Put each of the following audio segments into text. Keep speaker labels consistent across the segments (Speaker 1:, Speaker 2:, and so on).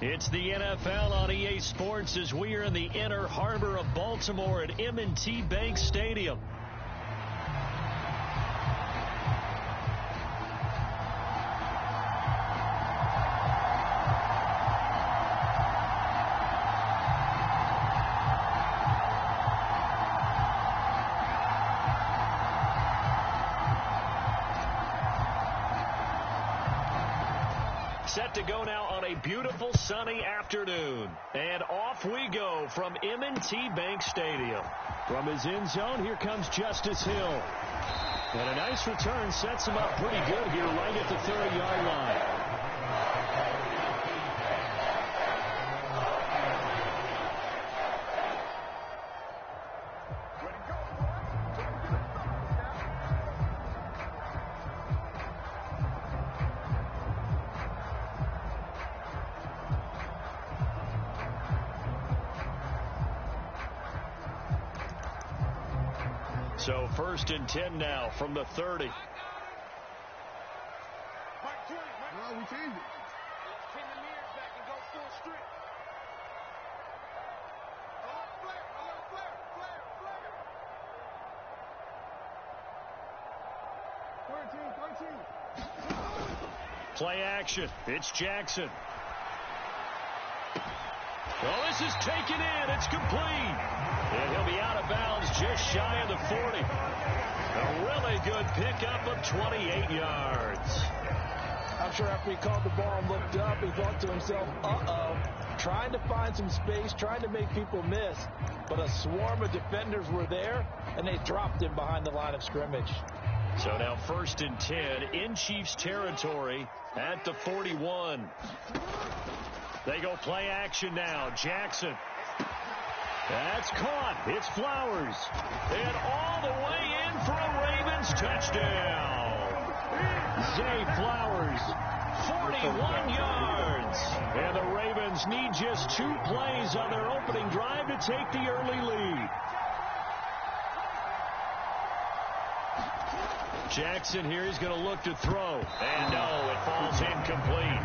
Speaker 1: It's the NFL on EA Sports as we are in the inner harbor of Baltimore at M&T Bank Stadium. Set to go now on a beautiful sunny afternoon. And off we go from M&T Bank Stadium. From his end zone, here comes Justice Hill. And a nice return sets him up pretty good here right at the 30-yard line. So 1st and 10 now from the 30.
Speaker 2: We changed it. Pin the mirrors back and go full strip. Flare.
Speaker 1: Play action. It's Jackson. Oh, this is taken in. It's complete. And he'll be out of bounds just shy of the 40. A really good pickup of 28 yards.
Speaker 3: I'm sure after he called the ball and looked up, he thought to himself, uh-oh, trying to find some space, trying to make people miss. But a swarm of defenders were there, and they dropped him behind the line of scrimmage.
Speaker 1: So now 1st and 10 in Chiefs territory at the 41. They go play action now. Jackson. That's caught. It's Flowers. And all the way in for a Ravens touchdown. Zay Flowers, 41 yards. And the Ravens need just 2 plays on their opening drive to take the early lead. Jackson here is going to look to throw. And no, it falls incomplete.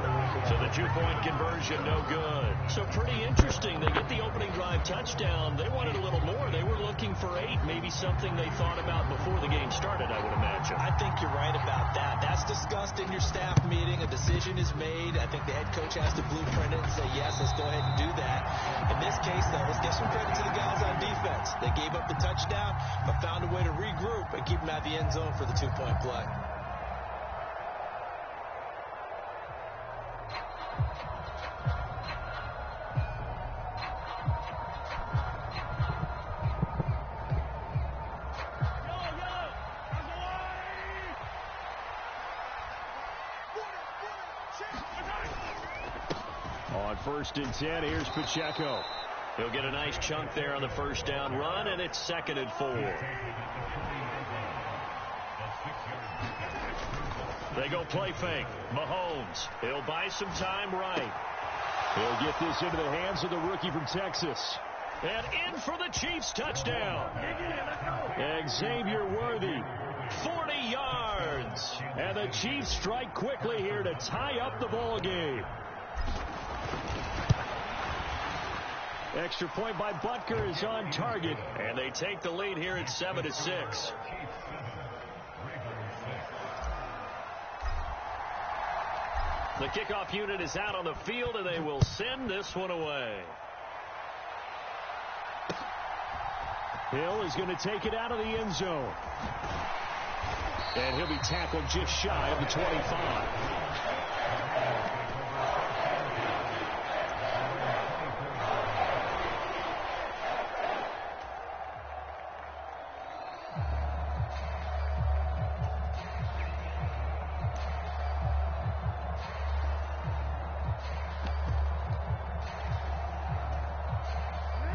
Speaker 1: So the 2-point conversion, no good. So pretty interesting. They get the opening drive touchdown. They wanted a little more. They were looking for 8, maybe something they thought about before the game started, I would imagine.
Speaker 3: I think you're right about that. That's discussed in your staff meeting. A decision is made. I think the head coach has to blueprint it and say, yes, let's go ahead and do that. In this case, though, let's give some credit to the guys on defense. They gave up the touchdown, but found a way to regroup and keep them at the end zone for the 2-point play.
Speaker 1: On 1st and 10, here's Pacheco. He'll get a nice chunk there on the 1st down run, and it's 2nd and 4. They go play fake. Mahomes. He'll buy some time right. He'll get this into the hands of the rookie from Texas. And in for the Chiefs touchdown. Xavier Worthy, 40 yards. And the Chiefs strike quickly here to tie up the ball game. Extra point by Butker is on target. And they take the lead here at 7-6. The kickoff unit is out on the field, and they will send this one away. Hill is going to take it out of the end zone. And he'll be tackled just shy of the 25.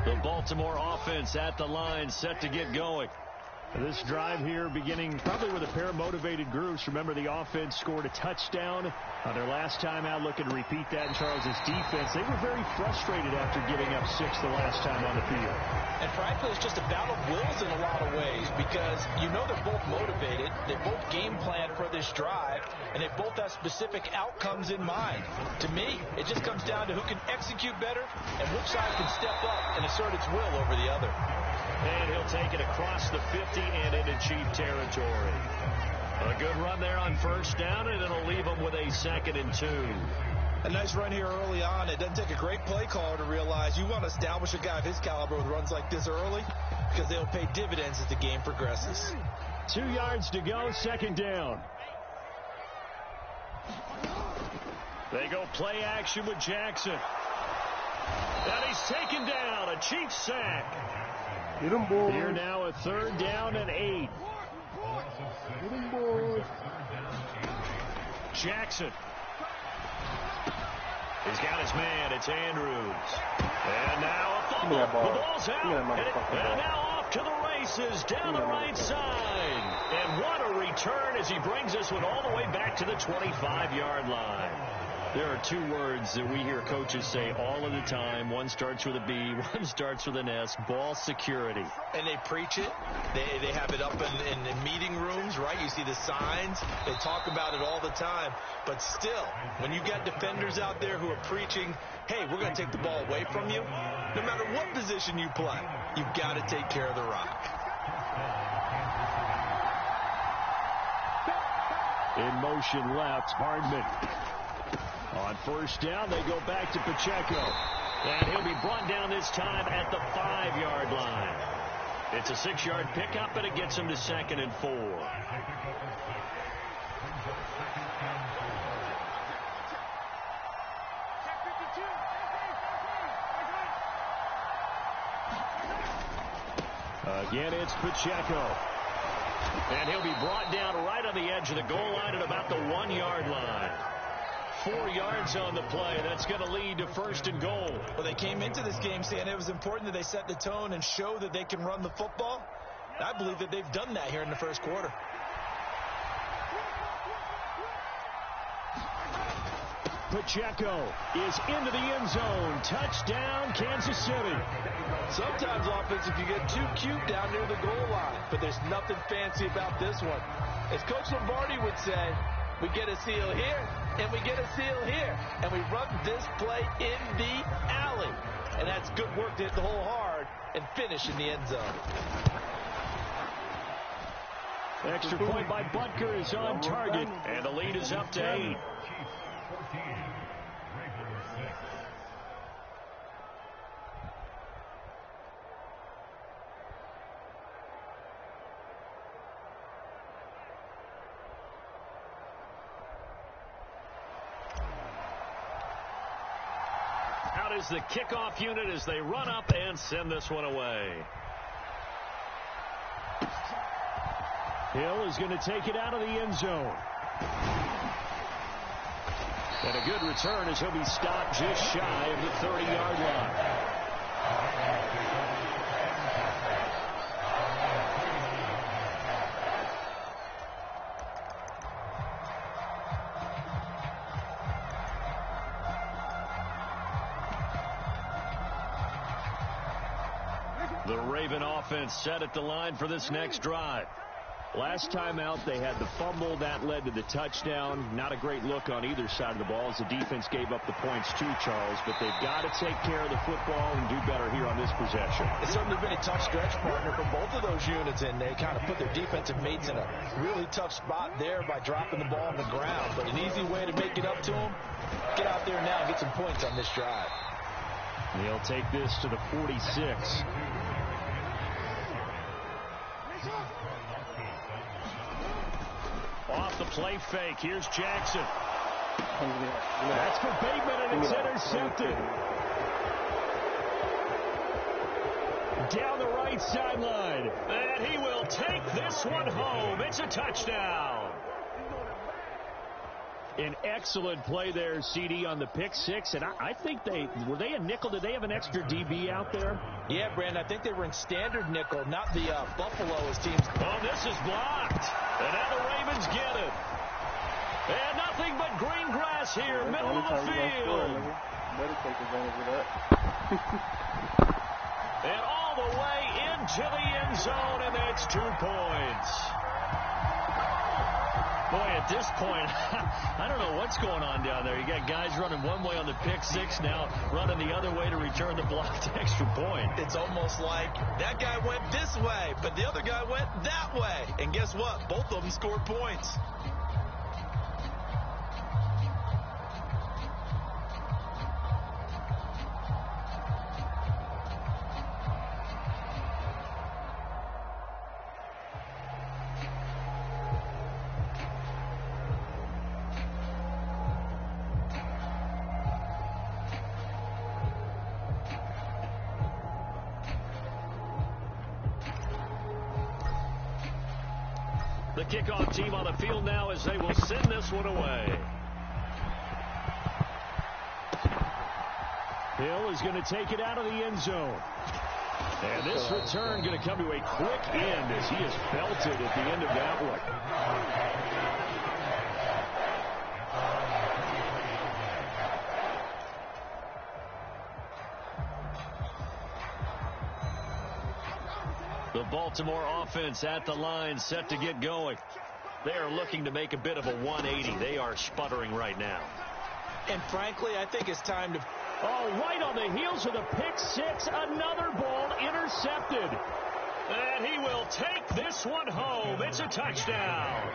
Speaker 1: The Baltimore offense at the line, set to get going. This drive here beginning probably with a pair of motivated groups. Remember, the offense scored a touchdown on their last time out, looking to repeat that in Charles's defense. They were very frustrated after giving up 6 the last time on the field.
Speaker 3: And frankly, it's just a battle of wills in a lot of ways because you know they're both motivated. They both game plan for this drive, and they both have specific outcomes in mind. To me, it just comes down to who can execute better and which side can step up and assert its will over the other.
Speaker 1: And he'll take it across the 50 and into Chief territory. A good run there on first down, and it'll leave them with a 2nd and 2.
Speaker 3: A nice run here early on. It doesn't take a great play caller to realize you want to establish a guy of his caliber with runs like this early because they'll pay dividends as the game progresses.
Speaker 1: 2 yards to go, 2nd down. They go play action with Jackson. And he's taken down. A Chiefs sack.
Speaker 2: Get him, boys.
Speaker 1: Here now a 3rd down and 8.
Speaker 2: Get him, boys.
Speaker 1: Jackson. He's got his man. It's Andrews. And now a fumble. The ball's out. And now off to the races down the right side. And what a return as he brings this one all the way back to the 25-yard line. There are 2 words that we hear coaches say all of the time. One starts with a B, one starts with an S. Ball security.
Speaker 3: And they preach it. They have it up in meeting rooms, right? You see the signs. They talk about it all the time. But still, when you got defenders out there who are preaching, hey, we're going to take the ball away from you, no matter what position you play, you've got to take care of the rock.
Speaker 1: In motion left, Hardman. On first down, they go back to Pacheco. And he'll be brought down this time at the 5-yard line. It's a 6-yard pickup, and it gets him to 2nd and 4. Again, it's Pacheco. And he'll be brought down right on the edge of the goal line at about the 1-yard line. 4 yards on the play. That's going to lead to 1st and goal.
Speaker 3: Well, they came into this game saying it was important that they set the tone and show that they can run the football. I believe that they've done that here in the first quarter.
Speaker 1: Pacheco is into the end zone. Touchdown, Kansas City.
Speaker 3: Sometimes offense, if you get too cute down near the goal line, but there's nothing fancy about this one. As Coach Lombardi would say, we get a seal here, and we get a seal here, and we run this play in the alley. And that's good work to hit the hole hard and finish in the end zone.
Speaker 1: Extra point by Butker is on target, and the lead is up to 8. Out is the kickoff unit as they run up and send this one away. Hill is going to take it out of the end zone. And a good return as he'll be stopped just shy of the 30-yard line. The Raven offense set at the line for this next drive. Last time out, they had the fumble. That led to the touchdown. Not a great look on either side of the ball as the defense gave up the points too, Charles. But they've got to take care of the football and do better here on this possession.
Speaker 3: It's certainly been a tough stretch, partner, for both of those units, and they kind of put their defensive mates in a really tough spot there by dropping the ball on the ground. But an easy way to make it up to them, get out there now and get some points on this drive.
Speaker 1: They'll take this to the 46. Off the play fake. Here's Jackson. That's for Bateman, and it's intercepted. Down the right sideline. And he will take this one home. It's a touchdown. An excellent play there, CD, on the pick six. And I think were they a nickel? Did they have an extra DB out there?
Speaker 3: Yeah, Brandon, I think they were in standard nickel, not the Buffalo as teams.
Speaker 1: Oh, this is blocked. And now the Ravens get it. And nothing but green grass here, middle of the field.
Speaker 4: Better take advantage of that.
Speaker 1: And all the way into the end zone, and that's 2 points. Boy, at this point, I don't know what's going on down there. You got guys running one way on the pick six, now running the other way to return the blocked extra point.
Speaker 3: It's almost like that guy went this way, but the other guy went that way. And guess what? Both of them scored points.
Speaker 1: The kickoff team on the field now as they will send this one away. Hill is going to take it out of the end zone. And this return going to come to a quick end as he is belted at the end of that one. The Baltimore offense at the line, set to get going. They are looking to make a bit of a 180. They are sputtering right now.
Speaker 3: And frankly, I think it's time to...
Speaker 1: Oh, right on the heels of the pick six, another ball intercepted. And he will take this one home. It's a touchdown.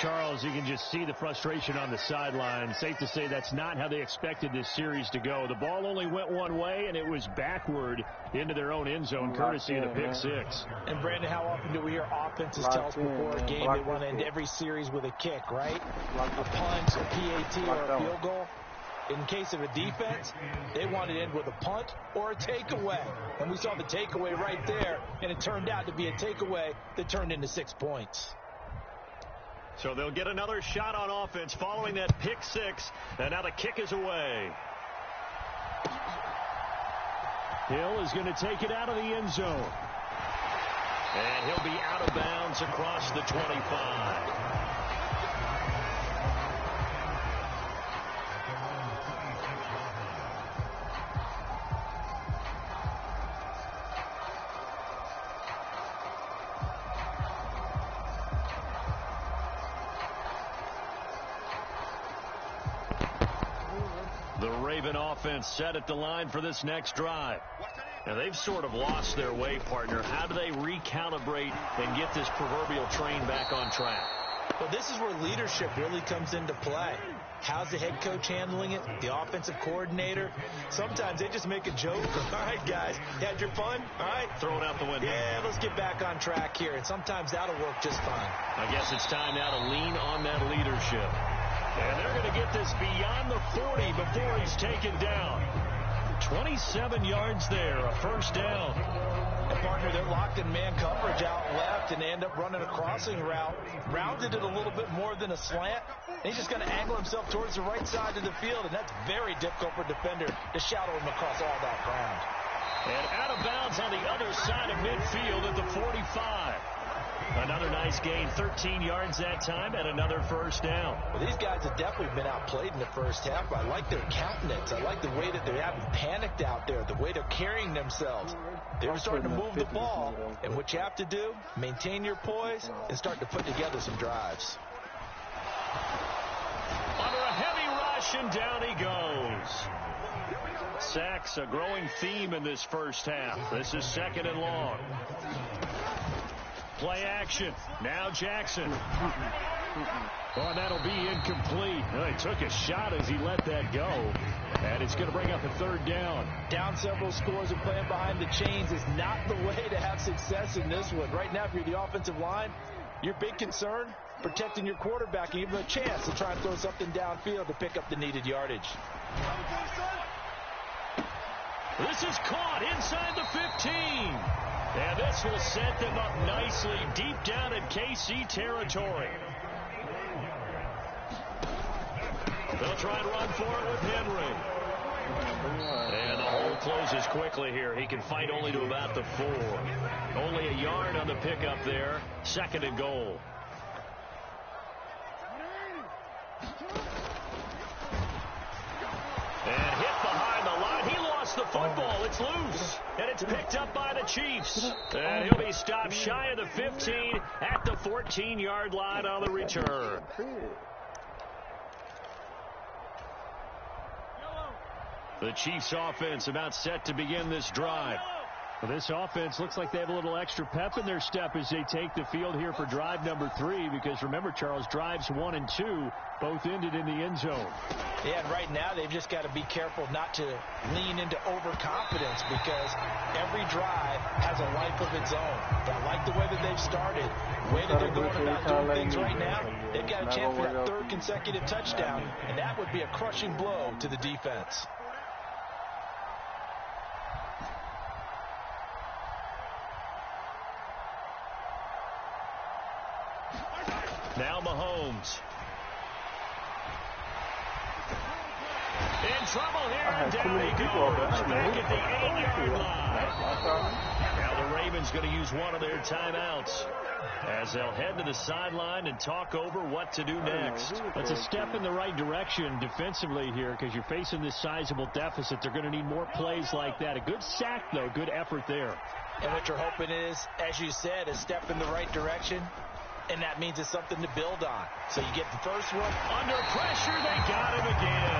Speaker 1: Charles, you can just see the frustration on the sideline. Safe to say that's not how they expected this series to go. The ball only went one way, and it was backward into their own end zone, courtesy of the pick six.
Speaker 3: And, Brandon, how often do we hear offenses tell us before a game they want to end every series with a kick, right? A punt, a PAT, or a field goal. In case of a defense, they want to end with a punt or a takeaway. And we saw the takeaway right there, and it turned out to be a takeaway that turned into 6 points.
Speaker 1: So they'll get another shot on offense following that pick six, and now the kick is away. Hill is going to take it out of the end zone. And he'll be out of bounds across the 25. The Raven offense set at the line for this next drive. Now, they've sort of lost their way, partner. How do they recalibrate and get this proverbial train back on track?
Speaker 3: Well, this is where leadership really comes into play. How's the head coach handling it? The offensive coordinator? Sometimes they just make a joke. All right, guys, had your fun? All right.
Speaker 1: Throw it out the window.
Speaker 3: Yeah, let's get back on track here. And sometimes that'll work just fine.
Speaker 1: I guess it's time now to lean on that leadership. And they're going to get this beyond the 40 before he's taken down. 27 yards there, a first down.
Speaker 3: And, partner, they're locked in man coverage out left, and they end up running a crossing route. Rounded it a little bit more than a slant. And he's just going to angle himself towards the right side of the field, and that's very difficult for a defender to shadow him across all that ground.
Speaker 1: And out of bounds on the other side of midfield at the 45. Another nice gain, 13 yards that time, and another first down.
Speaker 3: Well, these guys have definitely been outplayed in the first half. I like their countenance. I like the way that they haven't panicked out there, the way they're carrying themselves. They were starting to move the ball, and what you have to do, maintain your poise and start to put together some drives.
Speaker 1: Under a heavy rush, and down he goes. Sacks, a growing theme in this first half. This is second and long. Play action. Now Jackson. Oh, and that'll be incomplete. Well, he took a shot as he let that go. And it's going to bring up a third down.
Speaker 3: Down several scores and playing behind the chains is not the way to have success in this one. Right now, if you're the offensive line, your big concern, protecting your quarterback and give him a chance to try and throw something downfield to pick up the needed yardage.
Speaker 1: This is caught inside the 15. And this will set them up nicely deep down in KC territory. They'll try and run for it with Henry. And the hole closes quickly here. He can fight only to about the 4. Only a yard on the pickup there. 2nd and goal. And hit behind the line. He lost the football. It's loose. And it's picked up by the Chiefs. And he'll be stopped shy of the 15 at the 14-yard line on the return. The Chiefs offense about set to begin this drive.
Speaker 5: Well, this offense looks like they have a little extra pep in their step as they take the field here for drive number 3, because remember, Charles, drives 1 and 2 both ended in the end zone.
Speaker 3: Yeah, and right now they've just got to be careful not to lean into overconfidence, because every drive has a life of its own. But I like the way that they've started, the way that they're going about doing things right now. They've got a chance for that 3rd consecutive touchdown, and that would be a crushing blow to the defense.
Speaker 1: Now Mahomes. In trouble here, and down he goes, back at the 8-yard line. Now the Ravens going to use one of their timeouts as they'll head to the sideline and talk over what to do next.
Speaker 5: That's a step in the right direction defensively here, because you're facing this sizable deficit. They're going to need more plays like that. A good sack, though. Good effort there.
Speaker 3: And what you're hoping is, as you said, a step in the right direction. And that means it's something to build on. So you get the first one.
Speaker 1: Under pressure, they got him again.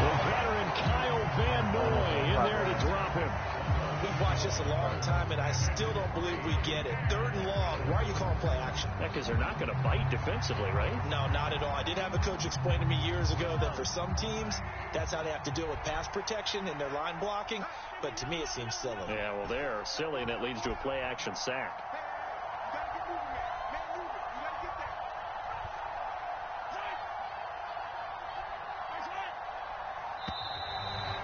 Speaker 1: The veteran Kyle Van Noy in there to drop him.
Speaker 3: We've watched this a long time, and I still don't believe we get it. 3rd and long. Why are you calling play action?
Speaker 1: Yeah, because they're not going to bite defensively, right?
Speaker 3: No, not at all. I did have a coach explain to me years ago that for some teams, that's how they have to deal with pass protection and their line blocking. But to me, it seems silly.
Speaker 1: Yeah, well, they're silly, and it leads to a play action sack.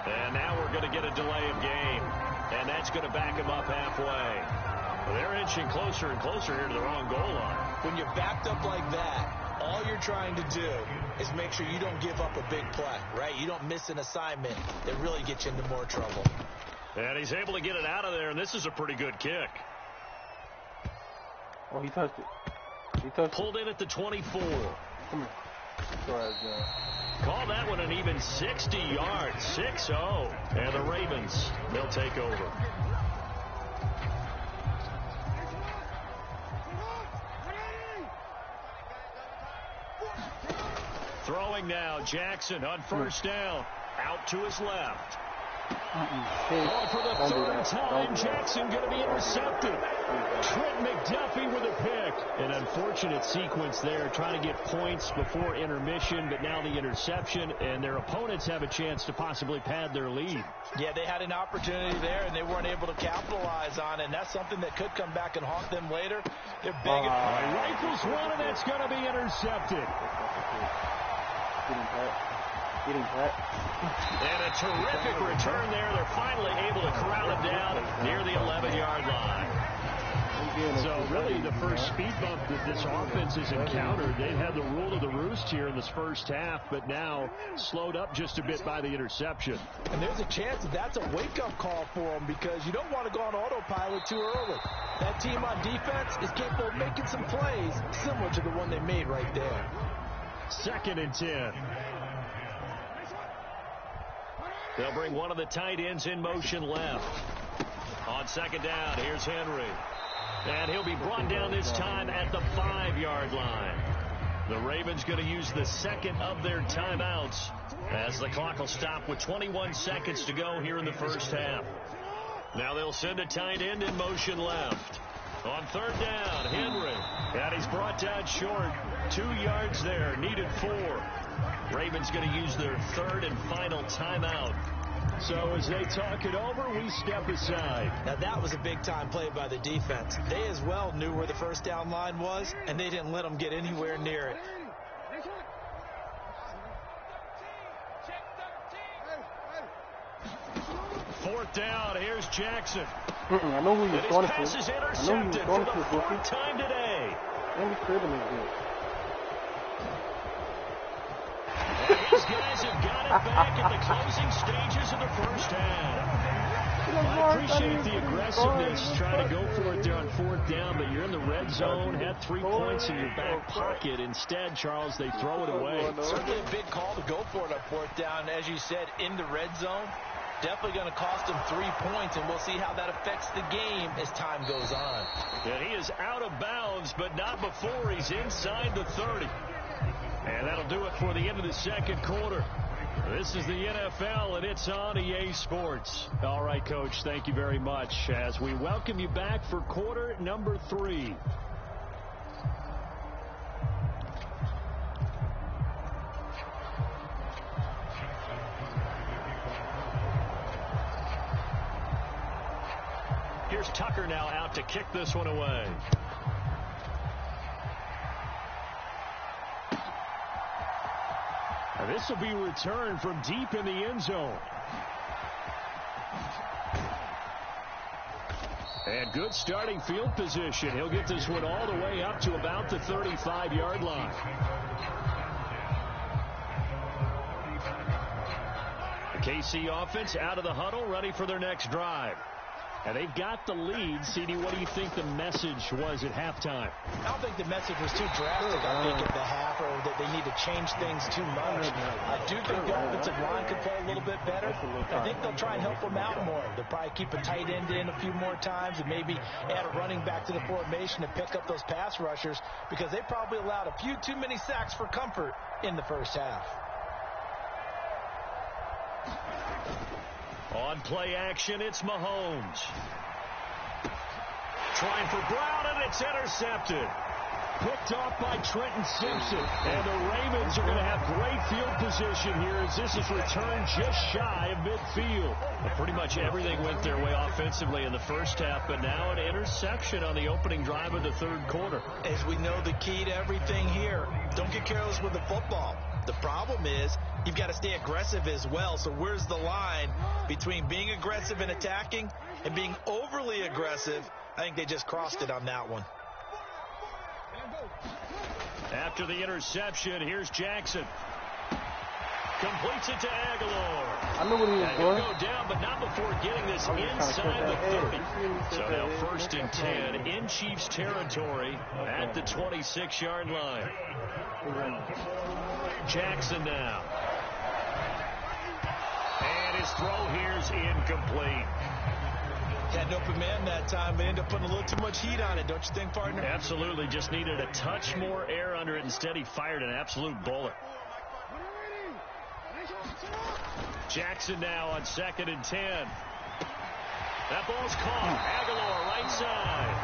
Speaker 1: And now we're going to get a delay of game. And that's going to back them up halfway. Well, they're inching closer and closer here to the wrong goal line.
Speaker 3: When you're backed up like that, all you're trying to do is make sure you don't give up a big play, right? You don't miss an assignment that really gets you into more trouble.
Speaker 1: And he's able to get it out of there, and this is a pretty good kick.
Speaker 4: Oh, he touched it. He touched
Speaker 1: Pulled in at the 24.
Speaker 4: Come here. Go ahead, John.
Speaker 1: Call that one an even 60 yards, 6-0. And the Ravens, they'll take over. Throwing now, Jackson on 1st down. Out to his left. Oh, for the 3rd time, Jackson going to be intercepted. Trent McDuffie with a pick. An unfortunate sequence there, trying to get points before intermission, but now the interception, and their opponents have a chance to possibly pad their lead.
Speaker 3: Yeah, they had an opportunity there, and they weren't able to capitalize on it, and that's something that could come back and haunt them later. They're begging.
Speaker 1: Rifles one, and that's going to be intercepted.
Speaker 4: Getting Pat.
Speaker 1: And a terrific return there. They're finally able to corral him down near the 11-yard line.
Speaker 5: So really the first speed bump that this offense has encountered, they've had the rule of the roost here in this first half, but now slowed up just a bit by the interception.
Speaker 3: And there's a chance that that's a wake-up call for them, because you don't want to go on autopilot too early. That team on defense is capable of making some plays similar to the one they made right there.
Speaker 1: 2nd and 10. They'll bring one of the tight ends in motion left. On 2nd down, here's Henry. And he'll be brought down this time at the 5-yard line. The Ravens going to use the 2nd of their timeouts as the clock will stop with 21 seconds to go here in the first half. Now they'll send a tight end in motion left. On 3rd down, Henry. And he's brought down short. 2 yards there, needed 4. Ravens going to use their 3rd and final timeout.
Speaker 5: So as they talk it over, we step aside.
Speaker 3: Now that was a big-time play by the defense. They as well knew where the 1st down line was, and they didn't let them get anywhere near it.
Speaker 1: 4th down, here's Jackson.
Speaker 4: I know who you're throwing it to.
Speaker 1: Pass is intercepted for the 4th time today.
Speaker 4: Let me clear them again.
Speaker 1: His guys have got it back in the closing stages of the first half. I appreciate the aggressiveness, trying to go for it there on fourth down, but you're in the red zone, had 3 points in your back pocket. Instead, Charles, they throw it away.
Speaker 3: Certainly a big call to go for it on fourth down. As you said, in the red zone, definitely going to cost them 3 points, and we'll see how that affects the game as time goes on.
Speaker 1: Yeah, he is out of bounds, but not before he's inside the 30. And that'll do it for the end of the second quarter. This is the NFL, and it's on EA Sports. All right, Coach, thank you very much as we welcome you back for quarter number 3. Here's Tucker now out to kick this one away. This will be returned from deep in the end zone. And good starting field position. He'll get this one all the way up to about the 35-yard line. The KC offense out of the huddle, ready for their next drive. And they've got the lead. CD, what do you think the message was at halftime?
Speaker 3: I don't think the message was too drastic, I think, at the half, or that they need to change things too much. I do think the offensive line could play a little bit better. I think they'll try and help them out more. They'll probably keep a tight end in a few more times and maybe add a running back to the formation to pick up those pass rushers, because they probably allowed a few too many sacks for comfort in the first half.
Speaker 1: On play action, it's Mahomes. Trying for Brown, and it's intercepted. Picked off by Trenton Simpson. And the Ravens are going to have great field position here as this is returned just shy of midfield. Well, pretty much everything went their way offensively in the first half, but now an interception on the opening drive of the third quarter.
Speaker 3: As we know, the key to everything here, don't get careless with the football. The problem is you've got to stay aggressive as well. So where's the line between being aggressive and attacking and being overly aggressive? I think they just crossed it on that one.
Speaker 1: After the interception, here's Jackson. Completes it to Aguilar.
Speaker 4: I know what he was
Speaker 1: He'll
Speaker 4: doing.
Speaker 1: go down, but not before getting this inside the 30. So now 1st and 10 in Chiefs territory at the 26-yard line. Jackson now. And his throw here's incomplete.
Speaker 3: Had an open man that time, but ended up putting a little too much heat on it, don't you think, partner?
Speaker 1: Absolutely. Just needed a touch more air under it. Instead, he fired an absolute bullet. Jackson now on 2nd and 10. That ball's caught. Aguilar right side.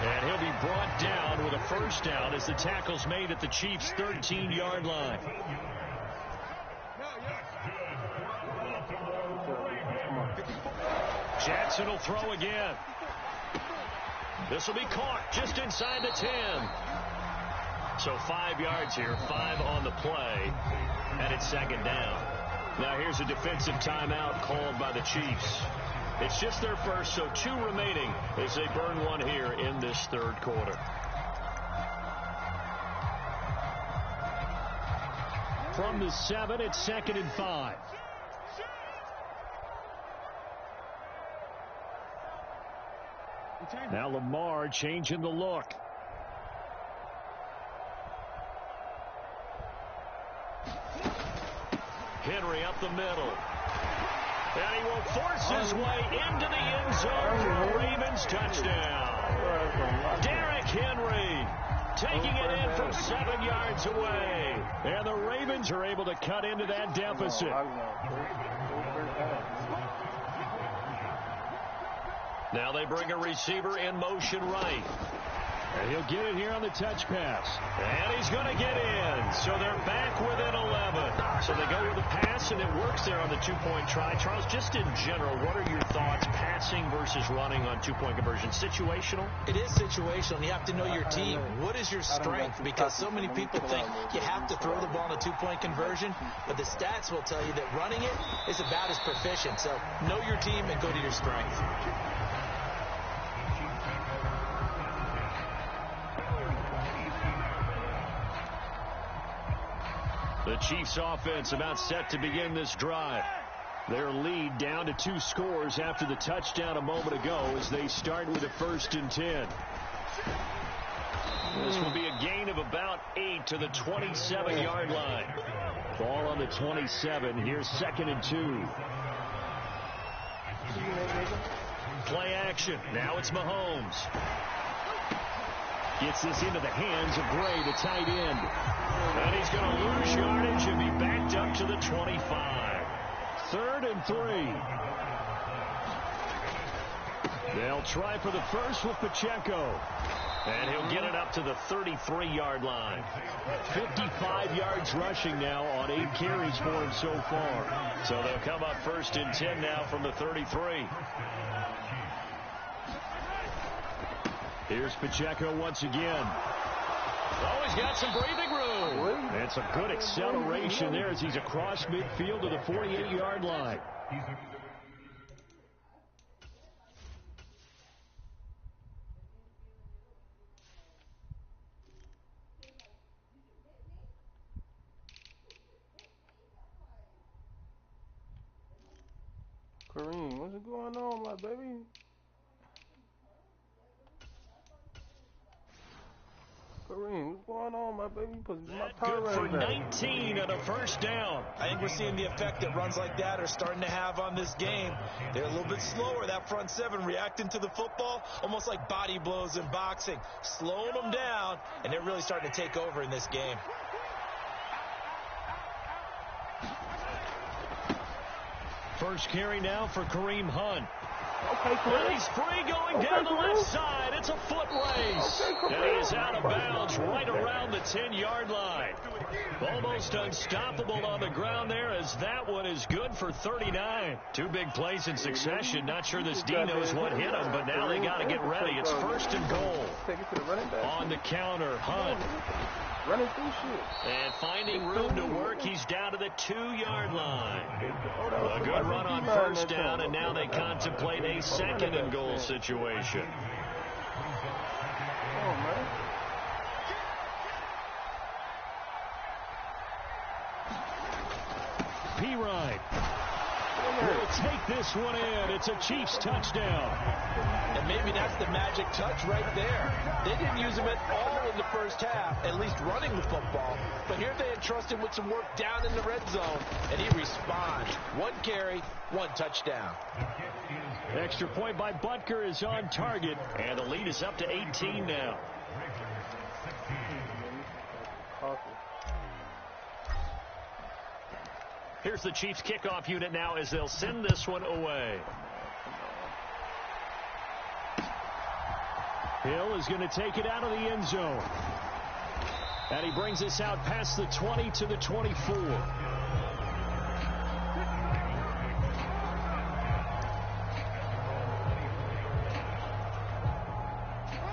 Speaker 1: And he'll be brought down with a first down as the tackle's made at the Chiefs' 13-yard line. Jackson will throw again. This will be caught just inside the 10. So 5 yards here, 5 on the play, and it's 2nd down. Now here's a defensive timeout called by the Chiefs. It's just their first, so 2 remaining as they burn one here in this third quarter. From the 7, it's 2nd and 5. Now Lamar changing the look. Henry up the middle. And he will force his way into the end zone for a Ravens touchdown. Derrick Henry taking it in from 7 yards away. And the Ravens are able to cut into that deficit. Now they bring a receiver in motion right. And he'll get it here on the touch pass. And he's going to get in. So they're back within 11. So they go with the pass, and it works there on the two-point try. Charles, just in general, what are your thoughts, passing versus running on two-point conversion? Situational?
Speaker 3: It is situational. You have to know your team. What is your strength? Because so many people think you have to throw the ball in a two-point conversion, but the stats will tell you that running it is about as proficient. So know your team and go to your strength.
Speaker 1: The Chiefs offense about set to begin this drive.
Speaker 5: Their lead down to 2 scores after the touchdown a moment ago as they start with a 1st and 10.
Speaker 1: This will be a gain of about 8 to the 27-yard line.
Speaker 5: Ball on the 27. Here's 2nd and 2.
Speaker 1: Play action. Now it's Mahomes.
Speaker 5: Gets this into the hands of Gray, the tight end.
Speaker 1: And he's going to lose yardage and be backed up to the 25.
Speaker 5: 3rd and 3. They'll try for the first with Pacheco.
Speaker 1: And he'll get it up to the 33-yard line.
Speaker 5: 55 yards rushing now on 8 carries for him so far.
Speaker 1: So they'll come up 1st and 10 now from the 33.
Speaker 5: Here's Pacheco once again.
Speaker 1: Oh, he's got some breathing room.
Speaker 5: It's a good acceleration there as he's across midfield to the 48-yard line.
Speaker 4: Kareem, what's going on, my baby? Kareem, what's going on, my baby?
Speaker 1: Good for 19 and a 1st down.
Speaker 3: I think we're seeing the effect that runs like that are starting to have on this game. They're a little bit slower, that front 7, reacting to the football, almost like body blows in boxing, slowing them down, and they're really starting to take over in this game.
Speaker 1: First carry now for Kareem Hunt.
Speaker 4: Okay, Kareem.
Speaker 1: And he's free going down the left side. It's a foot race. And he is out of bounds right around the 10-yard line. Almost unstoppable on the ground there as that one is good for 39. 2 big plays in succession. Not sure this D knows what hit him, but now they got to get ready. It's 1st and goal.
Speaker 4: Take it to the running back.
Speaker 1: On the counter, Hunt.
Speaker 4: Running through shit.
Speaker 1: And finding room to work, he's down to the 2-yard line. A good run on 1st down, and now they contemplate a 2nd and goal situation.
Speaker 4: Oh, man.
Speaker 5: P-Ride will take this one in. It's a Chiefs touchdown.
Speaker 3: And maybe that's the magic touch right there. They didn't use him at all in the first half, at least running the football. But here they entrust him with some work down in the red zone, and he responds. 1 carry, 1 touchdown.
Speaker 5: Extra point by Butker is on target.
Speaker 1: And the lead is up to 18 now. Here's the Chiefs kickoff unit now as they'll send this one away.
Speaker 5: Hill is going to take it out of the end zone. And he brings us out past the 20 to the 24.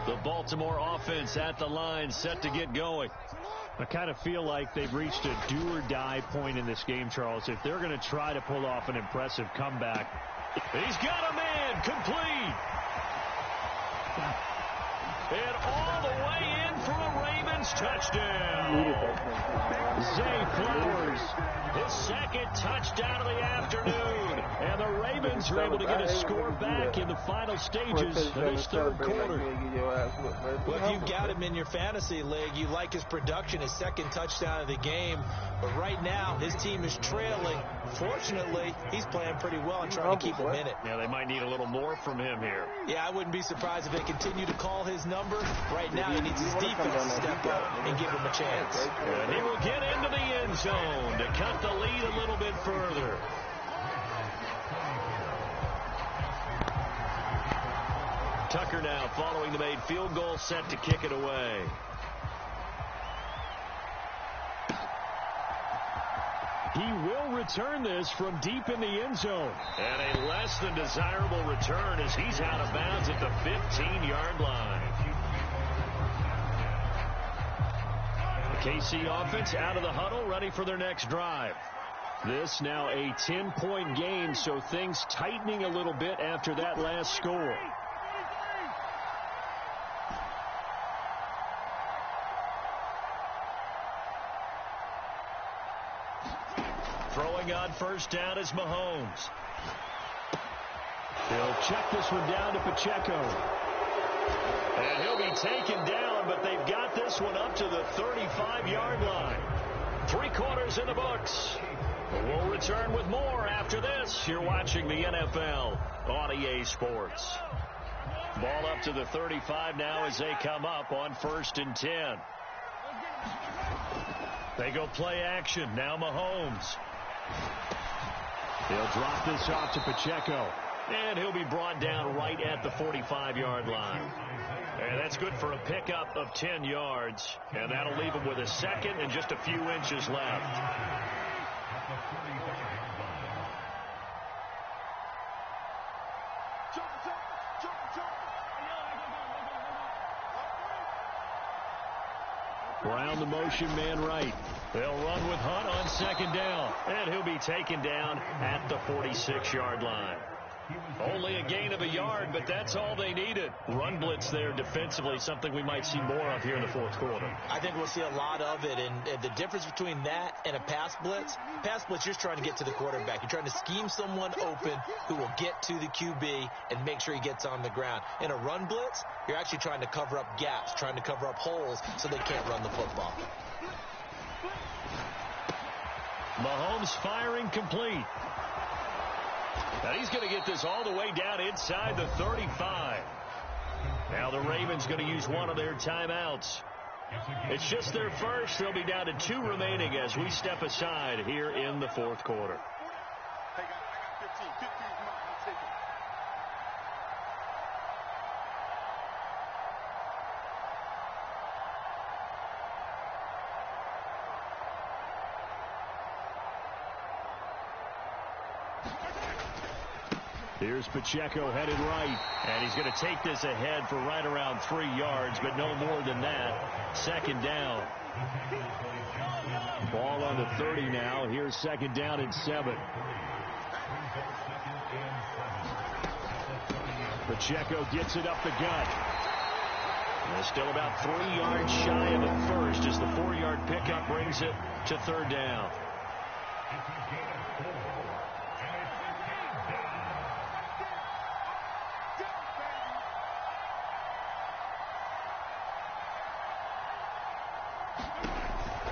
Speaker 1: The Baltimore offense at the line set to get going.
Speaker 5: I kind of feel like they've reached a do-or-die point in this game, Charles. If they're going to try to pull off an impressive comeback.
Speaker 1: He's got a man complete. And all the way in for a Ravens touchdown.
Speaker 5: Zay Flowers.
Speaker 1: His 2nd touchdown of the afternoon.
Speaker 5: And the Ravens are able to get a score back in the final stages of this 3rd quarter.
Speaker 3: Well, if you've got him in your fantasy league, you like his production, his 2nd touchdown of the game. But right now, his team is trailing. Fortunately, he's playing pretty well and trying to keep him in it.
Speaker 1: Yeah, they might need a little more from him here.
Speaker 3: Yeah, I wouldn't be surprised if they continue to call his number. Right now, he needs his defense to step up and give him a chance.
Speaker 1: And he will get into the end zone to cut the lead a little bit further. Tucker now following the made field goal, set to kick it away.
Speaker 5: He will return this from deep in the end zone.
Speaker 1: And a less than desirable return as he's out of bounds at the 15-yard line. The KC offense out of the huddle, ready for their next drive.
Speaker 5: This now a 10-point game, so things tightening a little bit after that last score.
Speaker 1: Throwing on first down is Mahomes.
Speaker 5: He'll check this one down to Pacheco.
Speaker 1: And he'll be taken down, but they've got this one up to the 35-yard line. 3 quarters in the books. We'll return with more after this. You're watching the NFL on EA Sports. Ball up to the 35 now as they come up on 1st and 10. They go play action. Now Mahomes.
Speaker 5: He'll drop this off to Pacheco.
Speaker 1: And he'll be brought down right at the 45-yard line. And that's good for a pickup of 10 yards. And that'll leave him with a second and just a few inches left.
Speaker 5: Brown the motion man right.
Speaker 1: They'll run with Hunt on 2nd down. And he'll be taken down at the 46-yard line. Only a gain of a yard, but that's all they needed. Run blitz there defensively, something we might see more of here in the 4th quarter.
Speaker 3: I think we'll see a lot of it, and the difference between that and a pass blitz, you're just trying to get to the quarterback. You're trying to scheme someone open who will get to the QB and make sure he gets on the ground. In a run blitz, you're actually trying to cover up gaps, trying to cover up holes so they can't run the football.
Speaker 1: Mahomes firing complete. Now he's going to get this all the way down inside the 35. Now the Ravens going to use one of their timeouts. It's just their first. They'll be down to 2 remaining as we step aside here in the 4th quarter.
Speaker 2: Hey, I got 15. 15 is mine. I'll take it.
Speaker 5: Here's Pacheco headed right.
Speaker 1: And he's going to take this ahead for right around 3 yards, but no more than that. 2nd down.
Speaker 5: Ball on the 30 now. Here's 2nd down and 7. Pacheco gets it up the gut.
Speaker 1: They're still about 3 yards shy of a first as the 4-yard pickup brings it to 3rd down.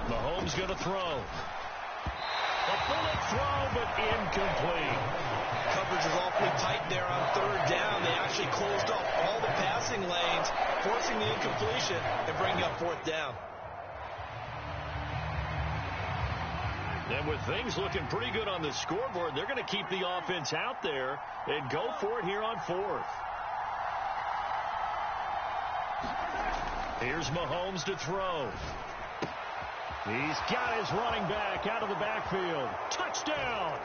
Speaker 1: Mahomes going to throw. A bullet throw, but incomplete.
Speaker 3: Coverage is awfully tight there on 3rd down. They actually closed off all the passing lanes, forcing the incompletion and bringing up 4th down.
Speaker 1: And with things looking pretty good on the scoreboard, they're going to keep the offense out there and go for it here on 4th. Here's Mahomes to throw. He's got his running back out of the backfield. Touchdown!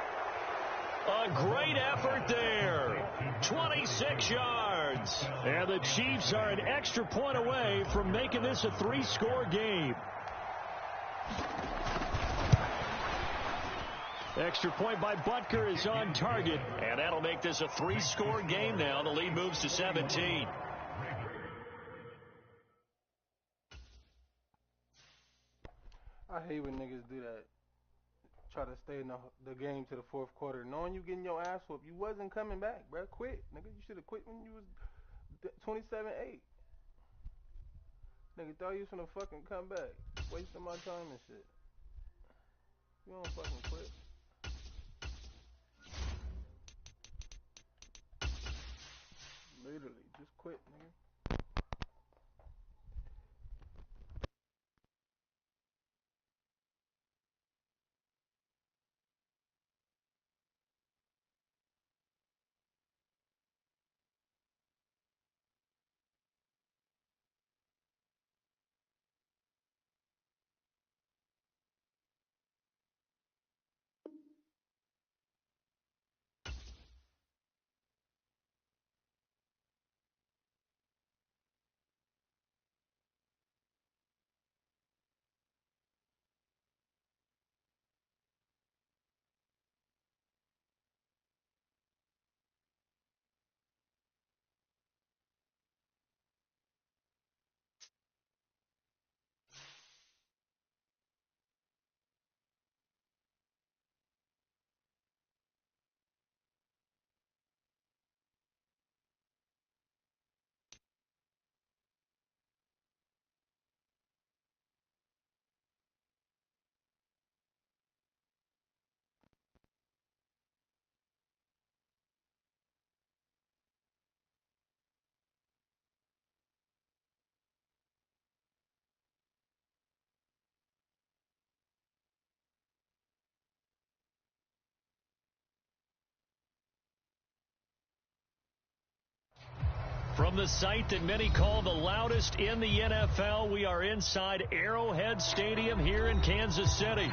Speaker 1: A great effort there. 26 yards.
Speaker 5: And the Chiefs are an extra point away from making this a 3-score game. Extra point by Butker is on target.
Speaker 1: And that'll make this a 3-score game now. The lead moves to 17.
Speaker 4: I hate when niggas do that. Try to stay in the game to the 4th quarter. Knowing you getting your ass whooped. You wasn't coming back, bro. Quit. Nigga, you should have quit when you was 27-8. Nigga thought you was gonna fucking come back. Wasting my time and shit. You don't fucking quit. Literally, just quit, nigga.
Speaker 1: From the site that many call the loudest in the NFL, we are inside Arrowhead Stadium here in Kansas City.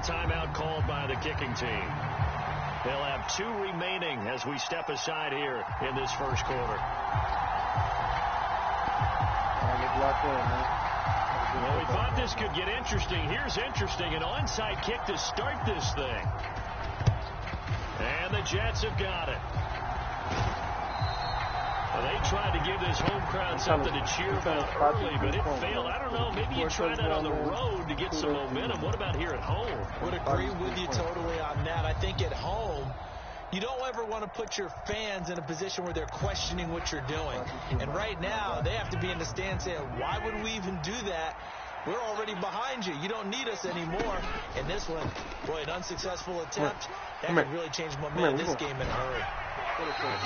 Speaker 1: Timeout called by the kicking team. They'll have 2 remaining as we step aside here in this first quarter. Well, we thought this could get interesting. Here's interesting. An onside kick to start this thing. And the Jets have got it. Well, they tried to give this home crowd something to cheer about early, but it failed. I don't know. Maybe you tried that on the road to get some momentum. What about here at home?
Speaker 3: Would agree with you totally on that. I think at home, you don't ever want to put your fans in a position where they're questioning what you're doing. And right now, they have to be in the stand saying, why would we even do that? We're already behind you. You don't need us anymore. And this one, boy, an unsuccessful attempt. That could really change momentum in this game in a hurry.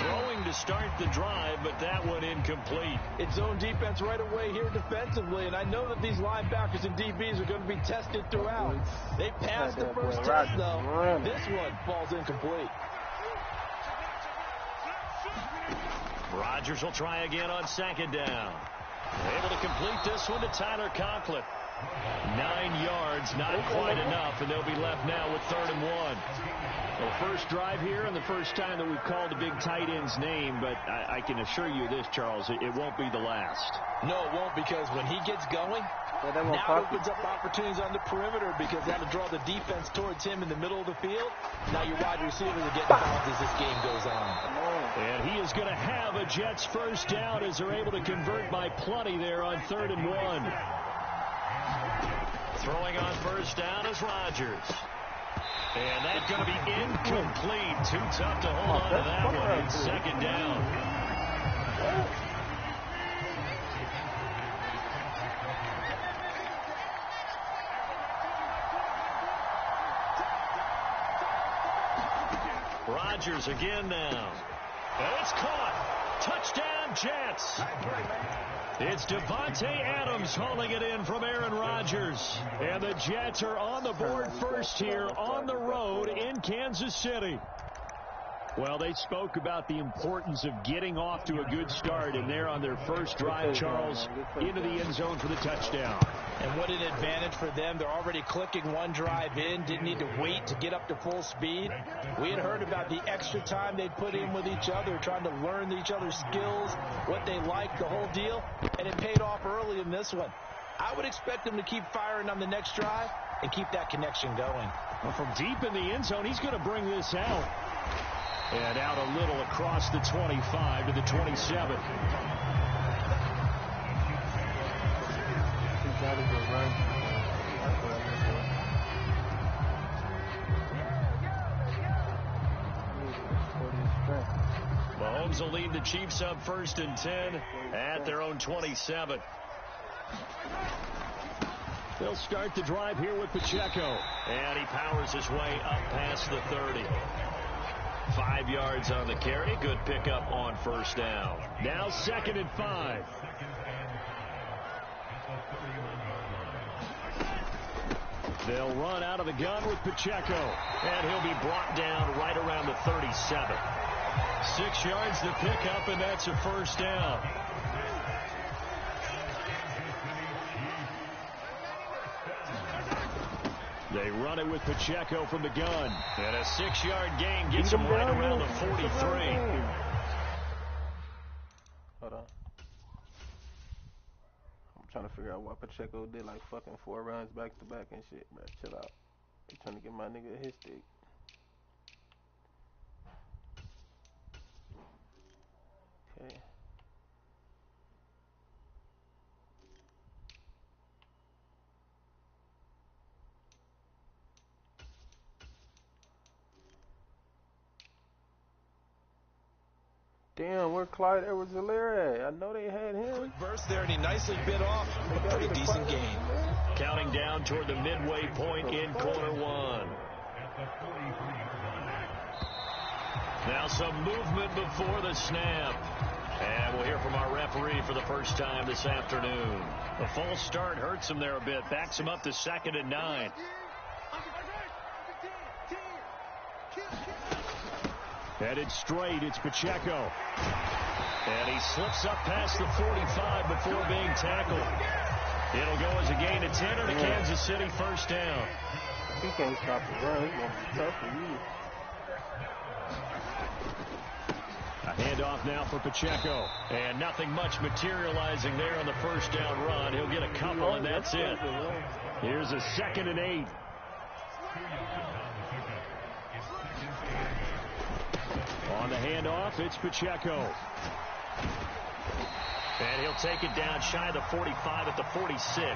Speaker 1: Throwing to start the drive, but that one incomplete.
Speaker 3: It's zone defense right away here defensively, and I know that these linebackers and DBs are going to be tested throughout. They passed the first test, though. This one falls incomplete.
Speaker 1: Rodgers will try again on second down. Able to complete this one to Tyler Conklin. 9 yards, not quite enough, and they'll be left now with 3rd and 1.
Speaker 5: Well, first drive here and the first time that we've called the big tight end's name, but I can assure you this, Charles, it won't be the last.
Speaker 3: No, it won't, because when he gets going, now it opens up opportunities on the perimeter because that'll draw the defense towards him in the middle of the field. Now your wide receivers are getting fouled as this game goes on.
Speaker 1: And he is going to have a Jets first down as they're able to convert by plenty there on 3rd and 1. Throwing on first down is Rodgers. And that's going to be incomplete. Too tough to hold on to that one. It's 2nd down. Rodgers again now. And it's caught. Touchdown, Jets. It's Devontae Adams hauling it in from Aaron Rodgers. And the Jets are on the board first here on the road in Kansas City.
Speaker 5: Well, they spoke about the importance of getting off to a good start, and they're on their first drive, Charles, into the end zone for the touchdown.
Speaker 3: And what an advantage for them. They're already clicking one drive in, didn't need to wait to get up to full speed. We had heard about the extra time they'd put in with each other, trying to learn each other's skills, what they liked, the whole deal, and it paid off early in this one. I would expect them to keep firing on the next drive and keep that connection going.
Speaker 5: Well, from deep in the end zone, he's going to bring this out. And out a little across the 25 to the 27.
Speaker 1: Mahomes will lead the Chiefs up 1st and 10 at their own 27.
Speaker 5: They'll start the drive here with Pacheco.
Speaker 1: And he powers his way up past the 30. 5 yards on the carry. Good pickup on first down.
Speaker 5: Now 2nd and 5. They'll run out of the gun with Pacheco.
Speaker 1: And he'll be brought down right around the 37. 6 yards to pick up, and that's a first down.
Speaker 5: They run it with Pacheco from the gun.
Speaker 1: And a 6-yard gain gets him right around the 43.
Speaker 4: Hold on. I'm trying to figure out why Pacheco did like fucking 4 runs back to back and shit, bro. Chill out. They trying to get my nigga his stick. Okay. Damn, where Clyde Edwards-Helaire at? I know they had him.
Speaker 3: Quick burst there, and he nicely bit off. Pretty decent game.
Speaker 1: Counting down toward the midway point in quarter one. Now some movement before the snap. And we'll hear from our referee for the first time this afternoon. A false start hurts him there a bit. Backs him up to 2nd and 9. Headed straight, it's Pacheco. And he slips up past the 45 before being tackled. It'll go as a gain of 10 and a Kansas City first down.
Speaker 4: He can't stop the run. It's going to be tough for you.
Speaker 1: A handoff now for Pacheco. And nothing much materializing there on the first down run. He'll get a couple, and that's it. Here's a 2nd and 8. On the handoff, it's Pacheco. And he'll take it down shy of the 45 at the 46.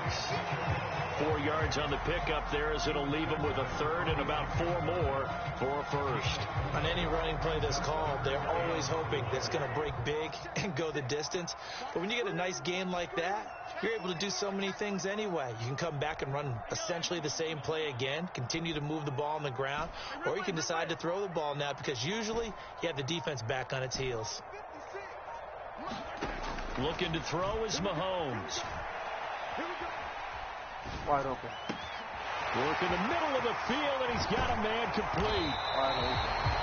Speaker 1: 4 yards on the pickup there as it'll leave him with a 3rd and about 4 more for a first.
Speaker 3: On any running play that's called, they're always hoping that it's going to break big and go the distance. But when you get a nice game like that, you're able to do so many things anyway. You can come back and run essentially the same play again, continue to move the ball on the ground, or you can decide to throw the ball now because usually you have the defense back on its heels.
Speaker 1: Looking to throw is Mahomes.
Speaker 4: Wide open.
Speaker 1: Work in the middle of the field, and he's got a man complete.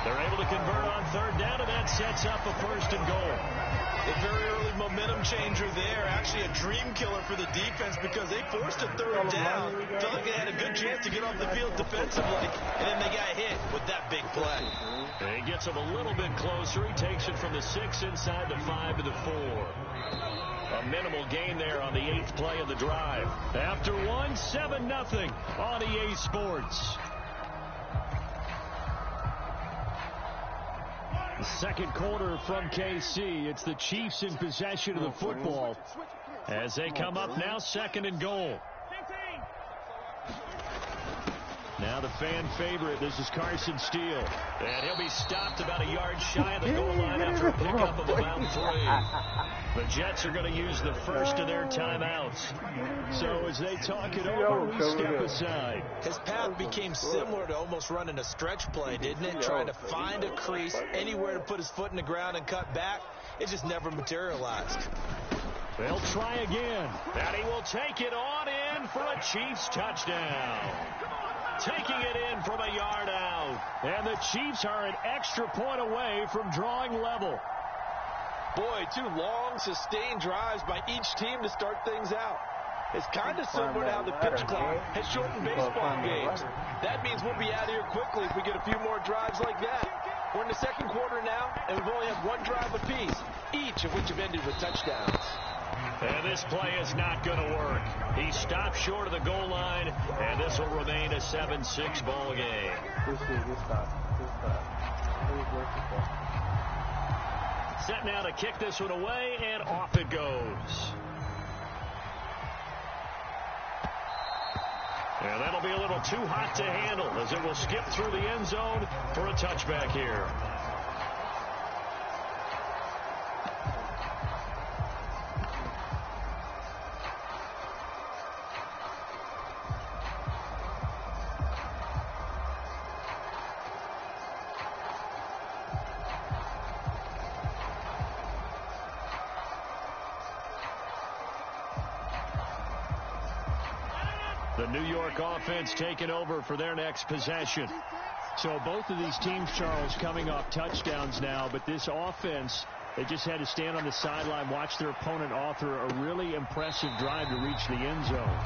Speaker 1: They're able to convert on 3rd down, and that sets up a 1st and goal.
Speaker 3: A very early momentum changer there. Actually a dream killer for the defense because they forced a 3rd down. Felt like they had a good chance to get off the field defensively, and then they got hit with that big play.
Speaker 1: And he gets him a little bit closer. He takes it from the 6 inside the 5 to the 4. A minimal gain there on the 8th play of the drive. After 1, 7-0 on EA Sports. The second quarter from KC. It's the Chiefs in possession of the football as they come up now 2nd and goal. Now the fan favorite, this is Carson Steele. And he'll be stopped about a yard shy of the goal line after a pickup of about 3. The Jets are going to use the first of their timeouts. So as they talk it over, we step aside.
Speaker 3: His path became similar to almost running a stretch play, didn't it? Trying to find a crease, anywhere to put his foot in the ground and cut back. It just never materialized.
Speaker 1: They'll try again. And he will take it on in for a Chiefs touchdown. Taking it in from a yard out. And the Chiefs are an extra point away from drawing level.
Speaker 3: Boy, 2 long, sustained drives by each team to start things out. It's kind of similar to how the pitch clock has shortened baseball games. That means we'll be out of here quickly if we get a few more drives like that. We're in the second quarter now, and we've only had 1 drive apiece, each of which have ended with touchdowns.
Speaker 1: And this play is not going to work. He stopped short of the goal line, and this will remain a 7-6 ball game. Set now to kick this one away, and off it goes. And that'll be a little too hot to handle as it will skip through the end zone for a touchback here. The New York offense taking over for their next possession. So both of these teams, Charles, coming off touchdowns now, but this offense, they just had to stand on the sideline, watch their opponent author a really impressive drive to reach the end zone.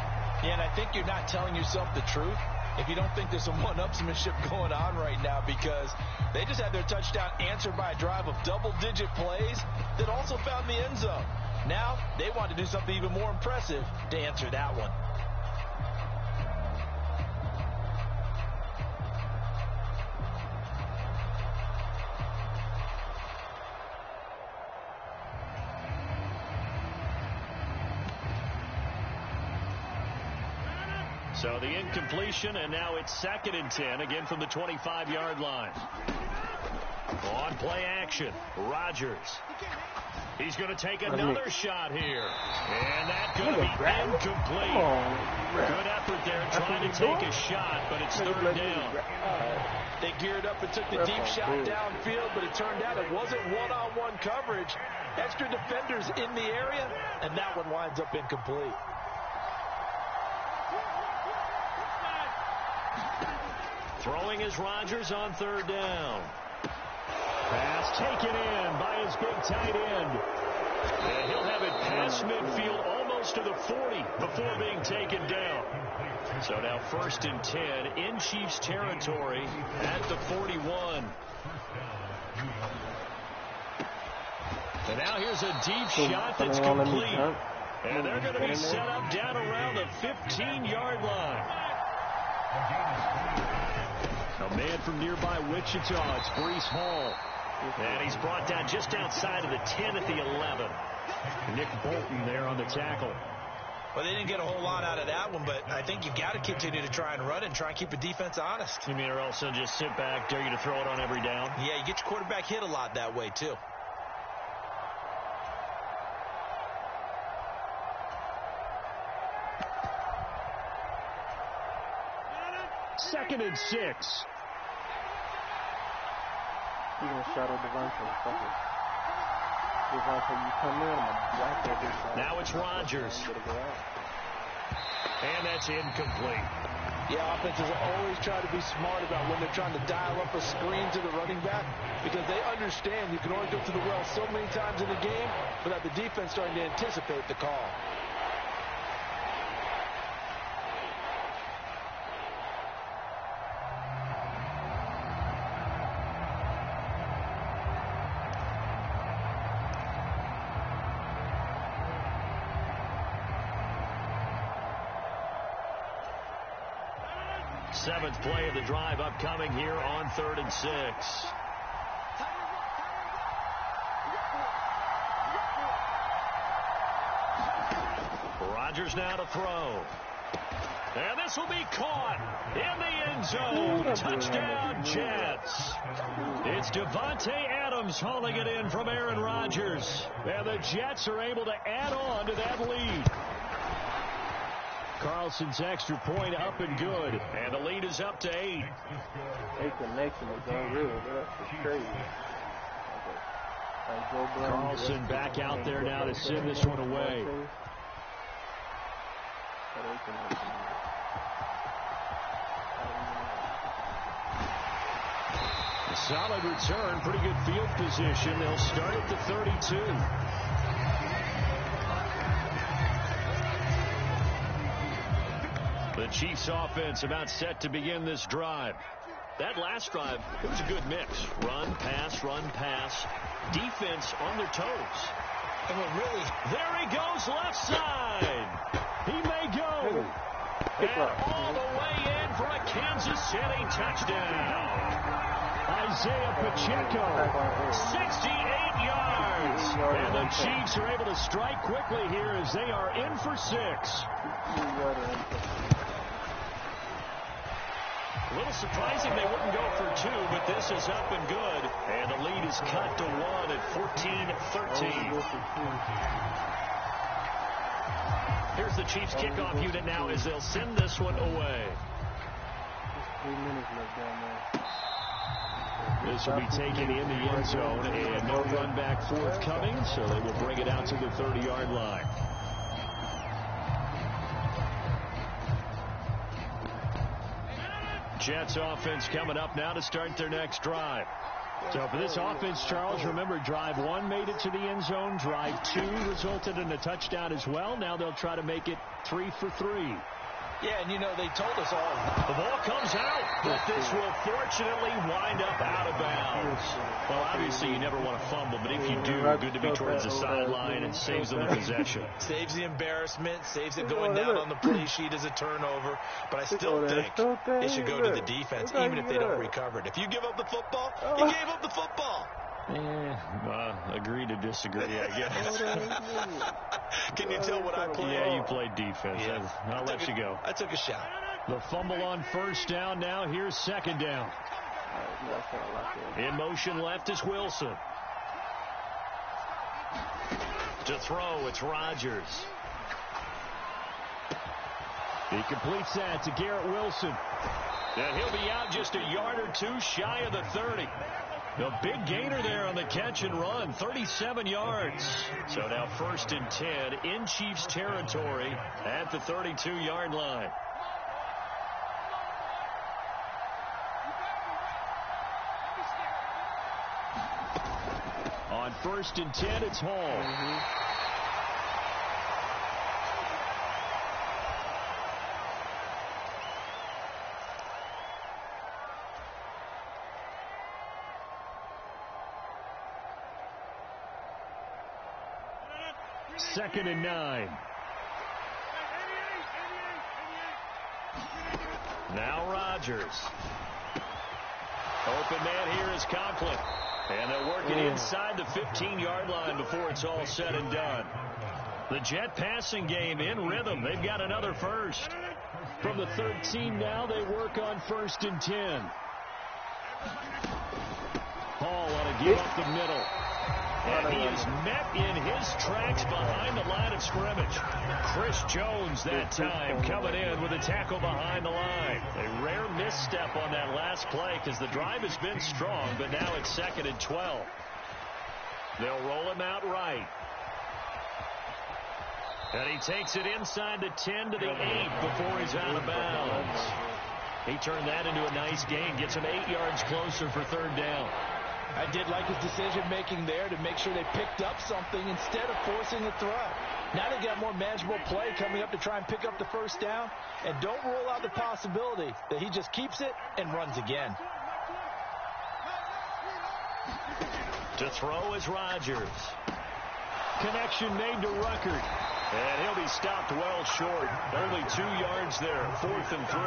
Speaker 3: Yeah, and I think you're not telling yourself the truth if you don't think there's some one-upsmanship going on right now, because they just had their touchdown answered by a drive of double-digit plays that also found the end zone. Now they want to do something even more impressive to answer that one.
Speaker 1: So the incompletion, and now it's 2nd and 10, again from the 25-yard line. On play action, Rodgers. He's going to take another shot here. And that's going to be incomplete. Good effort there trying to take a shot, but it's 3rd down.
Speaker 3: They geared up and took the deep shot downfield, but it turned out it wasn't one-on-one coverage. Extra defenders in the area, and that one winds up incomplete.
Speaker 1: Throwing is Rodgers on 3rd down. Pass taken in by his big tight end. And he'll have it past midfield almost to the 40 before being taken down. So now 1st and 10 in Chiefs territory at the 41. And now here's a deep shot that's complete. And they're going to be set up down around the 15-yard line. A man from nearby Wichita, it's Breece Hall. And he's brought down just outside of the 10 at the 11. Nick Bolton there on the tackle.
Speaker 3: Well, they didn't get a whole lot out of that one, but I think you've got to continue to try and run and try and keep the defense honest.
Speaker 1: You mean, or else they'll just sit back, dare you to throw it on every down?
Speaker 3: Yeah, you get your quarterback hit a lot that way, too.
Speaker 5: Second and 6.
Speaker 4: He's going to shadow Devontae. Fuck it. Devontae, you come in, I'm going to whack that bitch out.
Speaker 1: Now it's Rodgers. And that's incomplete.
Speaker 3: Yeah, offenses always try to be smart about when they're trying to dial up a screen to the running back, because they understand you can only go to the well so many times in the game without the defense starting to anticipate the call.
Speaker 1: Seventh play of the drive upcoming here on 3rd and 6. Rodgers now to throw. And this will be caught in the end zone. Touchdown, Jets. It's Devontae Adams hauling it in from Aaron Rodgers. And the Jets are able to add on to that lead. Carlson's extra point up and good. And the lead is up to 8.
Speaker 4: They connection is unreal, bro. That's crazy.
Speaker 5: Carlson back out there now to send this one away.
Speaker 1: A solid return, pretty good field position. They'll start at the 32. The Chiefs offense about set to begin this drive. That last drive, it was a good mix. Run, pass, defense on their toes.
Speaker 3: And really,
Speaker 1: there he goes left side. He may go. And all the way in for a Kansas City touchdown.
Speaker 5: Isaiah Pacheco,
Speaker 1: 68 yards. And the Chiefs are able to strike quickly here as they are in for 6. A little surprising they wouldn't go for 2, but this is up and good. And the lead is cut to 1 at 14-13. Here's the Chiefs kickoff unit now as they'll send this one away.
Speaker 4: 3 minutes left down there.
Speaker 5: This will be taken in the end zone, and no run back forthcoming, so they will bring it out to the 30-yard line.
Speaker 1: Jets offense coming up now to start their next drive.
Speaker 5: So for this offense, Charles, remember, drive 1 made it to the end zone. Drive 2 resulted in a touchdown as well. Now they'll try to make it 3 for 3.
Speaker 3: yeah, and you know, they told us all.
Speaker 1: The ball comes out, but this will fortunately wind up out of bounds. Well, obviously you never want to fumble, but if you do, good to be towards the sideline and saves them the possession.
Speaker 3: Saves the embarrassment, saves it going down on the play sheet as a turnover. But I still think it should go to the defense, even if they don't recover it. If you give up the football, you gave up the football.
Speaker 1: Agree to disagree, I guess.
Speaker 3: Can you tell what I played?
Speaker 1: Yeah, you played defense.
Speaker 3: Yeah.
Speaker 1: I'll let you go.
Speaker 3: I took a shot.
Speaker 5: The fumble on first down. Now here's second down. In motion left is Wilson. To throw, it's Rodgers. He completes that to Garrett Wilson. And he'll be out just a yard or two shy of the 30. The big gainer there on the catch and run, 37 yards. So now 1st and 10 in Chiefs territory at the 32-yard line. On 1st and 10, it's Hall. Second and 9. Now Rodgers. Open man here is Conklin. And they'll work it inside the 15-yard line before it's all said and done. The Jet passing game in rhythm. They've got another first. From the 13 now, they work on 1st and 10. Hall on a give up the middle. And he is met in his tracks behind the line of scrimmage. Chris Jones that time coming in with a tackle behind the line. A rare misstep on that last play because the drive has been strong, but now it's 2nd and 12. They'll roll him out right. And he takes it inside the 10 to the 8 before he's out of bounds. He turned that into a nice gain, gets him 8 yards closer for 3rd down.
Speaker 3: I did like his decision-making there to make sure they picked up something instead of forcing a throw. Now they've got more manageable play coming up to try and pick up the 1st down. And don't rule out the possibility that he just keeps it and runs again.
Speaker 5: To throw is Rodgers. Connection made to Ruckert. And he'll be stopped well short. Only 2 yards there. 4th and 3.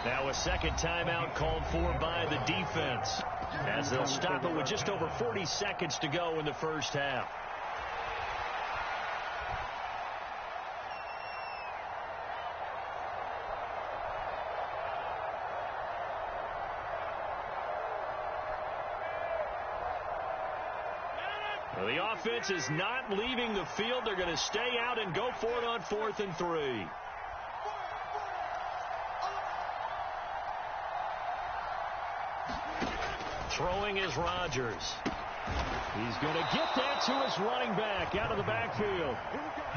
Speaker 5: Now a second timeout called for by the defense, as they'll stop it with just over 40 seconds to go in the first half. Well, the offense is not leaving the field. They're going to stay out and go for it on 4th and 3. Throwing is Rodgers. He's going to get that to his running back out of the backfield.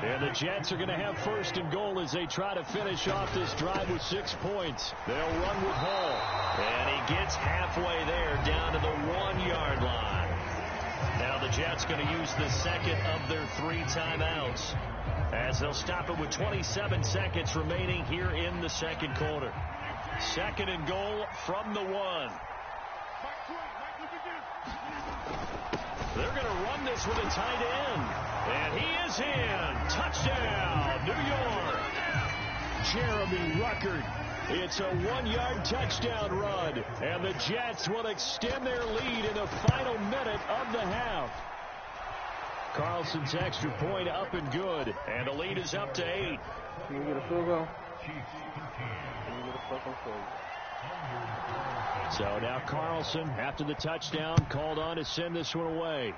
Speaker 5: And the Jets are going to have 1st and goal as they try to finish off this drive with 6 points. They'll run with Hall. And he gets halfway there down to the 1-yard line. Now the Jets going to use the second of their 3 timeouts, as they'll stop it with 27 seconds remaining here in the second quarter. 2nd and goal from the 1. They're going to run this with a tight end. And he is in. Touchdown, New York. Jeremy Ruckert. It's a 1-yard touchdown run. And the Jets will extend their lead in the final minute of the half. Carlson's extra point up and good. And the lead is up to 8.
Speaker 4: Can you get a field goal? Can you get a fucking field goal?
Speaker 5: So now Carlson, after the touchdown, called on to send this one away.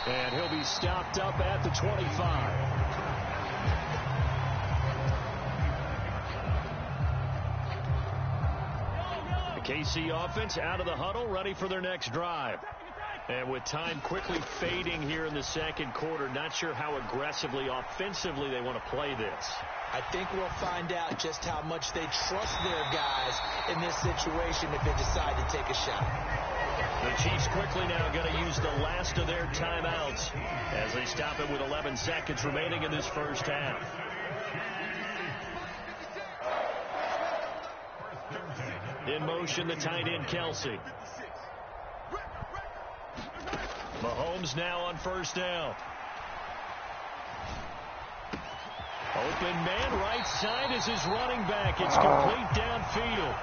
Speaker 5: And he'll be stopped up at the 25. The KC offense out of the huddle, ready for their next drive. And with time quickly fading here in the second quarter, not sure how aggressively, offensively they want to play this.
Speaker 3: I think we'll find out just how much they trust their guys in this situation if they decide to take a shot.
Speaker 5: The Chiefs quickly now going to use the last of their timeouts as they stop it with 11 seconds remaining in this first half. In motion, the tight end, Kelsey. Mahomes now on 1st down. Open man, right side is his running back. It's complete downfield.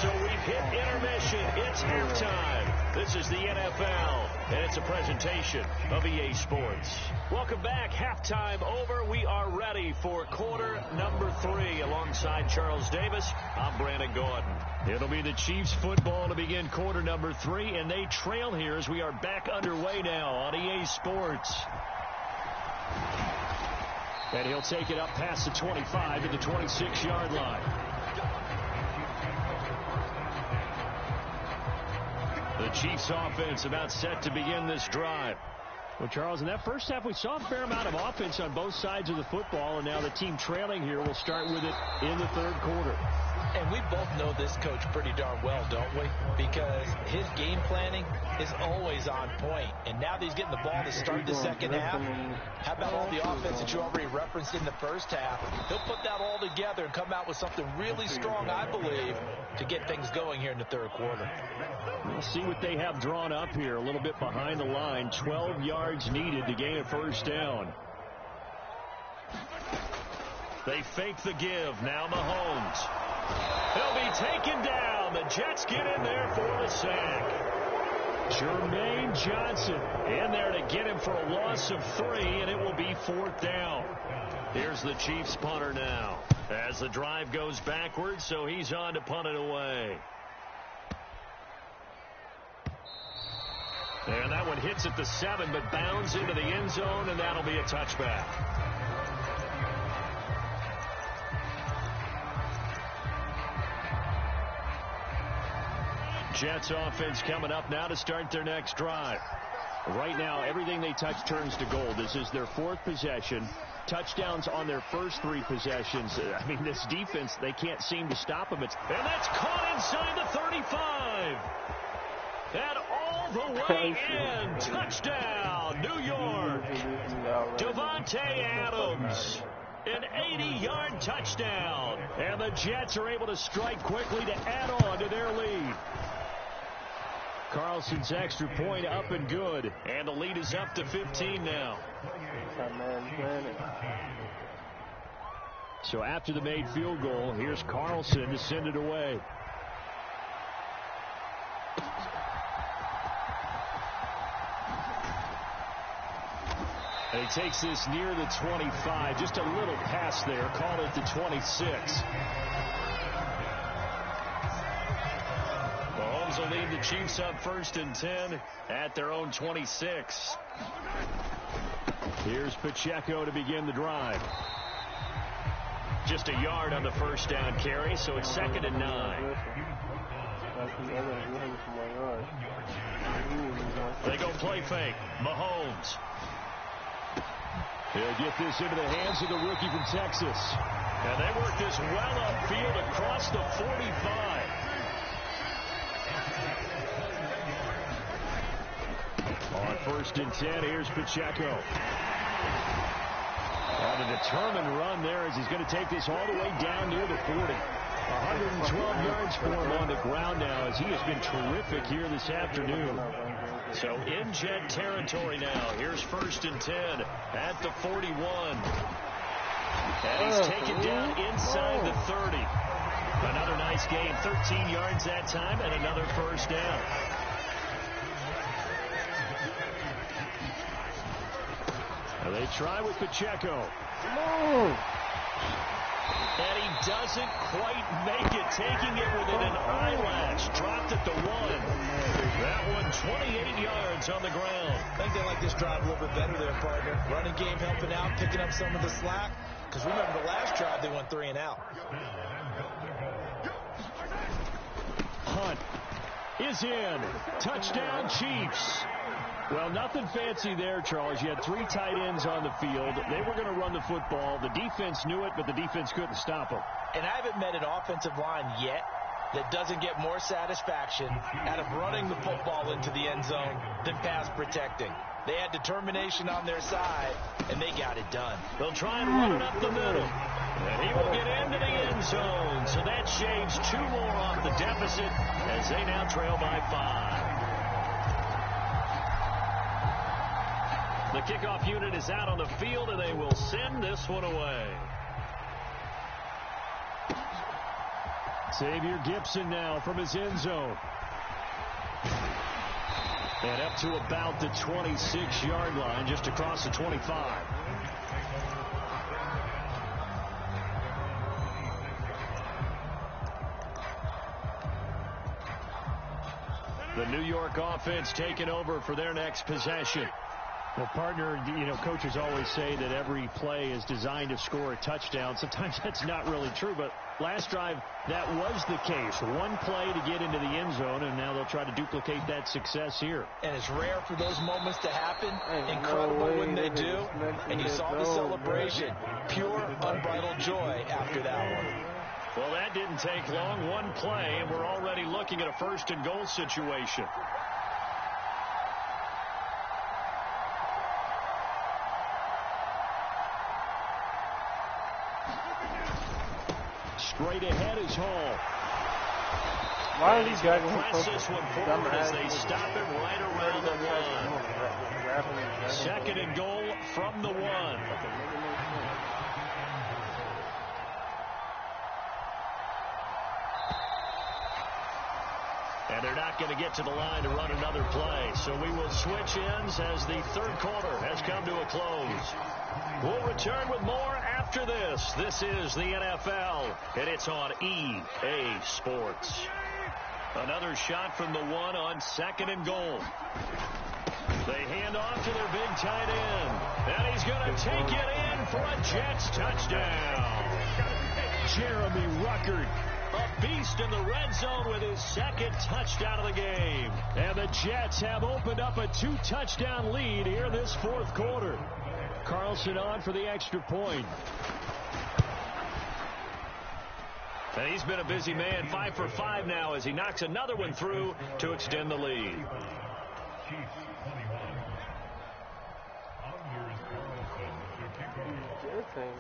Speaker 5: So we've hit intermission. It's halftime.
Speaker 1: This is the NFL, and it's a presentation of EA Sports.
Speaker 3: Welcome back. Halftime over. We are ready for quarter number 3. Alongside Charles Davis, I'm Brandon Gordon.
Speaker 1: It'll be the Chiefs football to begin quarter number 3, and they trail here as we are back underway now on EA Sports. And he'll take it up past the 25 to the 26-yard line. The Chiefs offense about set to begin this drive. Well, Charles, in that first half, we saw a fair amount of offense on both sides of the football, and now the team trailing here will start with it in the third quarter.
Speaker 3: And we both know this coach pretty darn well, don't we? Because his game planning is always on point. And now that he's getting the ball to start the second half, how about all the offense that you already referenced in the first half? He'll put that all together and come out with something really strong, I believe, to get things going here in the third quarter.
Speaker 1: We'll see what they have drawn up here. A little bit behind the line. 12 yards needed to gain a first down. They fake the give. Now Mahomes. He'll be taken down. The Jets get in there for the sack. Jermaine Johnson in there to get him for a loss of 3, and it will be 4th down. Here's the Chiefs punter now as the drive goes backwards, so he's on to punt it away. And that one hits at the 7, but bounds into the end zone, and that'll be a touchback. Jets offense coming up now to start their next drive. Right now, everything they touch turns to gold. This is their 4th possession. Touchdowns on their first 3 possessions. I mean, this defense, they can't seem to stop them. And that's caught inside the 35. And all the way in. Touchdown, New York. Davante Adams. An 80-yard touchdown. And the Jets are able to strike quickly to add on to their lead. Carlson's extra point up and good. And the lead is up to 15 now. So after the made field goal, here's Carlson to send it away. And he takes this near the 25. Just a little pass there. Call it the 26. Mahomes will lead the Chiefs up 1st and 10 at their own 26. Here's Pacheco to begin the drive. Just a yard on the first down carry, so it's 2nd and 9. They go play fake. Mahomes. He'll get this into the hands of the rookie from Texas. And they work this well upfield across the 45. On 1st and 10, here's Pacheco. On a determined run there as he's going to take this all the way down near the 40. 112 yards for him on the ground now as he has been terrific here this afternoon. So in Jet territory now. Here's 1st and 10 at the 41. And he's taken down inside the 30. Another nice game. 13 yards that time and another first down. Now they try with Pacheco. And he doesn't quite make it, taking it within an eyelash. Dropped at the 1. That one 28 yards on the ground.
Speaker 3: I think they like this drive a little bit better there, partner. Running game helping out, picking up some of the slack. Because remember, the last drive they went 3 and out.
Speaker 1: Hunt is in. Touchdown, Chiefs. Well, nothing fancy there, Charles. You had 3 tight ends on the field. They were going to run the football. The defense knew it, but the defense couldn't stop them.
Speaker 3: And I haven't met an offensive line yet that doesn't get more satisfaction out of running the football into the end zone than pass protecting. They had determination on their side, and they got it done.
Speaker 1: They'll try and run it up the middle. And he will get into the end zone. So that shaves 2 more off the deficit as they now trail by 5. The kickoff unit is out on the field, and they will send this one away. Xavier Gipson now from his end zone.
Speaker 5: And up to about the 26-yard line, just across the 25. The New York offense taking over for their next possession. Well, partner, coaches always say that every play is designed to score a touchdown. Sometimes that's not really true, but last drive, that was the case. One play to get into the end zone, and now they'll try to duplicate that success here.
Speaker 3: And it's rare for those moments to happen. Incredible when they do. And you saw the celebration. Pure, unbridled joy after that one.
Speaker 5: Well, that didn't take long. One play, and we're already looking at a first-and-goal situation. Straight ahead is Hall.
Speaker 4: Why are these guys
Speaker 5: press this one forward as they stop it right around the one? Second and goal from the one. And they're not going to get to the line to run another play. So we will switch ends as the third quarter has come to a close. We'll return with more after this. This is the NFL, and it's on EA Sports. Another shot from the one on second and goal. They hand off to their big tight end. And he's going to take it in for a Jets touchdown. Jeremy Ruckert, a beast in the red zone with his second touchdown of the game. And the Jets have opened up a 2-touchdown lead here this fourth quarter. Carlson on for the extra point. And he's been a busy man, 5 for 5 now as he knocks another one through to extend the lead.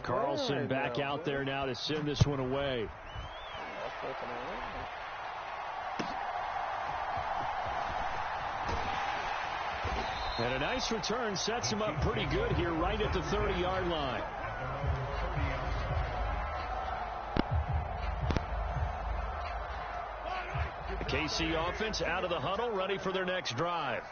Speaker 5: Carlson back out there now to send this one away. And a nice return sets him up pretty good here right at the 30-yard line. The KC offense out of the huddle, ready for their next drive.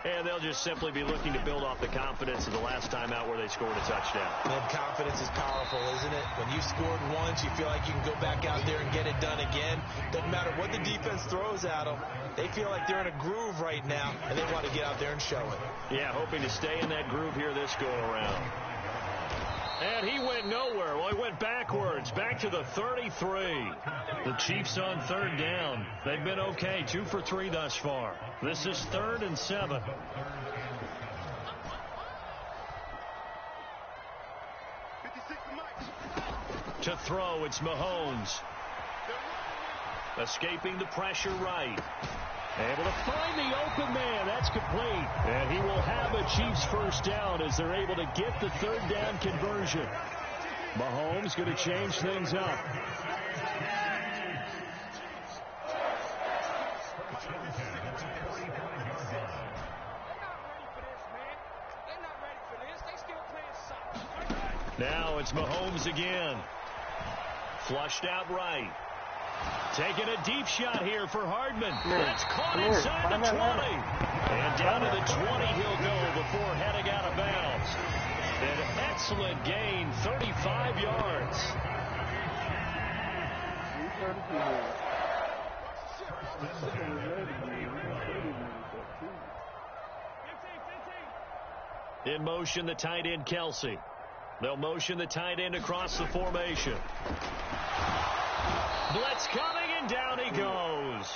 Speaker 5: And they'll just simply be looking to build off the confidence of the last time out where they scored a touchdown.
Speaker 3: And confidence is powerful, isn't it? When you've scored once, you feel like you can go back out there and get it done again. Doesn't matter what the defense throws at them. They feel like they're in a groove right now, and they want to get out there and show it.
Speaker 5: Yeah, hoping to stay in that groove here this go-around. And he went nowhere. Well, he went backwards, back to the 33. The Chiefs on third down. They've been okay, 2 for 3 thus far. This is 3rd and 7. To throw, it's Mahomes. Escaping the pressure right. Able to find the open man. That's complete. And he will have a Chiefs first down as they're able to get the third down conversion. Mahomes going to change things up. Now it's Mahomes again. Flushed out right. Taking a deep shot here for Hardman. That's caught inside the 20. And down to the 20 he'll go before heading out of bounds. An excellent gain, 35 yards. In motion, the tight end, Kelsey. They'll motion the tight end across the formation. Blitz coming, and down he goes.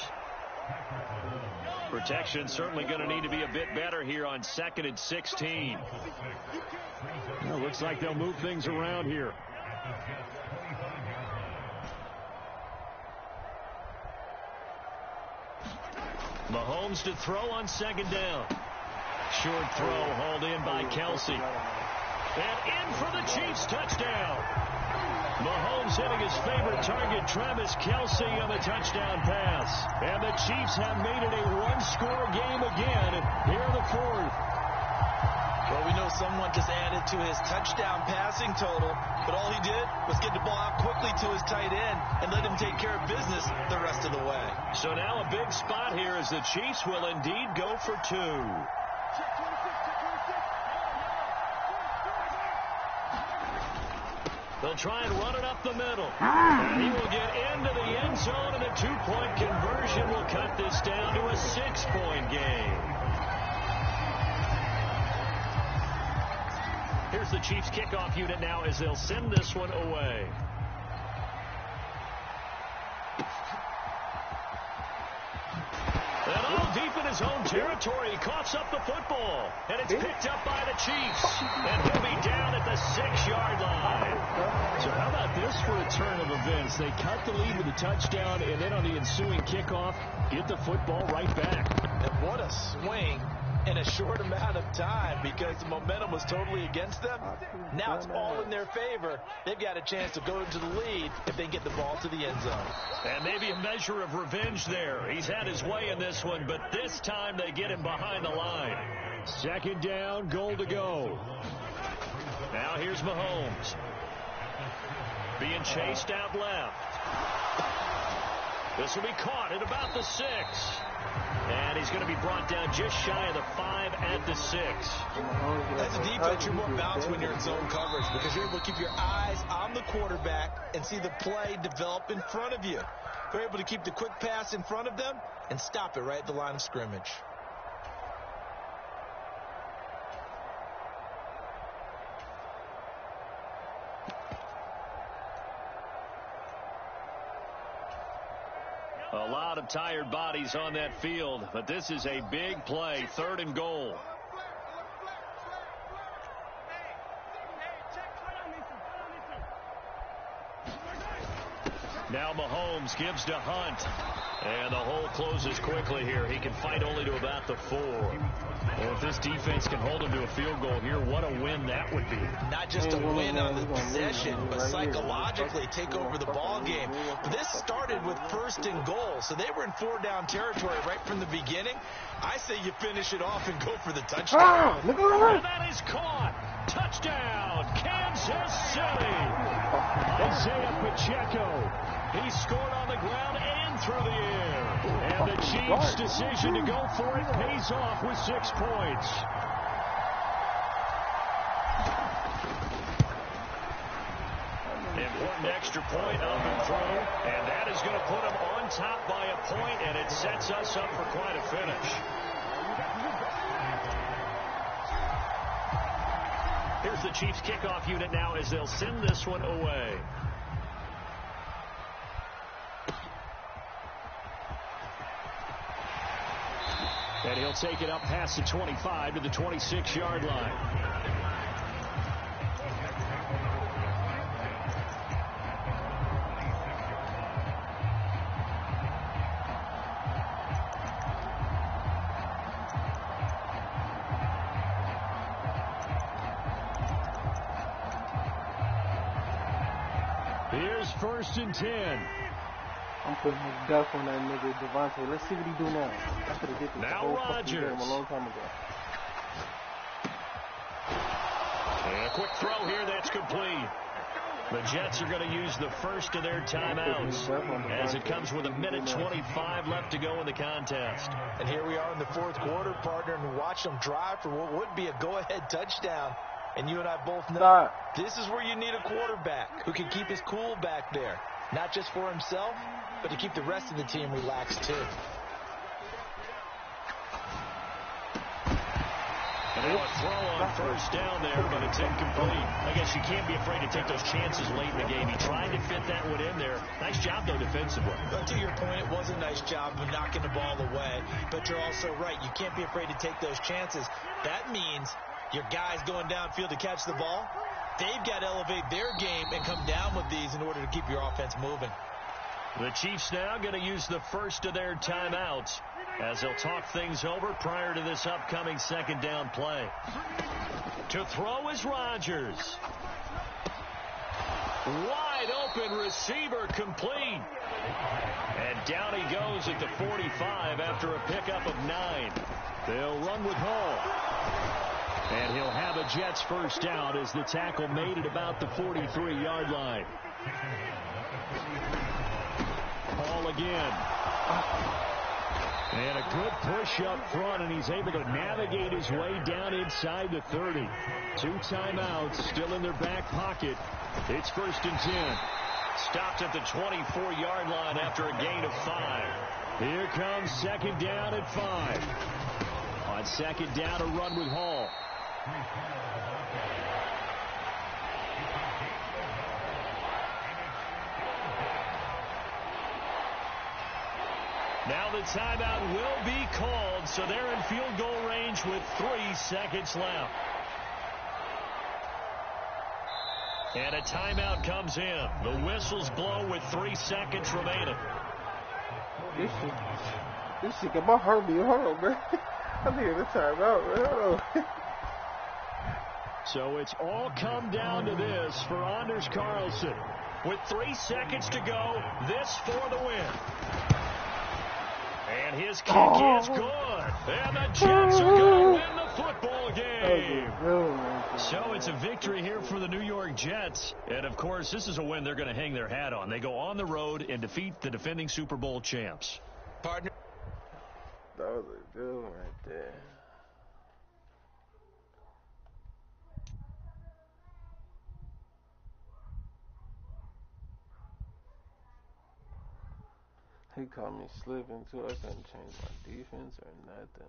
Speaker 5: Protection certainly going to need to be a bit better here on 2nd and 16. Well, looks like they'll move things around here. Mahomes to throw on 2nd down. Short throw hauled in by Kelsey. And in for the Chiefs touchdown. Mahomes hitting his favorite target, Travis Kelsey, on the touchdown pass. And the Chiefs have made it a one-score game again here in the fourth.
Speaker 3: Well, we know someone just added to his touchdown passing total, but all he did was get the ball out quickly to his tight end and let him take care of business the rest of the way.
Speaker 1: So now a big spot here as the Chiefs will indeed go for 2. They'll try and run it up the middle. And he will get into the end zone, and a 2-point conversion will cut this down to a 6-point game. Here's the Chiefs kickoff unit now as they'll send this one away. And all deep in his own territory, he coughs up the football. And it's picked up by the Chiefs. And he'll be down at the 6-yard line.
Speaker 5: So how about this for a turn of events? They cut the lead with a touchdown, and then on the ensuing kickoff, get the football right back.
Speaker 3: And what a swing in a short amount of time, because the momentum was totally against them. Now it's all in their favor. They've got a chance to go into the lead if they get the ball to the end zone.
Speaker 1: And maybe a measure of revenge there. He's had his way in this one, but this time they get him behind the line.
Speaker 5: 2nd down, goal to go.
Speaker 1: Now here's Mahomes. Being chased out left. This will be caught at about the 6. And he's going to be brought down just shy of the 5 at the 6.
Speaker 3: As a defense, you're more balanced when you're in zone coverage because you're able to keep your eyes on the quarterback and see the play develop in front of you. They're able to keep the quick pass in front of them and stop it right at the line of scrimmage.
Speaker 1: A lot of tired bodies on that field, but this is a big play, 3rd and goal. Now Mahomes gives to Hunt. And the hole closes quickly here. He can fight only to about the 4. Well, if this defense can hold him to a field goal here, what a win that would be.
Speaker 3: Not just a win on the possession, but psychologically take over the ball game. But this started with 1st and goal, so they were in 4-down territory right from the beginning. I say you finish it off and go for the touchdown.
Speaker 1: And that is caught. Touchdown, Kansas City.
Speaker 5: Isaiah Pacheco.
Speaker 1: He scored on the ground and through the air. And the Chiefs' decision to go for it pays off with 6 points. Important extra point up and through. And that is going to put them on top by a point, and it sets us up for quite a finish. Here's the Chiefs kickoff unit now as they'll send this one away. And he'll take it up past the 25 to the 26-yard line. Here's 1st and 10.
Speaker 4: I'm putting his duff on that nigga Devontae. Let's see what he do now. I could have did this
Speaker 1: Now
Speaker 4: whole fucking game
Speaker 1: Rodgers.
Speaker 4: a long time ago.
Speaker 1: And a quick throw here that's complete. The Jets are going to use the first of their timeouts as it comes with 1:25 left to go in the contest.
Speaker 3: And here we are in the 4th quarter, partner, and watch them drive for what would be a go-ahead touchdown. And you and I both know this is where you need a quarterback who can keep his cool back there. Not just for himself, but to keep the rest of the team relaxed, too.
Speaker 1: And a throw on 1st down there, but it's incomplete. I guess you can't be afraid to take those chances late in the game. He tried to fit that one in there. Nice job, though, defensively.
Speaker 3: But to your point, it was a nice job of knocking the ball away. But you're also right. You can't be afraid to take those chances. That means your guys going downfield to catch the ball, they've got to elevate their game and come down with these in order to keep your offense moving.
Speaker 1: The Chiefs now going to use the first of their timeouts as they'll talk things over prior to this upcoming 2nd down play. To throw is Rodgers. Wide open receiver complete. And down he goes at the 45 after a pickup of 9.
Speaker 5: They'll run with Hall. And he'll have a Jets first down as the tackle made at about the 43-yard line. Ball again. And a good push up front, and he's able to navigate his way down inside the 30. 2 timeouts still in their back pocket. It's 1st and 10.
Speaker 1: Stopped at the 24-yard line after a gain of 5.
Speaker 5: Here comes 2nd down at 5. On 2nd down, a run with Hall.
Speaker 1: Now the timeout will be called, so they're in field goal range with 3 seconds left. And a timeout comes in. The whistles blow with 3 seconds remaining.
Speaker 4: This shit got my heart beating. Hold on, bro. I'm here to timeout, man. Hold on.
Speaker 5: So it's all come down to this for Anders Carlson.
Speaker 1: With 3 seconds to go, this for the win. And his kick is good. And the Jets are going to win the football game. So it's a victory here for the New York Jets. And, of course, this is a win they're going to hang their hat on. They go on the road and defeat the defending Super Bowl champs.
Speaker 3: Partner.
Speaker 4: That was a good one right there. He caught me slipping too. I couldn't change my defense or nothing.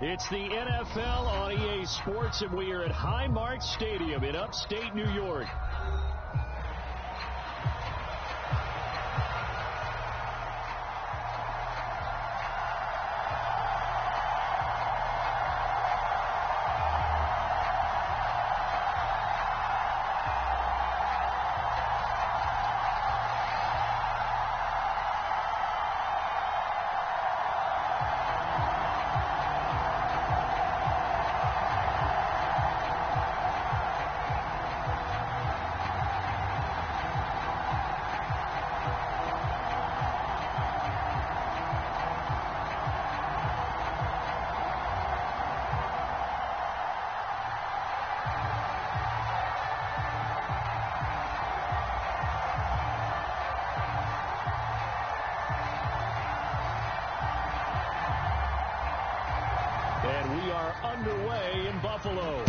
Speaker 5: It's the NFL on EA Sports, and we are at Highmark Stadium in upstate New York. Underway in Buffalo.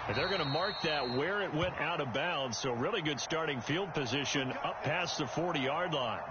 Speaker 1: And they're going to mark that where it went out of bounds, so really good starting field position up past the 40-yard line.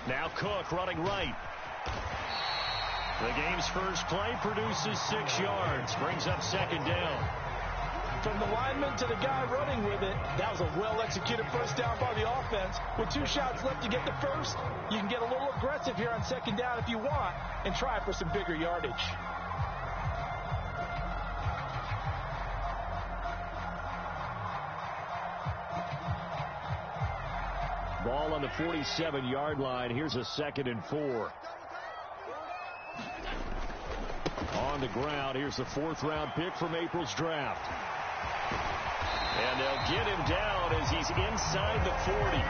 Speaker 1: Now Cook running right. The game's first play produces 6 yards. Brings up 2nd down.
Speaker 3: From the lineman to the guy running with it, that was a well-executed first down by the offense. With 2 shots left to get the first, you can get a little aggressive here on 2nd down if you want and try for some bigger yardage.
Speaker 5: Ball on the 47-yard line. Here's a 2nd and 4. On the ground, here's the 4th-round pick from April's draft. And they'll get him down as he's inside the 40.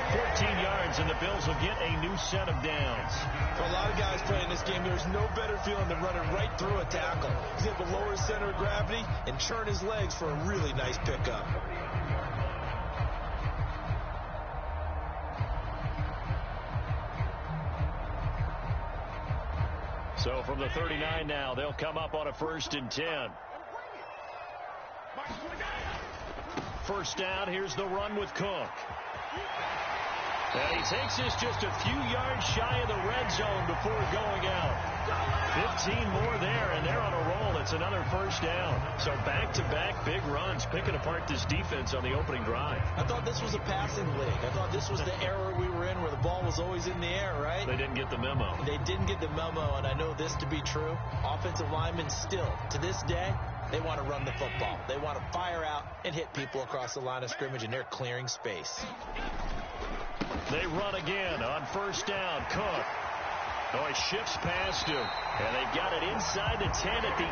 Speaker 5: 14 yards, and the Bills will get a new set of downs.
Speaker 3: For a lot of guys playing this game, there's no better feeling than running right through a tackle. He's able to lower his center of gravity and churn his legs for a really nice pickup.
Speaker 5: So from the 39 now, they'll come up on a 1st and 10. First down, here's the run with Cook. And he takes this just a few yards shy of the red zone before going out. 15 more there, and they're on a roll. It's another first down. So back-to-back big runs, picking apart this defense on the opening drive.
Speaker 3: I thought this was a passing league. I thought this was the era we were in where the ball was always in the air, right?
Speaker 5: They didn't get the memo.
Speaker 3: They didn't get the memo, and I know this to be true. Offensive linemen still, to this day, they want to run the football. They want to fire out and hit people across the line of scrimmage, and they're clearing space.
Speaker 5: They run again on first down. Cook. Oh, he shifts past him. And they've got it inside the 10 at the 8.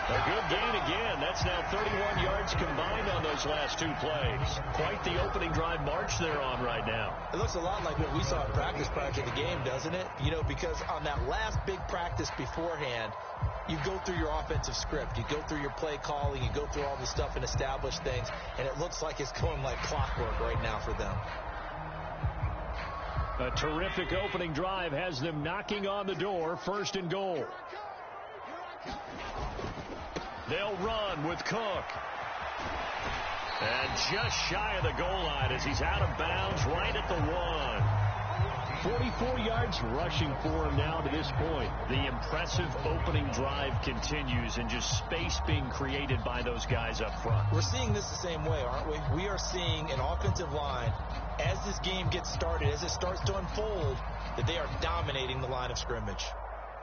Speaker 5: A good gain again. That's now 31 yards combined on those last 2 plays. Quite the opening drive march they're on right now.
Speaker 3: It looks a lot like what we saw in practice prior to the game, doesn't it? You know, because on that last big practice beforehand, you go through your offensive script. You go through your play calling. You go through all the stuff and establish things. And it looks like it's going like clockwork right now for them.
Speaker 5: A terrific opening drive has them knocking on the door. 1st and goal. They'll run with Cook. And just shy of the goal line as he's out of bounds right at the 1. 44 yards rushing for him now to this point. The impressive opening drive continues, and just space being created by those guys up front.
Speaker 3: We're seeing this the same way, aren't we? We are seeing an offensive line, as this game gets started, as it starts to unfold, that they are dominating the line of scrimmage.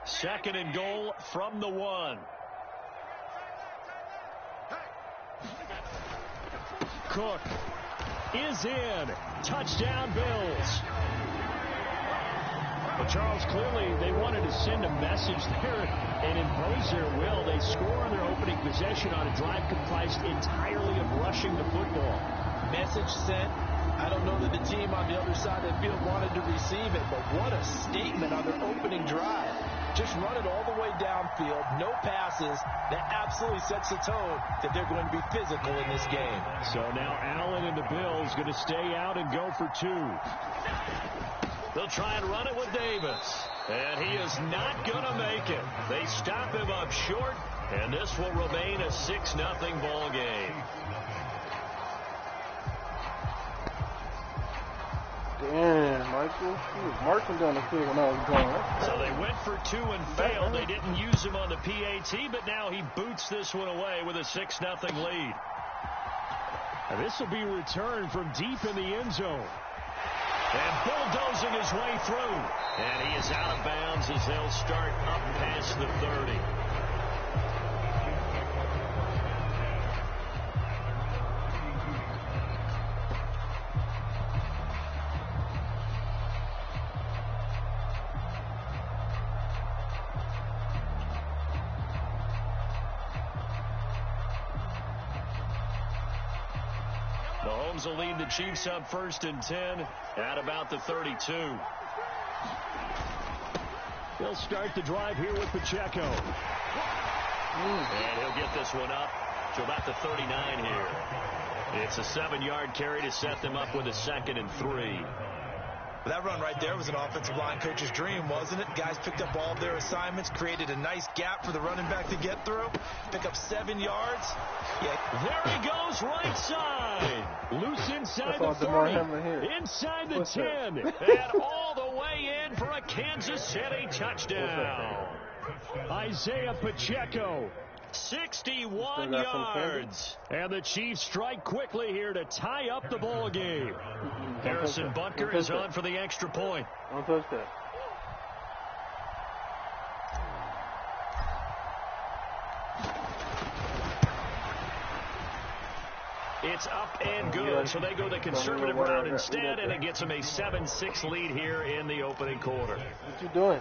Speaker 5: 2nd and goal from the 1. Cook is in. Touchdown, Bills. But Charles, clearly they wanted to send a message there and impose their will. They score on their opening possession on a drive comprised entirely of rushing the football.
Speaker 3: Message sent. I don't know that the team on the other side of the field wanted to receive it, but what a statement on their opening drive. Just run it all the way downfield, no passes. That absolutely sets the tone that they're going to be physical in this game.
Speaker 5: So now Allen and the Bills going to stay out and go for 2. They'll try and run it with Davis. And he is not going to make it. They stop him up short, and this will remain a 6-0 ball game.
Speaker 4: Damn, Michael. He was marching down the field when I was going.
Speaker 5: So they went for 2 and failed. They didn't use him on the PAT, but now he boots this one away with a 6-0 lead. And this will be returned from deep in the end zone. And bulldozing his way through. And he is out of bounds as they'll start up past the 30. Mahomes will lead the Chiefs up 1st and 10 at about the 32. He'll start the drive here with Pacheco. And he'll get this one up to about the 39 here. It's a 7-yard carry to set them up with a 2nd and 3.
Speaker 3: That run right there was an offensive line coach's dream, wasn't it? Guys picked up all of their assignments, created a nice gap for the running back to get through, pick up 7 yards.
Speaker 5: Yeah. There he goes, right side. Loose inside the 40, inside the 10, and all the way in for a Kansas City touchdown. Isaiah Pacheco. 61 yards. And the Chiefs strike quickly here to tie up the ball game. Harrison Butker is on for the extra point.
Speaker 4: Don't touch that.
Speaker 5: It's
Speaker 1: That's up and good. So they go the conservative route instead, and it gets them a 7-6 lead here in the opening quarter.
Speaker 4: What you doing?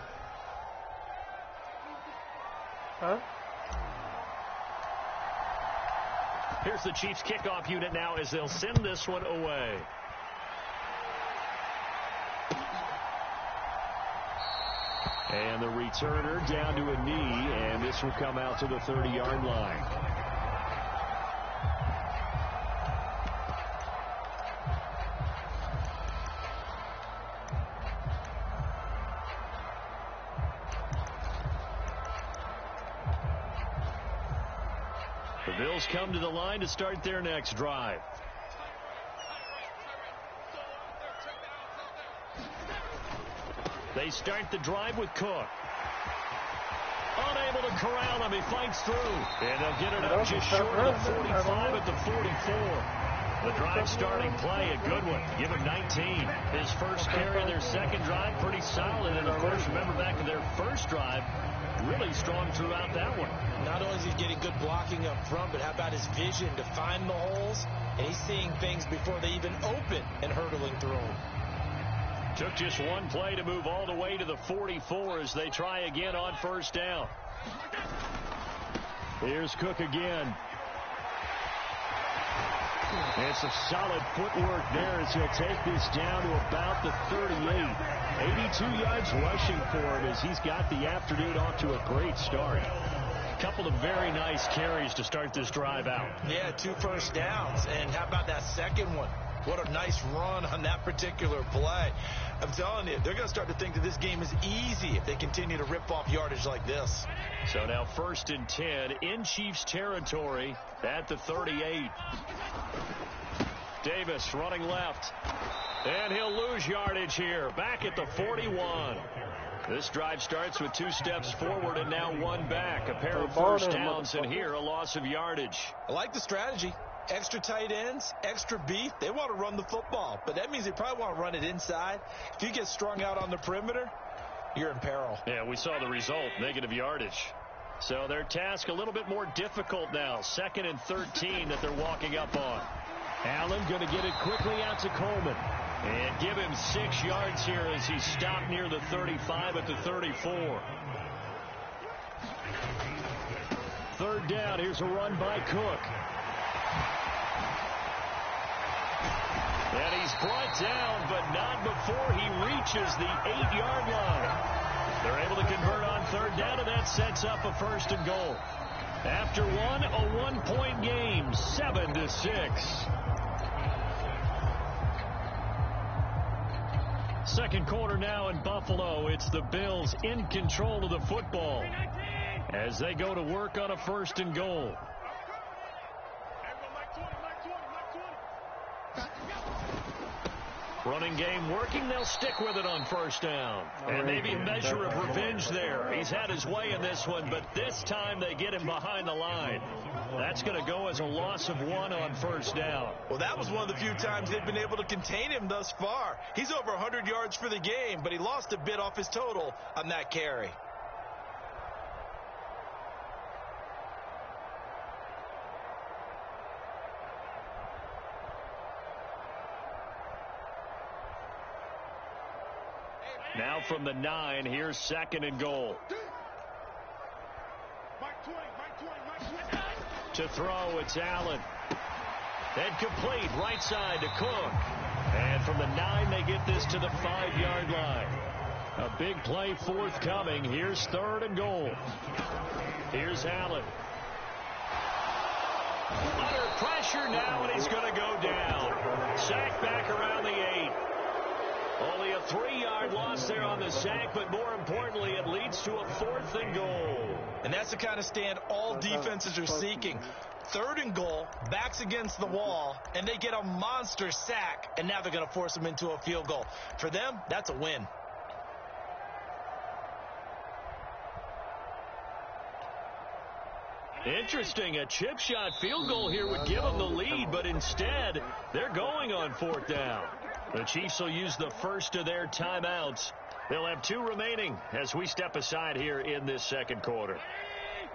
Speaker 4: Huh?
Speaker 1: Here's the Chiefs kickoff unit now as they'll send this one away. And the returner down to a knee, and this will come out to the 30-yard line. The Bills come to the line to start their next drive. They start the drive with Cook. Unable to corral him. He fights through. And they'll get it up just short of the 45 at the 44. The drive starting play, a good one. Give him 19. His first carry of their second drive, pretty solid. And, of course, remember back to their first drive, really strong throughout that one.
Speaker 3: Not only is he getting good blocking up front, but how about his vision to find the holes? And he's seeing things before they even open and hurdling through them.
Speaker 1: Took just one play to move all the way to the 44 as they try again on first down. Here's Cook again. And some solid footwork there as he'll take this down to about the 38. 82 yards rushing for him as he's got the afternoon off to a great start. A couple of very nice carries to start this drive out.
Speaker 3: Yeah, 2 first downs. And how about that second one? What a nice run on that particular play. I'm telling you, they're going to start to think that this game is easy if they continue to rip off yardage like this.
Speaker 1: So now 1st and 10 in Chiefs territory at the 38. Davis running left. And he'll lose yardage here. Back at the 41. This drive starts with 2 steps forward and now 1 back. A pair of first downs, and here a loss of yardage.
Speaker 3: I like the strategy. Extra tight ends, extra beef. They want to run the football, but that means they probably want to run it inside. If you get strung out on the perimeter, you're in peril.
Speaker 1: Yeah, we saw the result, negative yardage. So their task a little bit more difficult now. 2nd and 13 that they're walking up on. Allen going to get it quickly out to Coleman. And give him 6 yards here as he stopped near the 35 at the 34. 3rd down. Here's a run by Cook. And he's brought down, but not before he reaches the 8-yard line. They're able to convert on 3rd down, and that sets up a 1st and goal. After one, a 1-point game, 7-6. Second quarter now in Buffalo. It's the Bills in control of the football as they go to work on a 1st and goal. Running game working. They'll stick with it on 1st down. And maybe a measure of revenge there. He's had his way in this one, but this time they get him behind the line. That's going to go as a loss of 1 on 1st down.
Speaker 3: Well, that was one of the few times they've been able to contain him thus far. He's over 100 yards for the game, but he lost a bit off his total on that carry.
Speaker 1: Now from the 9, here's 2nd and goal. To throw, it's Allen. And complete, right side to Cook. And from the 9, they get this to the 5-yard line. A big play forthcoming. Here's 3rd and goal. Here's Allen. Under pressure now, and he's going to go down. Sacked back around the 8. Only a 3-yard loss there on the sack, but more importantly, it leads to a 4th and goal.
Speaker 3: And that's the kind of stand all defenses are seeking. 3rd and goal, backs against the wall, and they get a monster sack, and now they're going to force them into a field goal. For them, that's a win.
Speaker 1: Interesting, a chip shot field goal here would give them the lead, but instead, they're going on 4th down. The Chiefs will use the first of their timeouts. They'll have 2 remaining as we step aside here in this second quarter.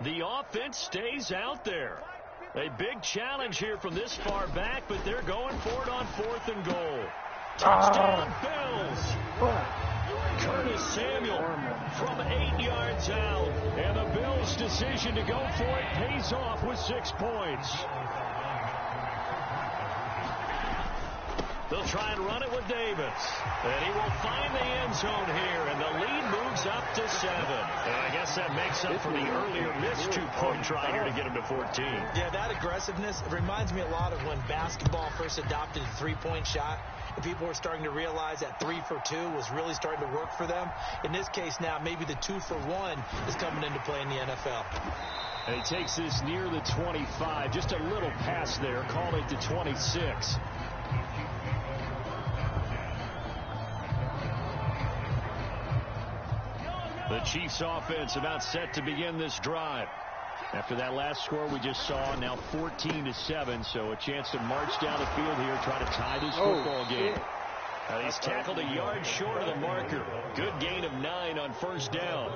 Speaker 1: The offense stays out there. A big challenge here from this far back, but they're going for it on 4th and goal. Touchdown, Bills. Curtis Samuel from 8 yards out. And the Bills' decision to go for it pays off with 6 points. They'll try and run it with Davis. And he will find the end zone here, and the lead moves up to 7. And I guess that makes up for the earlier missed 2-point try here to get him to 14.
Speaker 3: Yeah, that aggressiveness, it reminds me a lot of when basketball first adopted a three-point shot. And people were starting to realize that 3 for 2 was really starting to work for them. In this case now, maybe the 2 for 1 is coming into play in the NFL.
Speaker 1: And he takes this near the 25. Just a little pass there. Call it to 26. The Chiefs offense about set to begin this drive. After that last score we just saw, now 14-7, so a chance to march down the field here, try to tie this football game. He's tackled a yard short of the marker. Good gain of 9 on 1st down.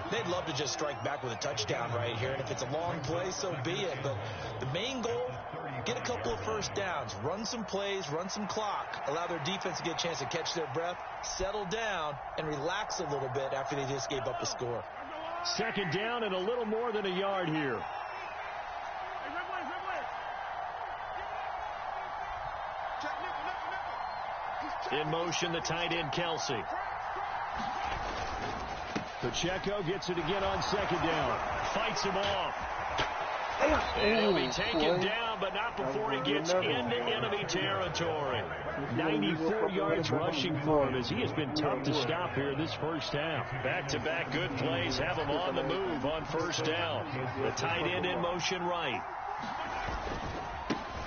Speaker 3: They'd love to just strike back with a touchdown right here, and if it's a long play, so be it. But the main goal, get a couple of 1st downs, run some plays, run some clock, allow their defense to get a chance to catch their breath, settle down, and relax a little bit after they just gave up a score.
Speaker 1: 2nd down and a little more than a yard here. In motion, the tight end, Kelsey. Pacheco gets it again on 2nd down. Fights him off. And he'll be taken down, but not before he gets into enemy territory. 94 yards rushing for him as he has been tough to stop here this 1st half. Back-to-back good plays have him on the move on 1st down. The tight end in motion right.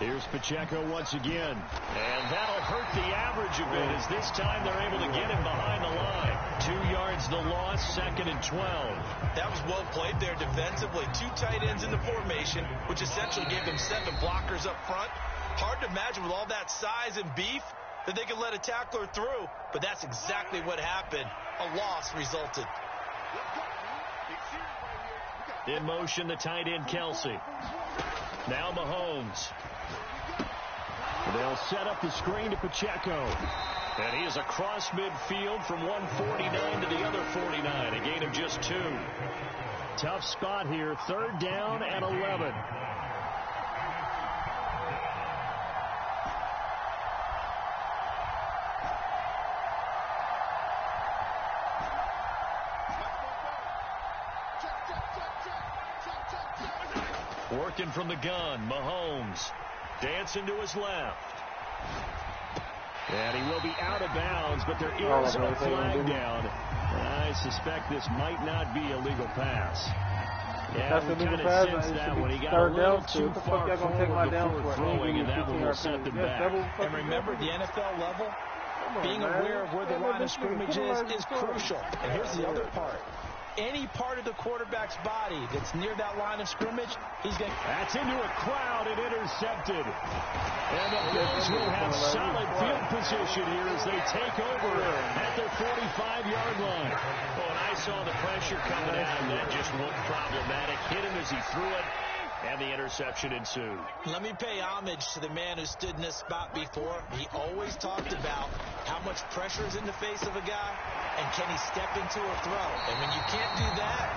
Speaker 1: Here's Pacheco once again. And that'll hurt the average a bit as this time they're able to get him behind the line. 2 yards the loss, 2nd and 12.
Speaker 3: That was well played there defensively. 2 tight ends in the formation, which essentially gave them 7 blockers up front. Hard to imagine with all that size and beef that they could let a tackler through, but that's exactly what happened. A loss resulted.
Speaker 1: In motion, the tight end, Kelsey. Now Mahomes. They'll set up the screen to Pacheco. And he is across midfield from 149 to the other 49. A gain of just 2. Tough spot here. 3rd down and 11. Working from the gun, Mahomes. Dancing to his left. And he will be out of bounds, but there is a flag down. I suspect this might not be a legal pass. Yeah, we kind of sensed that when he got a little too far forward before throwing, and that one will set them back.
Speaker 3: And remember, the NFL level, being aware of where the line of scrimmage is crucial. And here's the other part. Any part of the quarterback's body that's near that line of scrimmage, he's going to...
Speaker 1: That's into a crowd and intercepted. And the Bills will have solid field position here as they take over at their 45-yard line. Well, and I saw the pressure coming at him. That just looked problematic. Hit him as he threw it, and the interception ensued.
Speaker 3: Let me pay homage to the man who stood in this spot before. He always talked about how much pressure is in the face of a guy, and can he step into a throw? And when you can't do that,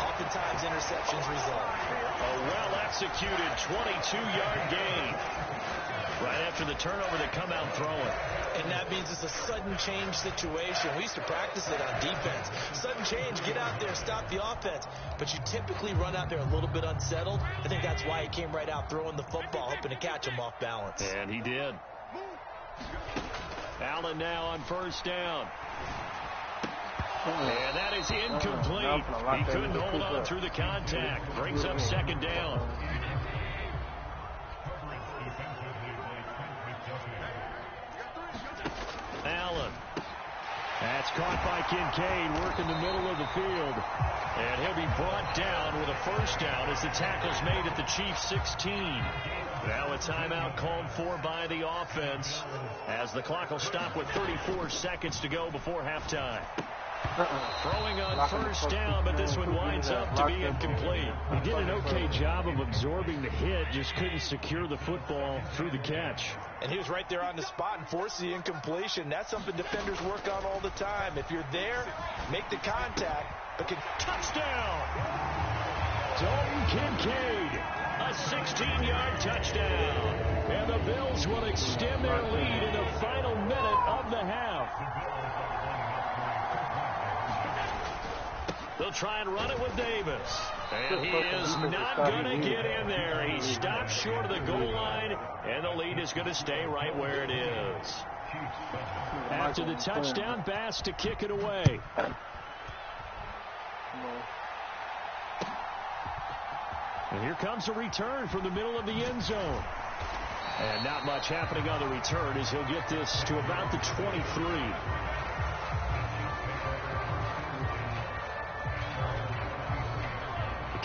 Speaker 3: oftentimes interceptions result.
Speaker 1: A well-executed 22-yard gain. Right after the turnover, they come out throwing.
Speaker 3: And that means it's a sudden change situation. We used to practice it on defense. Sudden change, get out there, stop the offense. But you typically run out there a little bit unsettled. I think that's why he came right out throwing the football, hoping to catch him off balance.
Speaker 1: And he did. Allen now on 1st down. And that is incomplete. He couldn't hold on through the contact. Brings up 2nd down. Allen. That's caught by Kincaid, working the middle of the field. And he'll be brought down with a 1st down as the tackle's made at the Chiefs' 16. Now a timeout called for by the offense as the clock will stop with 34 seconds to go before halftime. Throwing on first down, but this one winds up to be incomplete.
Speaker 5: He did an okay job of absorbing the hit, just couldn't secure the football through the catch.
Speaker 3: And he was right there on the spot and forced the incompletion. That's something defenders work on all the time. If you're there, make the contact, but can
Speaker 1: touchdown! Dalton Kincaid, a 16-yard touchdown. And the Bills will extend their lead in the final minute of the half. They'll try and run it with Davis. And he is not going to get in there. He stops short of the goal line, and the lead is going to stay right where it is. After the touchdown, Bass to kick it away. And here comes a return from the middle of the end zone. And not much happening on the return as he'll get this to about the 23.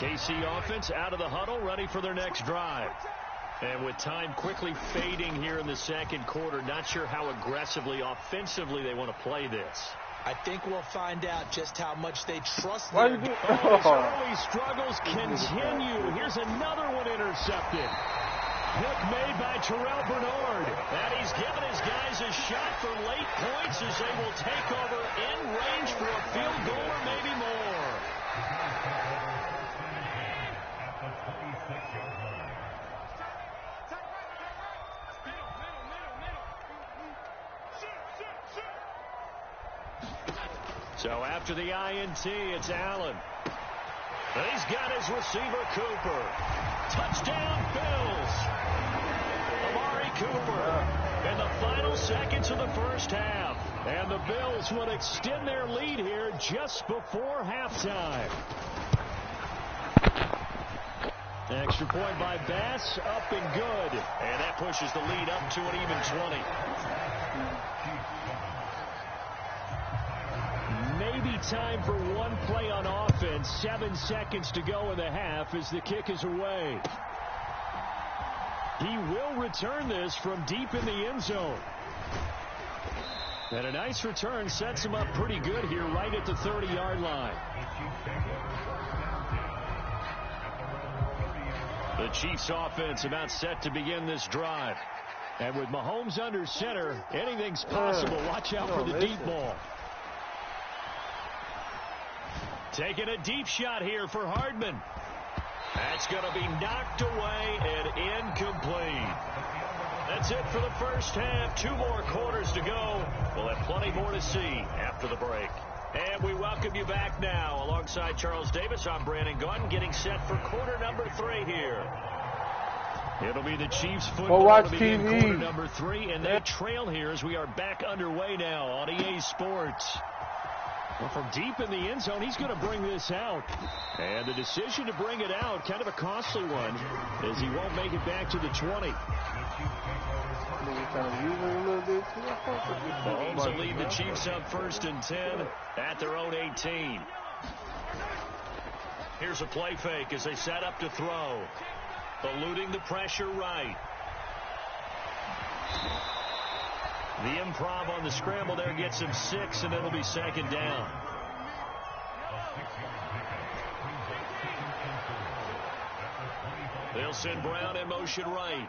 Speaker 1: KC offense out of the huddle, ready for their next drive. And with time quickly fading here in the second quarter, not sure how aggressively, offensively they want to play this.
Speaker 3: I think we'll find out just how much they trust
Speaker 1: them. His early struggles continue. Here's another one intercepted. Pick made by Terrell Bernard. And he's given his guys a shot for late points as they will take over in range for a field goal or maybe more. So after the INT, it's Allen. And he's got his receiver, Cooper. Touchdown, Bills. Amari Cooper in the final seconds of the first half. And the Bills would extend their lead here just before halftime. Extra point by Bass, up and good. And that pushes the lead up to an even 20. Maybe time for one play on offense. 7 seconds to go in the half as the kick is away. He will return this from deep in the end zone. And a nice return sets him up pretty good here right at the 30-yard line. The Chiefs offense about set to begin this drive. And with Mahomes under center, anything's possible. Watch out for the deep ball. Taking a deep shot here for Hardman. That's going to be knocked away and incomplete. That's it for the first half. 2 more quarters to go. We'll have plenty more to see after the break. And we welcome you back now. Alongside Charles Davis, I'm Brandon Gaudin, getting set for quarter number 3 here. It'll be the Chiefs football to begin quarter number 3, and they trail here as we are back underway now on EA Sports. Well, from deep in the end zone, he's going to bring this out. And the decision to bring it out, kind of a costly one, as he won't make it back to the 20. Mahomes will lead the Chiefs up 1st and 10 at their own 18. Here's a play fake as they set up to throw. Eluding the pressure right. The improv on the scramble there gets him 6, and it'll be 2nd down. They'll send Brown in motion right.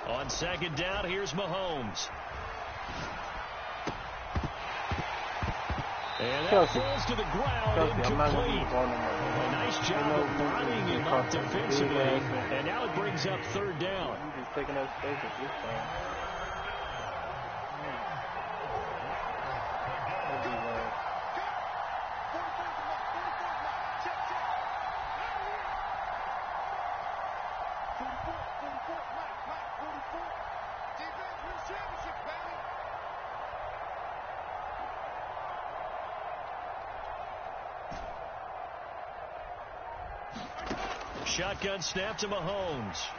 Speaker 1: On 2nd down, here's Mahomes. And that falls to the ground, incomplete. A nice job of bodying him up defensively, and now it brings up 3rd down.
Speaker 4: Taking up space at this time.
Speaker 1: Shotgun snap to Mahomes.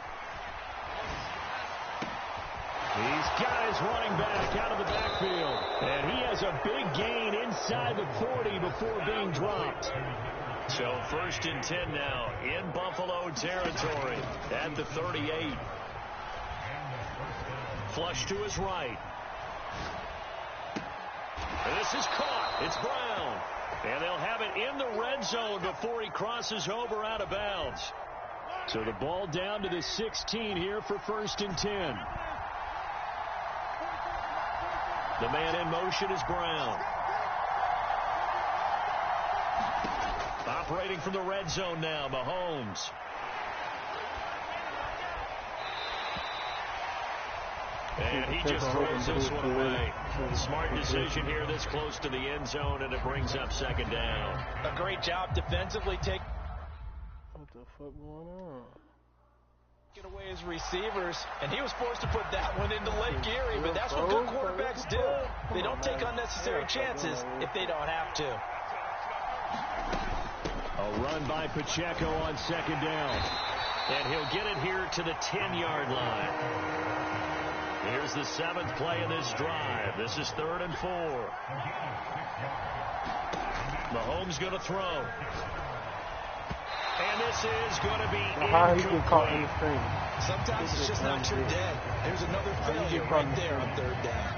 Speaker 1: He's got his running back out of the backfield. And he has a big gain inside the 40 before being dropped. So 1st and 10 now in Buffalo territory at the 38. Flush to his right. And this is caught. It's Brown. And they'll have it in the red zone before he crosses over out of bounds. So the ball down to the 16 here for 1st and 10. The man in motion is Brown. Operating from the red zone now, Mahomes. And he just throws this one away. Smart decision here this close to the end zone, and it brings up 2nd down.
Speaker 3: A great job defensively.
Speaker 4: What the fuck going on?
Speaker 3: Get away his receivers, and he was forced to put that one into Lake Erie, but that's what good quarterbacks do. They don't take unnecessary chances if they don't have to.
Speaker 1: A run by Pacheco on 2nd down. And he'll get it here to the 10-yard line. Here's the 7th play of this drive. This is 3rd and 4. Mahomes going to throw. And this is going to be incomplete.
Speaker 3: Sometimes it's just not your day. There's another failure right there on 3rd down.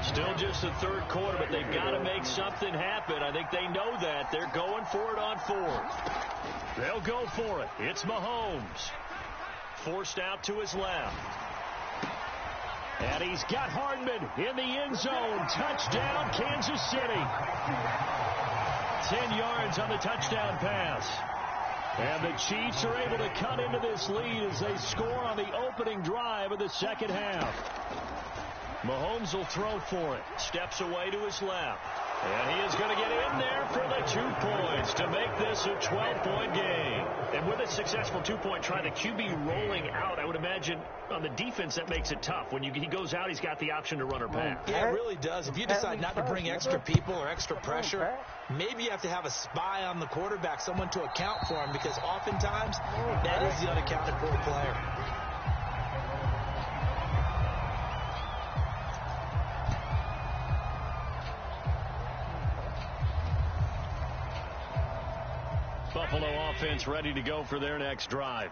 Speaker 1: Still just the 3rd quarter, but they've got to make something happen. I think they know that. They're going for it on 4th. They'll go for it. It's Mahomes. Forced out to his left. And he's got Hardman in the end zone. Touchdown, Kansas City. 10 yards on the touchdown pass. And the Chiefs are able to cut into this lead as they score on the opening drive of the 2nd half. Mahomes will throw for it. Steps away to his left. And he is going to get in there for the 2 points to make this a 12-point game. And with a successful 2-point try, the QB rolling out, I would imagine on the defense that makes it tough. When he goes out, he's got the option to run or pass.
Speaker 3: Yeah, it really does. If you decide not to bring extra people or extra pressure, maybe you have to have a spy on the quarterback, someone to account for him, because oftentimes that is the unaccounted for player.
Speaker 1: Buffalo offense ready to go for their next drive.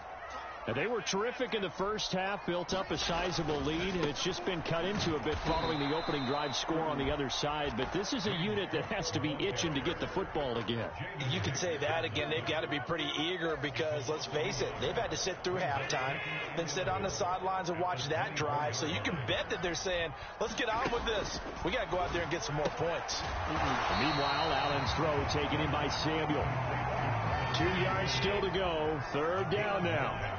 Speaker 1: And they were terrific in the first half, built up a sizable lead, and it's just been cut into a bit following the opening drive score on the other side. But this is a unit that has to be itching to get the football again.
Speaker 3: You could say that again. They've got to be pretty eager because, let's face it, they've had to sit through halftime, then sit on the sidelines and watch that drive. So you can bet that they're saying, let's get on with this. We got to go out there and get some more points.
Speaker 1: Meanwhile, Allen's throw taken in by Samuel. 2 yards still to go. 3rd down now.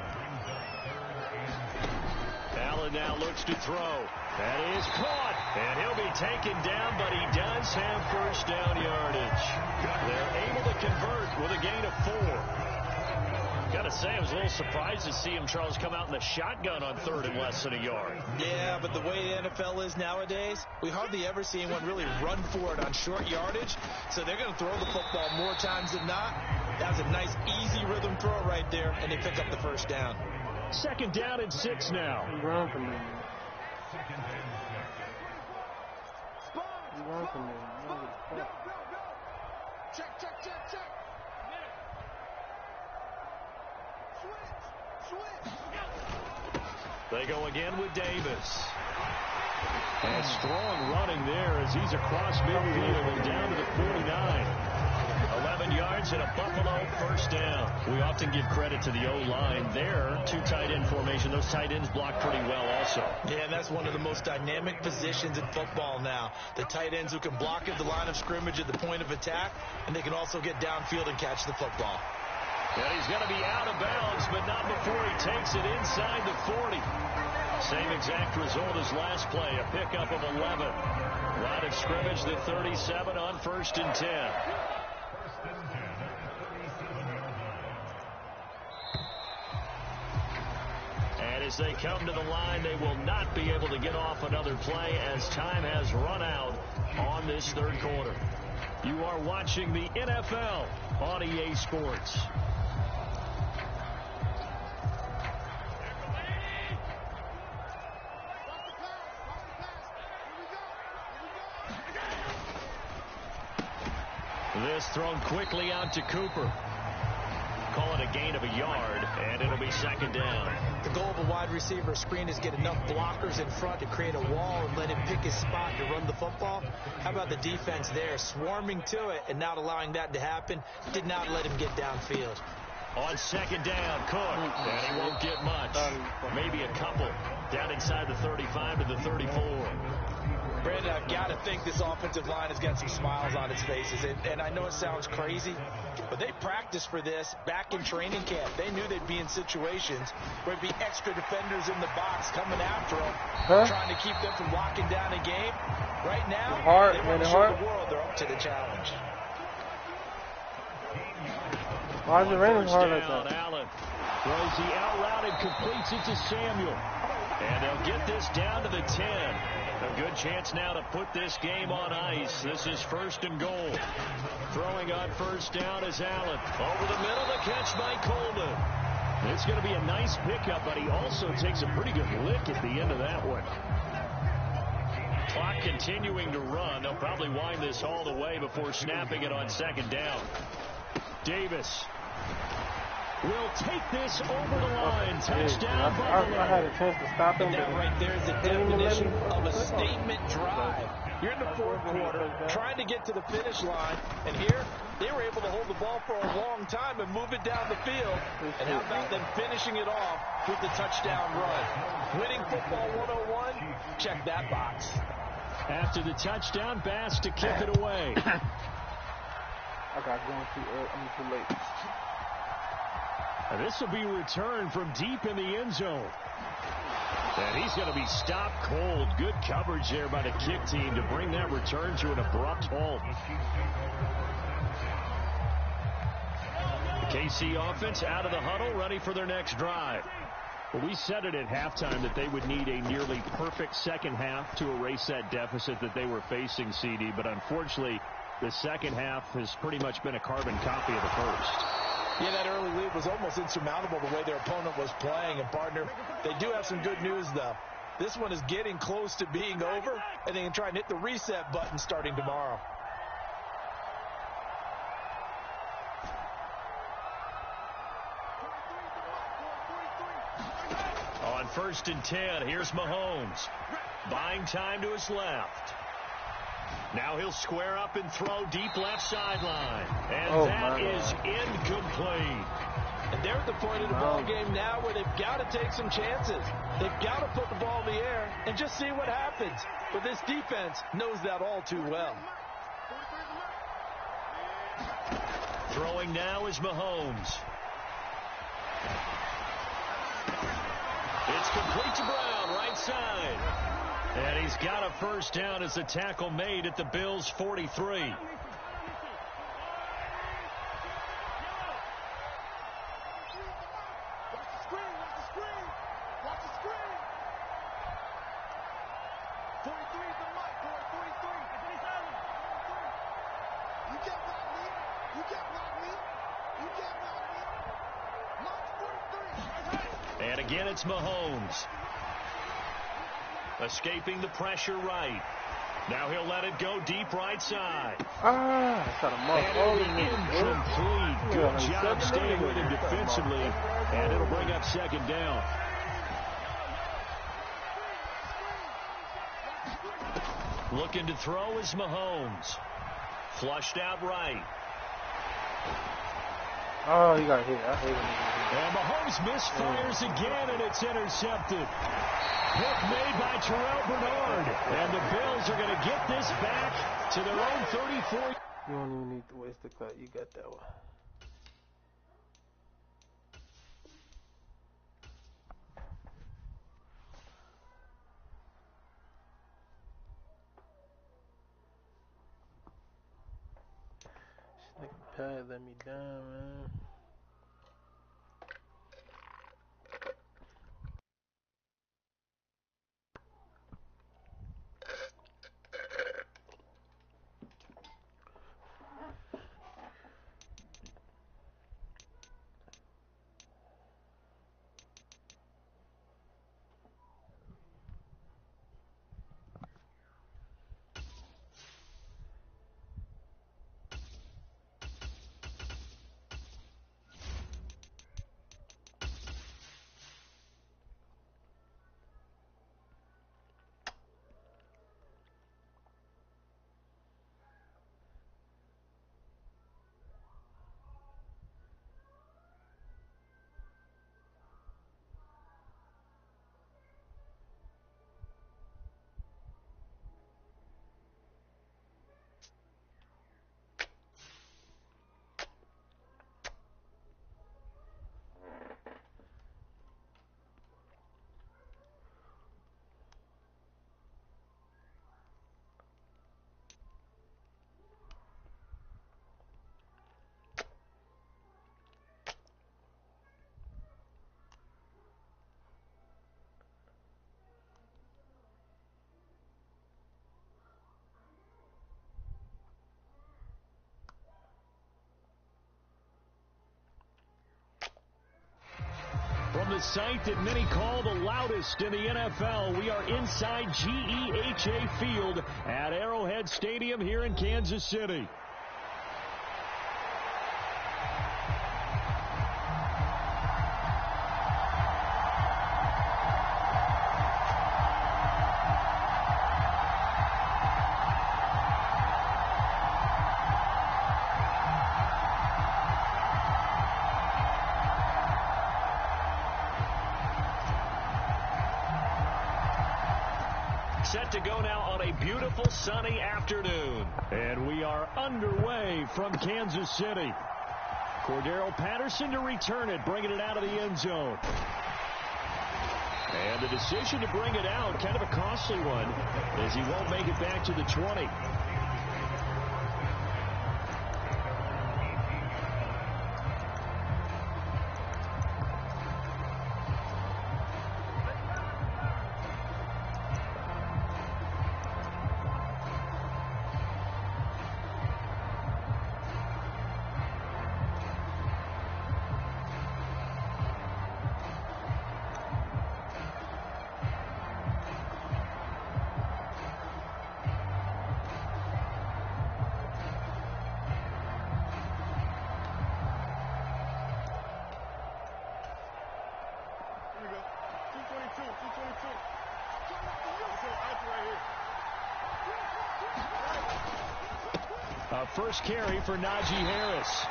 Speaker 1: Allen now looks to throw. That is caught. And he'll be taken down, but he does have 1st down yardage. They're able to convert with a gain of 4. Got to say, I was a little surprised to see him, Charles, come out in the shotgun on 3rd and less than a yard.
Speaker 3: Yeah, but the way the NFL is nowadays, we hardly ever see anyone really run for it on short yardage. So they're going to throw the football more times than not. That was a nice, easy rhythm throw right there, and they pick up the 1st down.
Speaker 1: 2nd down and 6 now.
Speaker 4: He run from me. He run from me.
Speaker 2: Check. Switch.
Speaker 1: They go again with Davis. And strong running there as he's across midfield and down to the 49. 11 yards and a Buffalo 1st down. We often give credit to the O-line there. 2 tight end formation. Those tight ends block pretty well also.
Speaker 3: Yeah, and that's one of the most dynamic positions in football now. The tight ends who can block at the line of scrimmage at the point of attack, and they can also get downfield and catch the football.
Speaker 1: And he's going to be out of bounds, but not before he takes it inside the 40. Same exact result as last play, a pickup of 11. Line of scrimmage, the 37 on 1st and 10. And as they come to the line, they will not be able to get off another play as time has run out on this 3rd quarter. You are watching the NFL on EA Sports. This thrown quickly out to Cooper. Call it a gain of a yard, and it'll be second down.
Speaker 3: The goal of a wide receiver screen is get enough blockers in front to create a wall and let him pick his spot to run the football. How about the defense there, swarming to it and not allowing that to happen? Did not let him get downfield.
Speaker 1: On second down, Cook, and he won't get much. Maybe a couple. Down inside the 35 to the 34.
Speaker 3: Brandon, I've got to think this offensive line has got some smiles on its faces. And I know it sounds crazy, but they practiced for this back in training camp. They knew they'd be in situations where there'd be extra defenders in the box coming after them, trying to keep them from locking down a game. Right now, they want to show the world they're up to the challenge.
Speaker 4: Why is it raining hard like
Speaker 1: that? Allen throws the out route and completes it to Samuel. And they'll get this down to the 10. A good chance now to put this game on ice. This is first and goal. Throwing on first down is Allen. Over the middle, the catch by Coleman. It's going to be a nice pickup, but he also takes a pretty good lick at the end of that one. Clock continuing to run. They'll probably wind this all the way before snapping it on second down. Davis will take this over the line. Touchdown, Buffalo.
Speaker 4: I had a chance to stop him.
Speaker 3: That right there is the definition of a statement drive. You're in the fourth quarter, trying to get to the finish line, and here they were able to hold the ball for a long time and move it down the field. And how about them finishing it off with the touchdown run? Winning football 101, check that box.
Speaker 1: After the touchdown, Bass to kick it away.
Speaker 4: I got going too late.
Speaker 1: And this will be returned from deep in the end zone. And he's going to be stopped cold. Good coverage there by the kick team to bring that return to an abrupt halt. The KC offense out of the huddle, ready for their next drive. Well, we said it at halftime that they would need a nearly perfect second half to erase that deficit that they were facing, CD. But unfortunately, the second half has pretty much been a carbon copy of the first.
Speaker 3: Yeah, that early lead was almost insurmountable the way their opponent was playing. And, partner, they do have some good news, though. This one is getting close to being over, and they can try and hit the reset button starting tomorrow.
Speaker 1: On first and 10, here's Mahomes. Buying time to his left. Now he'll square up and throw deep left sideline. And that is incomplete.
Speaker 3: And they're at the point of the ball game now where they've got to take some chances. They've got to put the ball in the air and just see what happens. But this defense knows that all too well.
Speaker 1: Throwing now is Mahomes. It's complete to Brown, right side. And he's got a first down as the tackle made at the Bills' 43. And again, it's Mahomes. Escaping the pressure right. Now he'll let it go deep right side.
Speaker 4: That's got a mark.
Speaker 1: Incomplete. Good job staying with him defensively. And it'll bring up second down. Looking to throw is Mahomes. Flushed out right.
Speaker 4: Oh, he got hit. I hate him.
Speaker 1: And Mahomes misfires again, and it's intercepted. Pick made by Terrell Bernard. And the Bills are going to get this back to their own 34.
Speaker 4: You don't even need to waste the cut. You got that one. This nigga Pat let me down, man.
Speaker 5: the site that many call the loudest in the NFL. We are inside GEHA Field at Arrowhead Stadium here in Kansas City. Set to go now on a beautiful sunny afternoon. And we are underway from Kansas City. Cordero Patterson to return it, bringing it out of the end zone. And the decision to bring it out, kind of a costly one, as he won't make it back to the 20. First carry for Najee Harris.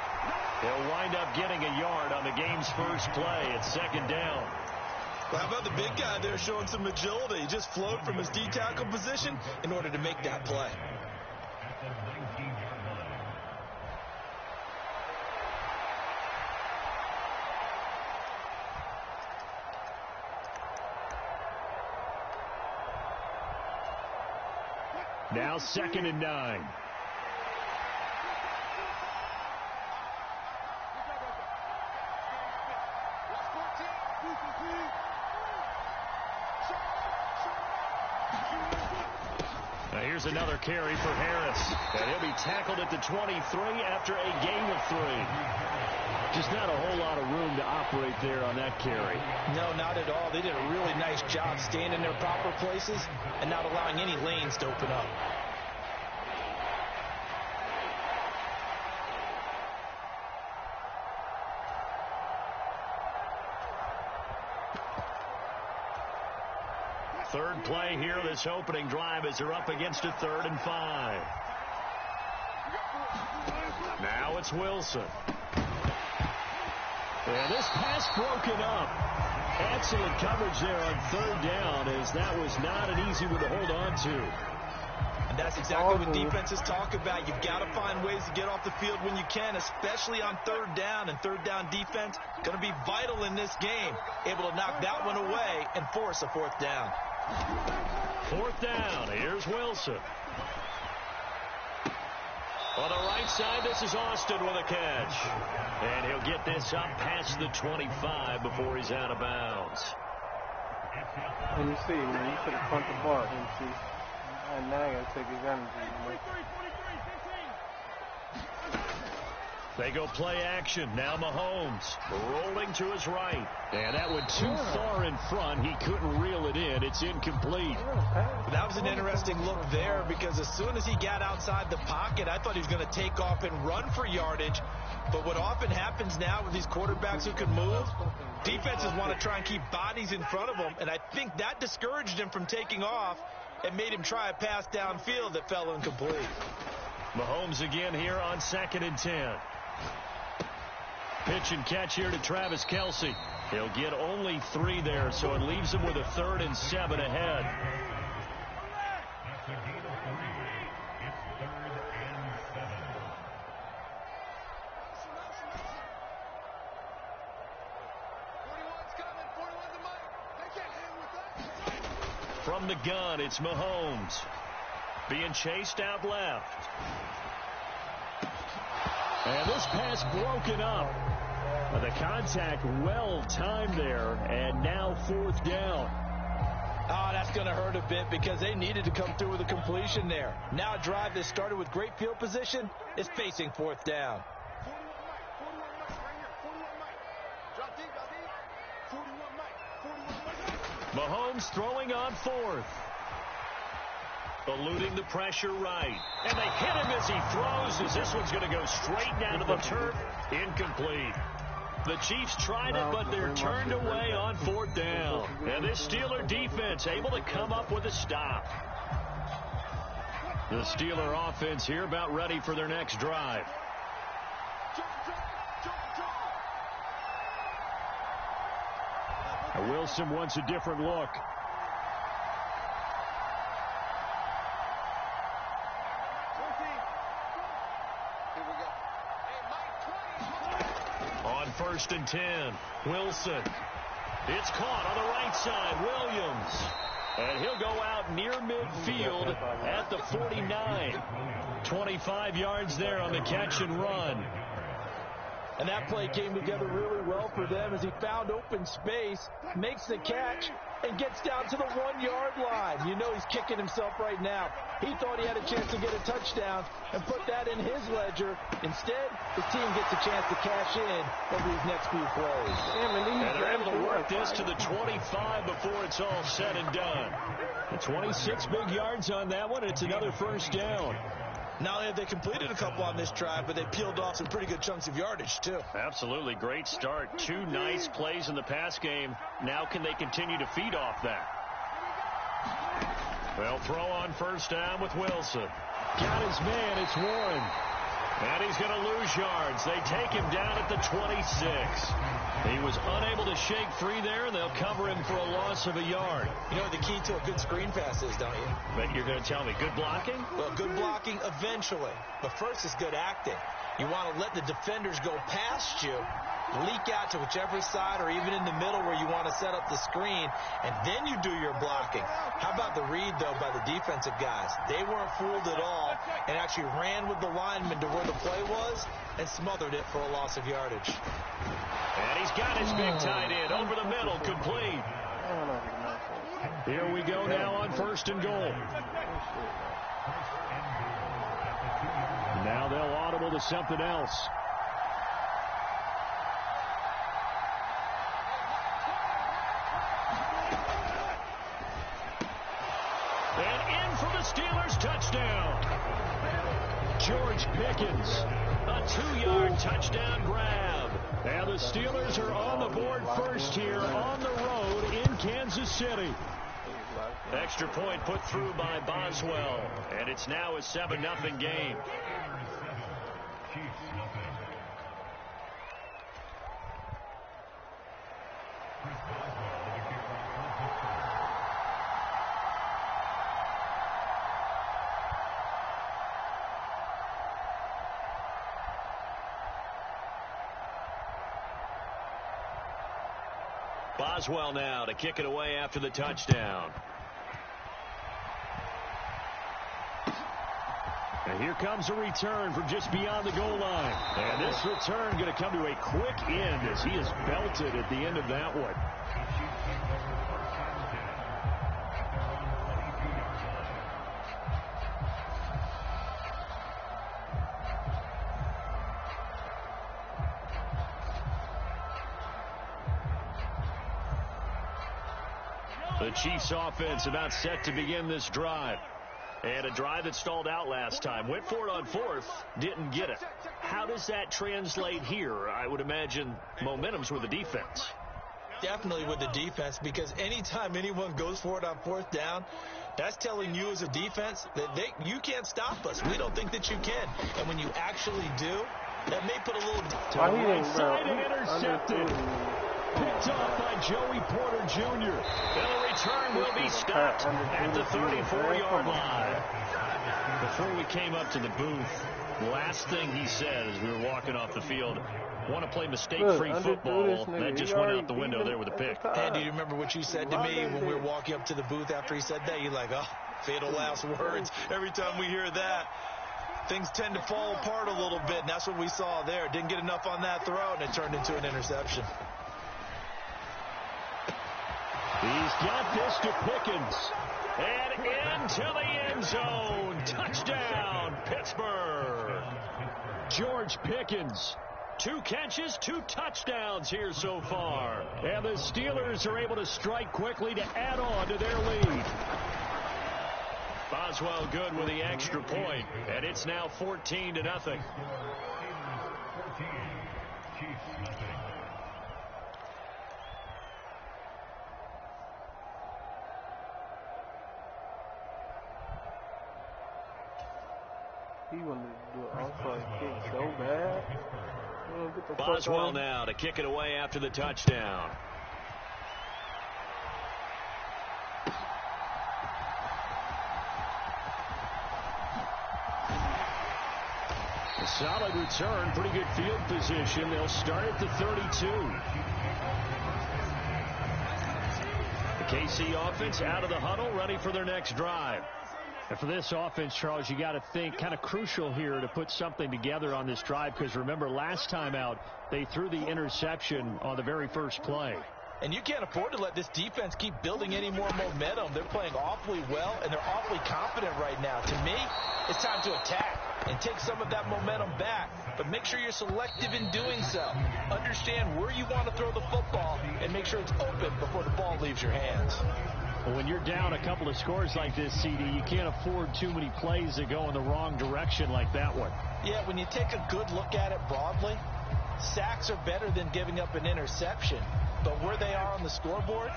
Speaker 5: He'll wind up getting a yard on the game's first play. It's second down.
Speaker 3: Well, how about the big guy there showing some agility? He just flowed from his D-tackle position in order to make that play.
Speaker 5: Now 2nd and 9. Now here's another carry for Harris. And he'll be tackled at the 23 after a gain of 3. Just not a whole lot of room to operate there on that carry.
Speaker 3: No, not at all. They did a really nice job staying in their proper places and not allowing any lanes to open up.
Speaker 5: Third play here, this opening drive, as they're up against a 3rd and 5. Now it's Wilson. And this pass broken up. Excellent coverage there on 3rd down, as that was not an easy one to hold on to.
Speaker 3: And that's exactly what defenses talk about. You've got to find ways to get off the field when you can, especially on 3rd down. And 3rd down defense going to be vital in this game. Able to knock that one away and force a 4th down.
Speaker 5: 4th down. Here's Wilson. On the right side, this is Austin with a catch. And he'll get this up past the 25 before he's out of bounds.
Speaker 4: And you see, man, you should have pumped the ball, and see. And now I got to take advantage of it.
Speaker 5: They go play action. Now Mahomes rolling to his right. And that went too far in front. He couldn't reel it in. It's incomplete.
Speaker 3: That was an interesting look there, because as soon as he got outside the pocket, I thought he was going to take off and run for yardage. But what often happens now with these quarterbacks who can move, defenses want to try and keep bodies in front of them. And I think that discouraged him from taking off and made him try a pass downfield that fell incomplete.
Speaker 5: Mahomes again here on 2nd and 10. Pitch and catch here to Travis Kelce. He'll get only 3 there, so it leaves him with a 3rd and 7 ahead. From the gun, it's Mahomes. Being chased out left. And this pass broken up. The contact well timed there, and now 4th down.
Speaker 3: Oh, that's going to hurt a bit, because they needed to come through with a completion there. Now a drive that started with great field position is facing 4th down.
Speaker 2: 41 Mike, right here, 41 Mike. Drop deep, 41 Mike.
Speaker 1: Mahomes throwing on fourth. Eluding the pressure right. And they hit him as he throws, as this one's going to go straight down to the turf. Incomplete. The Chiefs tried it, but they're turned away on fourth down. And this Steeler defense able to come up with a stop. The Steeler offense here about ready for their next drive. Wilson wants a different look. On 1st and 10, Wilson. It's caught on the right side, Williams. And he'll go out near midfield at the 49. 25 yards there on the catch and run.
Speaker 3: And that play came together really well for them as he found open space, makes the catch, and gets down to the 1-yard line. You know he's kicking himself right now. He thought he had a chance to get a touchdown and put that in his ledger. Instead, the team gets a chance to cash in over these next few plays.
Speaker 1: And they're able to work this to the 25 before it's all said and done. The 26 big yards on that one. It's another first down.
Speaker 3: Not only have they completed a couple on this drive, but they peeled off some pretty good chunks of yardage, too.
Speaker 1: Absolutely. Great start. 2 nice plays in the pass game. Now can they continue to feed off that? They'll throw on first down with Wilson.
Speaker 5: Got his man. It's Warren.
Speaker 1: And he's going to lose yards. They take him down at the 26. He was unable to shake free there, and they'll cover him for a loss of a yard.
Speaker 3: You know what the key to a good screen pass is, don't you?
Speaker 1: But you're going to tell me, good blocking?
Speaker 3: Well, good blocking eventually. But first is good acting. You want to let the defenders go past you, leak out to whichever side or even in the middle where you want to set up the screen, and then you do your blocking. How about the read, though, by the defensive guys? They weren't fooled at all and actually ran with the lineman to where the play was and smothered it for a loss of yardage.
Speaker 1: And he's got his big tight end over the middle, complete.
Speaker 5: Here we go now on 1st and goal. Now they'll audible to something else.
Speaker 1: And in for the Steelers touchdown.
Speaker 5: George Pickens.
Speaker 1: A 2-yard touchdown grab.
Speaker 5: And the Steelers are on the board first here on the road in Kansas City.
Speaker 1: Extra point put through by Boswell. And it's now a 7-0 game. Boswell now to kick it away after the touchdown.
Speaker 5: And here comes a return from just beyond the goal line. And this return going to come to a quick end as he is belted at the end of that one.
Speaker 1: The Chiefs offense about set to begin this drive. And a drive that stalled out last time. Went for it on fourth, didn't get it. How does that translate here? I would imagine momentum's with the defense.
Speaker 3: Definitely with the defense, because anytime anyone goes for it on fourth down, that's telling you as a defense that you can't stop us. We don't think that you can. And when you actually do, that may put a little...
Speaker 5: To the right side and intercepted. Picked off by Joey Porter Jr.
Speaker 1: And the return will be stopped at the 34-yard line. Before we came up to the booth, last thing he said as we were walking off the field, want to play mistake-free football. That just went out the window there with a pick.
Speaker 3: And do you remember what you said to me when we were walking up to the booth after he said that? You're like, oh, fatal last words. Every time we hear that, things tend to fall apart a little bit, and that's what we saw there. Didn't get enough on that throw, and it turned into an interception.
Speaker 5: He's got this to Pickens.
Speaker 1: And into the end zone. Touchdown, Pittsburgh.
Speaker 5: George Pickens.
Speaker 1: 2 catches, 2 touchdowns here so far. And the Steelers are able to strike quickly to add on to their lead. Boswell good with the extra point, and it's now 14-0.
Speaker 4: He wanted to do an offside kick so bad. Get the
Speaker 1: Boswell now to kick it away after the touchdown. A solid return, pretty good field position. They'll start at the 32. The KC offense out of the huddle, ready for their next drive. And for this offense, Charles, you got to think kind of crucial here to put something together on this drive, because remember last time out they threw the interception on the very first play.
Speaker 3: And you can't afford to let this defense keep building any more momentum. They're playing awfully well, and they're awfully confident right now. To me, it's time to attack and take some of that momentum back. But make sure you're selective in doing so. Understand where you want to throw the football and make sure it's open before the ball leaves your hands.
Speaker 1: Well, when you're down a couple of scores like this, CD, you can't afford too many plays that go in the wrong direction like that one.
Speaker 3: Yeah, when you take a good look at it broadly, sacks are better than giving up an interception. But where they are on the scoreboard,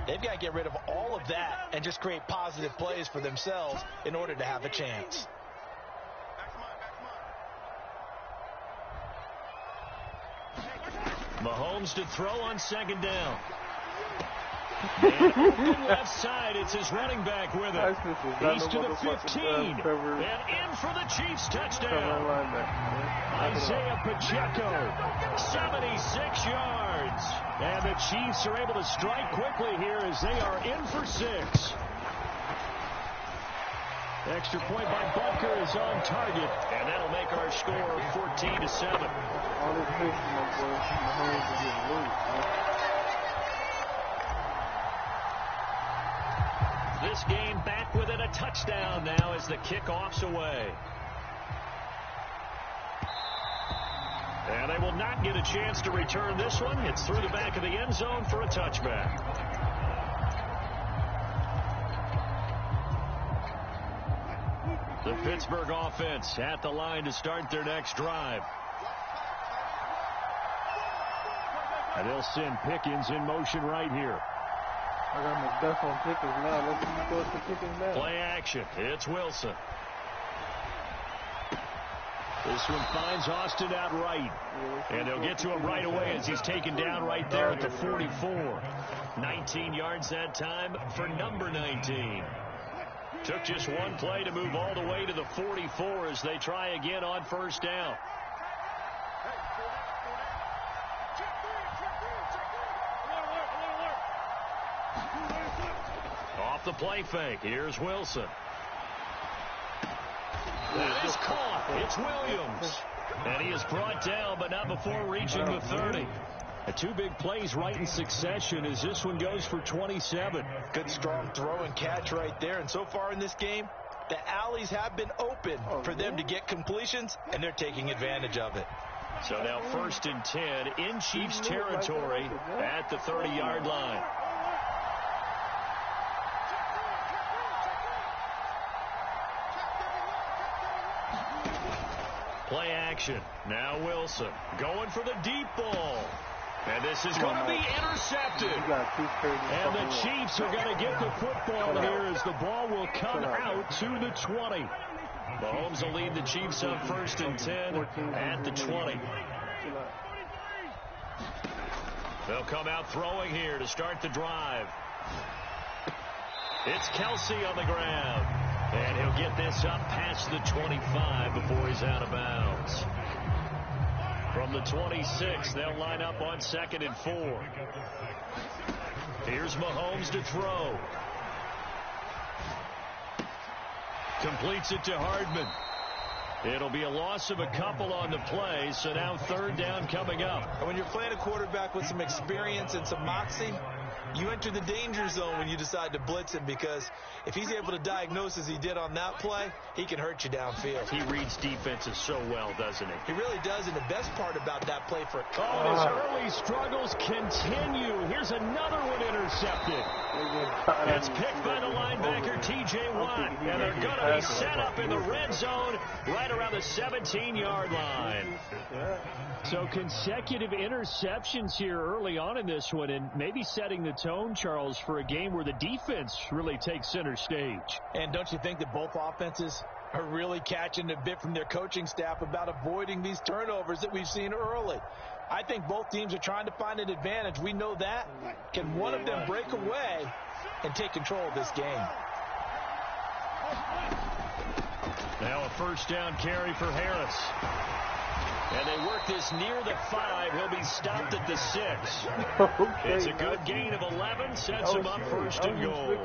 Speaker 3: they've got to get rid of all of that and just create positive plays for themselves in order to have a chance.
Speaker 1: Mahomes to throw on second down. And open left side, it's his running back with it. He's to the 15. And in for the Chiefs touchdown. Isaiah Pacheco, 76 yards. And the Chiefs are able to strike quickly here as they are in for 6. Extra point by Butker is on target, and that'll make our score 14-7.
Speaker 4: All this pitching, my boy, Mahomes is getting loose.
Speaker 1: This game back within a touchdown now as the kickoff's away. And they will not get a chance to return this one. It's through the back of the end zone for a touchback. The Pittsburgh offense at the line to start their next drive. And they'll send Pickens in motion right here.
Speaker 4: I got my duck on Pickens now. Let's see who throws to Pickens now.
Speaker 1: Play action. It's Wilson. This one finds Austin out right. And they'll get to him right away as he's taken down right there at the 44. 19 yards that time for number 19. Took just one play to move all the way to the 44 as they try again on first down. Off the play fake. Here's Wilson. That is caught. It's Williams. And he is brought down, but not before reaching the 30. Two big plays right in succession as this one goes for 27.
Speaker 3: Good strong throw and catch right there. And so far in this game, the alleys have been open for them to get completions, and they're taking advantage of it.
Speaker 1: So now 1st and 10 in Chiefs territory at the 30-yard line. Play action. Now Wilson going for the deep ball. And this is going to be intercepted. And the Chiefs are going to get the football here as the ball will come out to the 20. Mahomes will lead the Chiefs on 1st and 10 at the 20. They'll come out throwing here to start the drive. It's Kelsey on the ground. And he'll get this up past the 25 before he's out of bounds. From the 26, they'll line up on 2nd and 4. Here's Mahomes to throw. Completes it to Hardman. It'll be a loss of a couple on the play, so now 3rd down coming up.
Speaker 3: And when you're playing a quarterback with some experience and some moxie, You enter the danger zone when you decide to blitz him, because if he's able to diagnose as he did on that play, he can hurt you downfield.
Speaker 1: He reads defenses so well, doesn't he?
Speaker 3: He really does, and the best part about that play for...
Speaker 1: Oh, his early struggles continue. Here's another one intercepted. It's picked by the linebacker, T.J. Watt, and they're going to be set up in the red zone right around the 17-yard line. So consecutive interceptions here early on in this one, and maybe setting the tone, Charles, for a game where the defense really takes center stage.
Speaker 3: And don't you think that both offenses are really catching a bit from their coaching staff about avoiding these turnovers that we've seen early? I think both teams are trying to find an advantage. We know that. Can one of them break away and take control of this game?
Speaker 1: Now a first down carry for Harris. And they work this near the 5. He'll be stopped at the 6. Okay, it's a good gain of 11. Sets him up first and goal.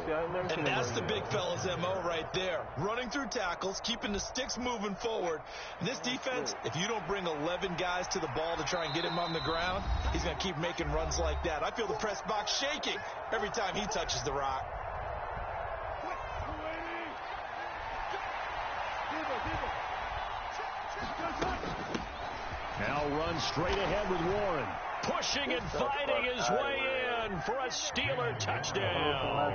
Speaker 3: And that's the big fella's MO right there. Running through tackles, keeping the sticks moving forward. And this defense, if you don't bring 11 guys to the ball to try and get him on the ground, he's going to keep making runs like that. I feel the press box shaking every time he touches the rock.
Speaker 1: Now runs straight ahead with Warren. Pushing and fighting his way in for a Steeler touchdown.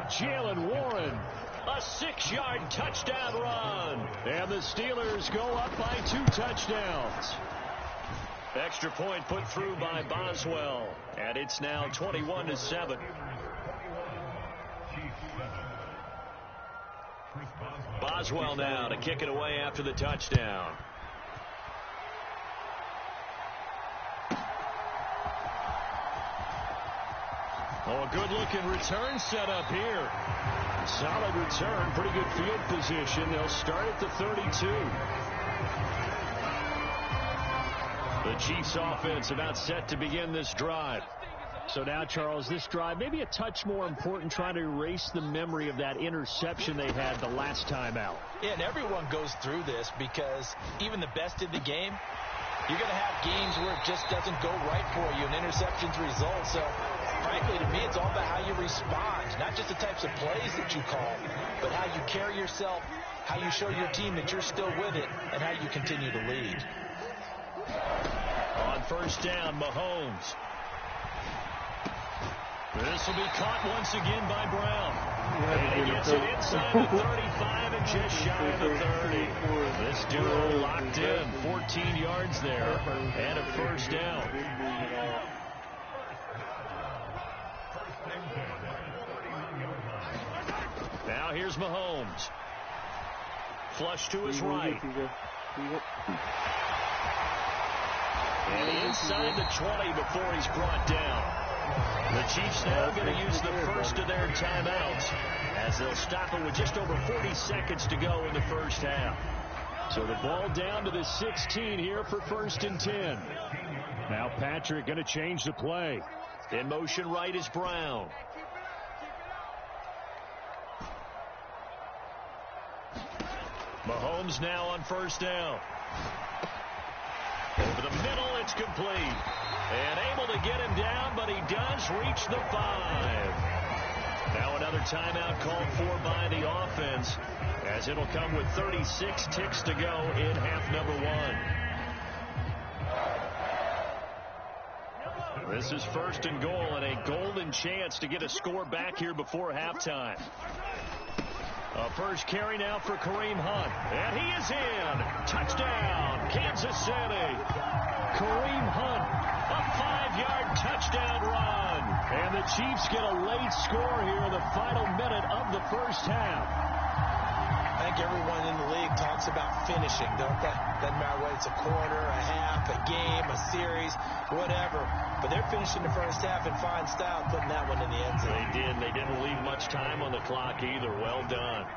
Speaker 1: Jalen Warren, a 6-yard touchdown run. And the Steelers go up by 2 touchdowns. Extra point put through by Boswell. And it's now 21-7. Boswell now to kick it away after the touchdown. Oh, a good-looking return set up here. Solid return, pretty good field position. They'll start at the 32. The Chiefs offense about set to begin this drive. So now, Charles, this drive maybe a touch more important, trying to erase the memory of that interception they had the last time out.
Speaker 3: Yeah, and everyone goes through this, because even the best in the game, you're going to have games where it just doesn't go right for you, and interceptions result. So, frankly, to me, it's all about how you respond, not just the types of plays that you call, but how you carry yourself, how you show your team that you're still with it, and how you continue to lead.
Speaker 1: On first down, Mahomes. This will be caught once again by Brown. And he gets it inside the 35 and just shy of the 30. This duo locked in, 14 yards there, and a first down. Now here's Mahomes. Flush to his right. And inside the 20 before he's brought down. The Chiefs now going to use the first of their timeouts, as they'll stop it with just over 40 seconds to go in the first half. So the ball down to the 16 here for first and 10. Now Patrick going to change the play. In motion right is Brown. Mahomes now on first down. Over the middle, it's complete. And able to get him down, but he does reach the 5. Now another timeout called for by the offense, as it'll come with 36 ticks to go in half number 1. This is first and goal, and a golden chance to get a score back here before halftime. A first carry now for Kareem Hunt. And he is in. Touchdown, Kansas City. Kareem Hunt, a 5-yard touchdown run. And the Chiefs get a late score here in the final minute of the first half.
Speaker 3: I think everyone in the league talks about finishing, don't they? Doesn't matter whether it's a quarter, a half, a game, a series, whatever. But they're finishing the first half in fine style, putting that one in the end zone.
Speaker 1: They did. They didn't leave much time on the clock either. Well done.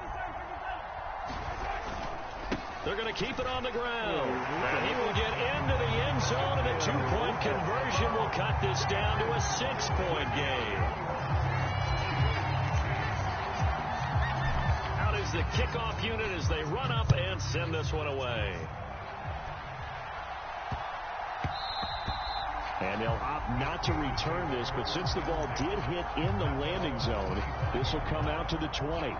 Speaker 1: They're going to keep it on the ground. And he will get into the end zone, and a 2-point conversion will cut this down to a 6-point game. Out is the kickoff unit as they run up and send this one away. And
Speaker 5: And they'll opt not to return this, but since the ball did hit in the landing zone, this will come out to the 20.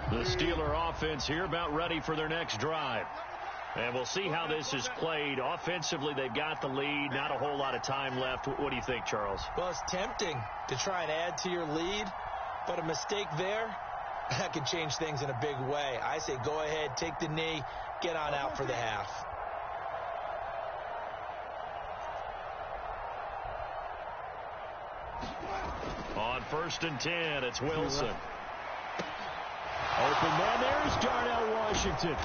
Speaker 5: The Steeler offense here about ready for their next drive. And we'll see how this is played. Offensively, they've got the lead. Not a whole lot of time left. What do you think, Charles?
Speaker 3: Well, it's tempting to try and add to your lead, but a mistake there, that could change things in a big way. I say go ahead, take the knee, get on out for the half.
Speaker 5: On 1st and 10, it's Wilson. Open man, there's Darnell Washington.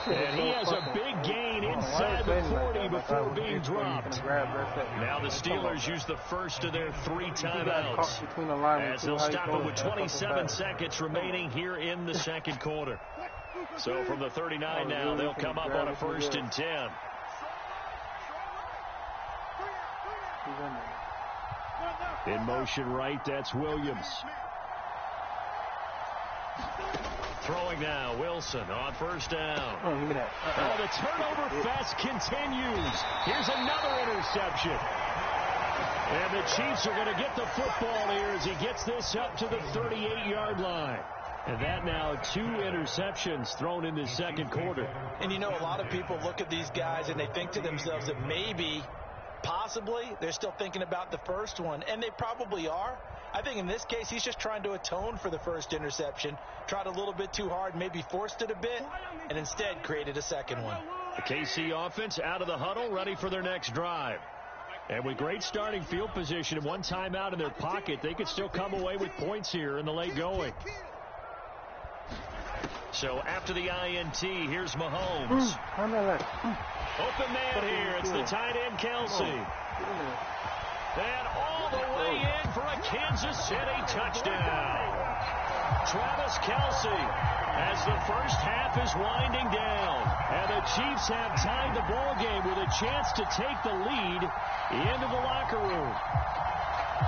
Speaker 5: And he has a big gain inside the 40 before being dropped. Now the Steelers use the first of their 3 timeouts, as they'll stop it with 27 seconds remaining here in the second quarter. So from the 39 now, they'll come up on a 1st and 10. In motion right, that's Williams. Throwing now, Wilson on 1st down. Oh, the turnover fest continues. Here's another interception. And the Chiefs are going to get the football here as he gets this up to the 38-yard line. And that now 2 interceptions thrown in the second quarter.
Speaker 3: And you know, a lot of people look at these guys and they think to themselves that maybe, possibly, they're still thinking about the first one. And they probably are. I think in this case, he's just trying to atone for the first interception. Tried a little bit too hard, maybe forced it a bit, and instead created a second one.
Speaker 5: The KC offense out of the huddle, ready for their next drive. And with great starting field position and 1 timeout in their pocket, they could still come away with points here in the late going. So after the INT, here's Mahomes. Open man here. It's the tight end, Kelce. And all the way in for a Kansas City touchdown. Travis Kelce as the first half is winding down. And the Chiefs have tied the ball game with a chance to take the lead into the locker room.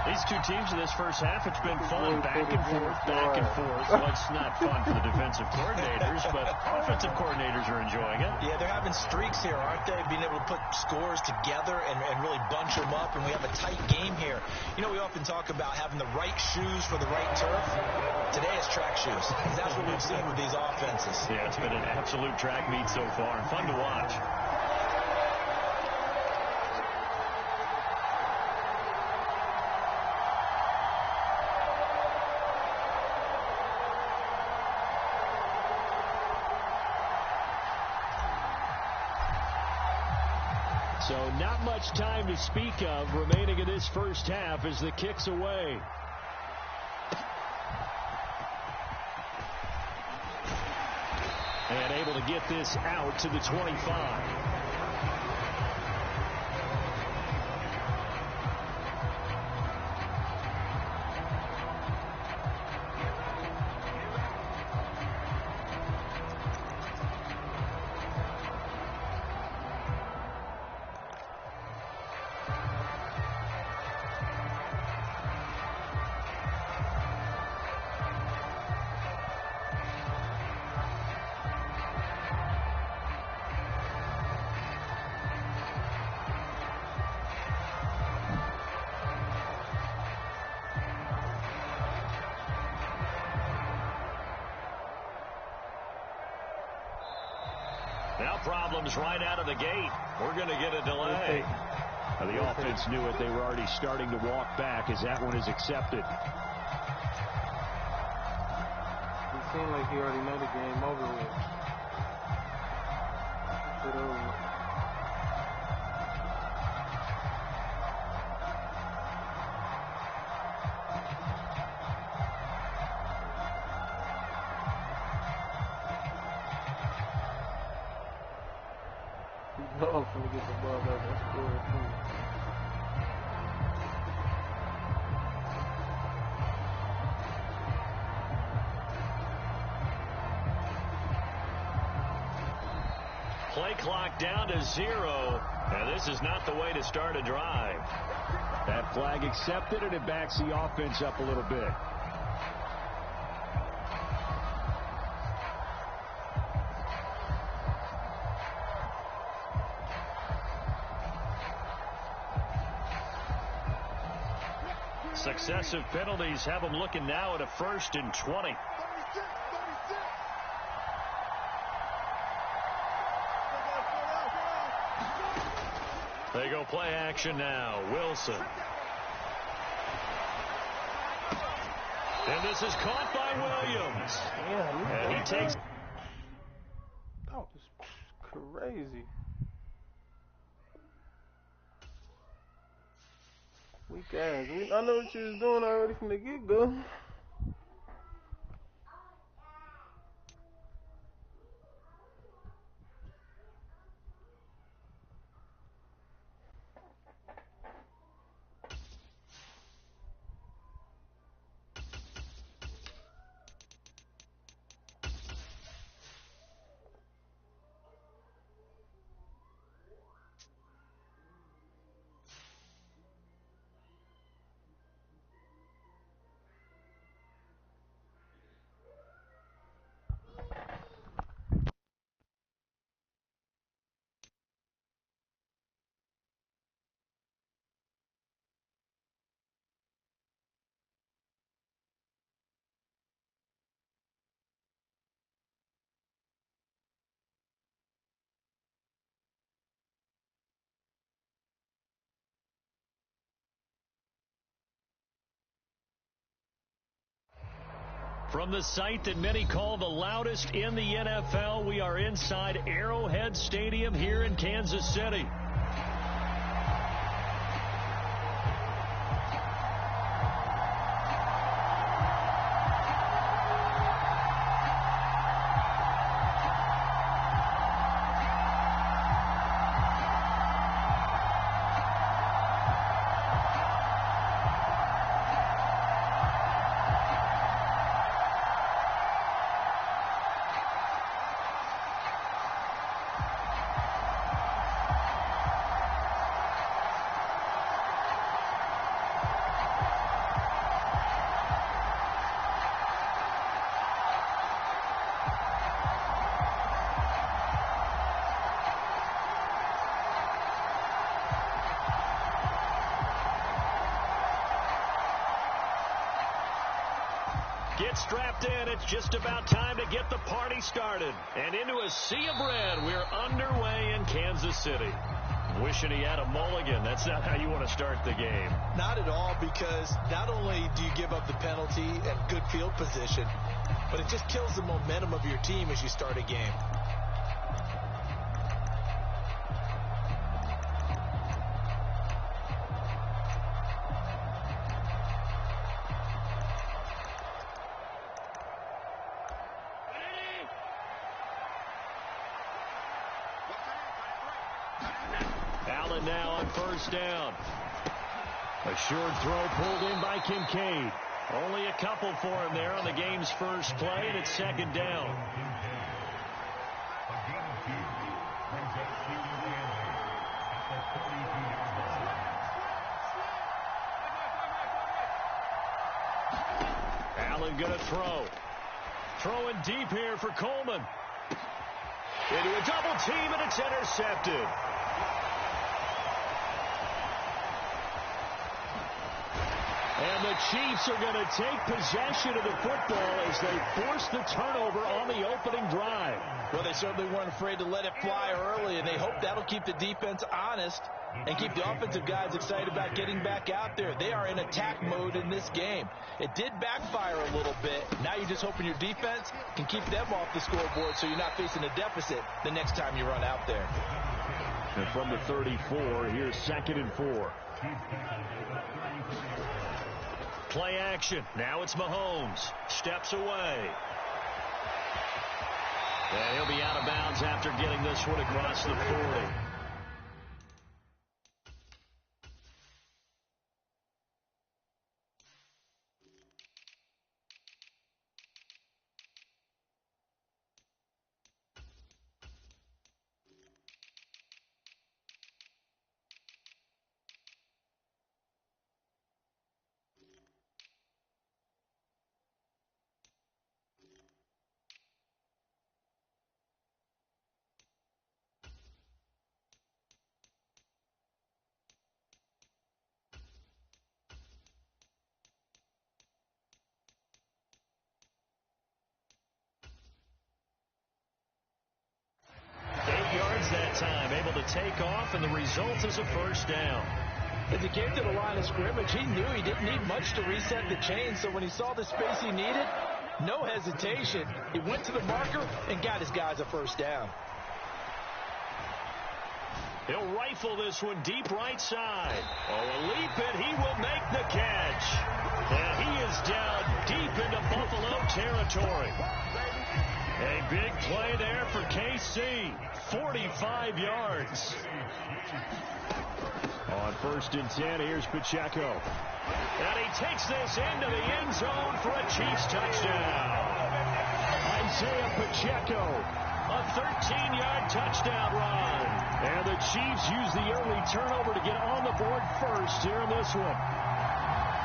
Speaker 5: These 2 teams in this first half, it's been fun. Back and forth, back and forth. Well, it's not fun for the defensive coordinators, but offensive coordinators are enjoying it.
Speaker 3: Yeah, they're having streaks here, aren't they? Being able to put scores together and really bunch them up, and we have a tight game here. You know, we often talk about having the right shoes for the right turf. Today it's track shoes. That's what we've seen with these offenses.
Speaker 5: Yeah, it's been an absolute track meet so far, and fun to watch. So not much time to speak of remaining in this first half as the kick's away. And able to get this out to the 25. Now problems right out of the gate. We're going to get a delay. The offense knew it. They were already starting to walk back as that one is accepted.
Speaker 4: It seemed like he already know the game over with. Put over. No, I'm gonna get the ball back and score too.
Speaker 1: Play clock down to 0. And this is not the way to start a drive.
Speaker 5: That flag accepted, and it backs the offense up a little bit.
Speaker 1: Successive penalties have them looking now at a 1st and 20. They go play action now. Wilson. And this is caught by Williams. And he takes...
Speaker 4: That was crazy. Weak ass. I know what you was doing already from the get-go.
Speaker 1: From the site that many call the loudest in the NFL, we are inside Arrowhead Stadium here in Kansas City. Get strapped in. It's just about time to get the party started. And into a sea of red, we're underway in Kansas City. Wishing he had a mulligan. That's not how you want to start the game.
Speaker 3: Not at all, because not only do you give up the penalty and good field position, but it just kills the momentum of your team as you start a game.
Speaker 1: Allen now on 1st down. A short throw pulled in by Kincaid. Only a couple for him there on the game's first play, and it's 2nd down. Allen going to throw. Throwing deep here for Coleman. Into a double team, and it's intercepted. And the Chiefs are going to take possession of the football as they force the turnover on the opening drive.
Speaker 3: Well, they certainly weren't afraid to let it fly early, and they hope that'll keep the defense honest and keep the offensive guys excited about getting back out there. They are in attack mode in this game. It did backfire a little bit. Now you're just hoping your defense can keep them off the scoreboard so you're not facing a deficit the next time you run out there.
Speaker 5: And from the 34, here's 2nd and 4.
Speaker 1: Play action. Now it's Mahomes. Steps away. And he'll be out of bounds after getting this one across the 40. time, able to take off, and the result is a first down.
Speaker 3: As he came to the line of scrimmage, he knew he didn't need much to reset the chain, so when he saw the space he needed, no hesitation. He went to the marker and got his guys a first down.
Speaker 1: He'll rifle this one deep right side. Oh, a leap, and he will make the catch. And he is down deep into Buffalo territory. A big play there for KC. 45 yards. On 1st and 10, here's Pacheco. And he takes this into the end zone for a Chiefs touchdown. Isaiah Pacheco, a 13-yard touchdown run. And the Chiefs use the early turnover to get on the board first here in this one.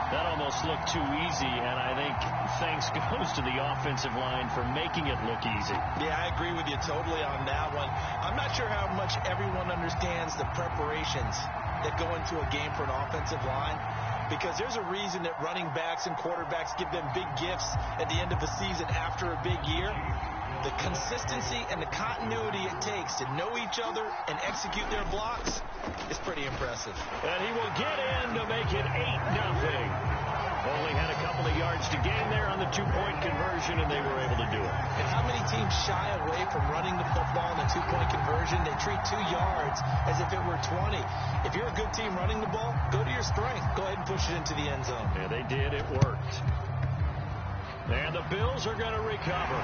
Speaker 1: That almost looked too easy, and I think thanks goes to the offensive line for making it look easy.
Speaker 3: Yeah, I agree with you totally on that one. I'm not sure how much everyone understands the preparations that go into a game for an offensive line, because there's a reason that running backs and quarterbacks give them big gifts at the end of the season after a big year. The consistency and the continuity it takes to know each other and execute their blocks is pretty impressive.
Speaker 1: And he will get in to make it 8-0. Only had a couple of yards to gain there on the two-point conversion, and they were able to do it.
Speaker 3: And how many teams shy away from running the football in the two-point conversion? They treat 2 yards as if it were 20. If you're a good team running the ball, go to your strength. Go ahead and push it into the end zone.
Speaker 1: Yeah, they did. It worked. And the Bills are going to recover.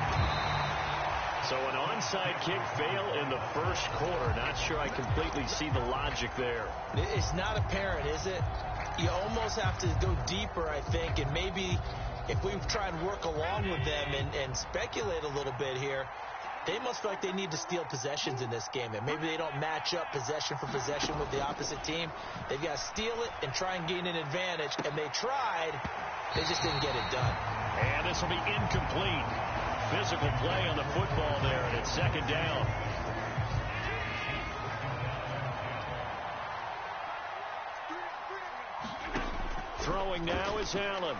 Speaker 1: So an onside kick fail in the first quarter. Not sure I completely see the logic there.
Speaker 3: It's not apparent, is it? You almost have to go deeper, I think, and maybe if we try and work along with them and speculate a little bit here, they must feel like they need to steal possessions in this game, and maybe they don't match up possession for possession with the opposite team. They've got to steal it and try and gain an advantage, and they tried. They just didn't get it done.
Speaker 1: And this will be incomplete. Physical play on the football there, and it's 2nd down. Throwing now is Allen.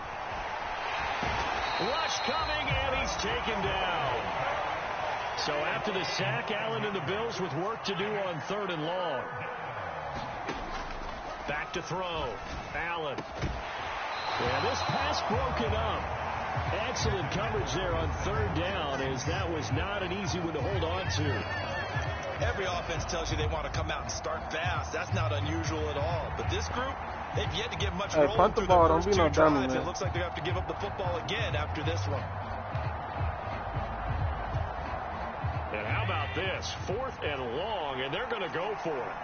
Speaker 1: Rush coming, and he's taken down. So after the sack, Allen and the Bills with work to do on 3rd and long. Back to throw. Allen. And this pass broken up. Excellent coverage there on 3rd down, as that was not an easy one to hold on to.
Speaker 3: Every offense tells you they want to come out and start fast. That's not unusual at all. But this group, they've yet to get much rolling through the first 2 drives. It looks like they have to give up the football again after this one.
Speaker 1: And how about this? 4th and long, and they're going to go for it.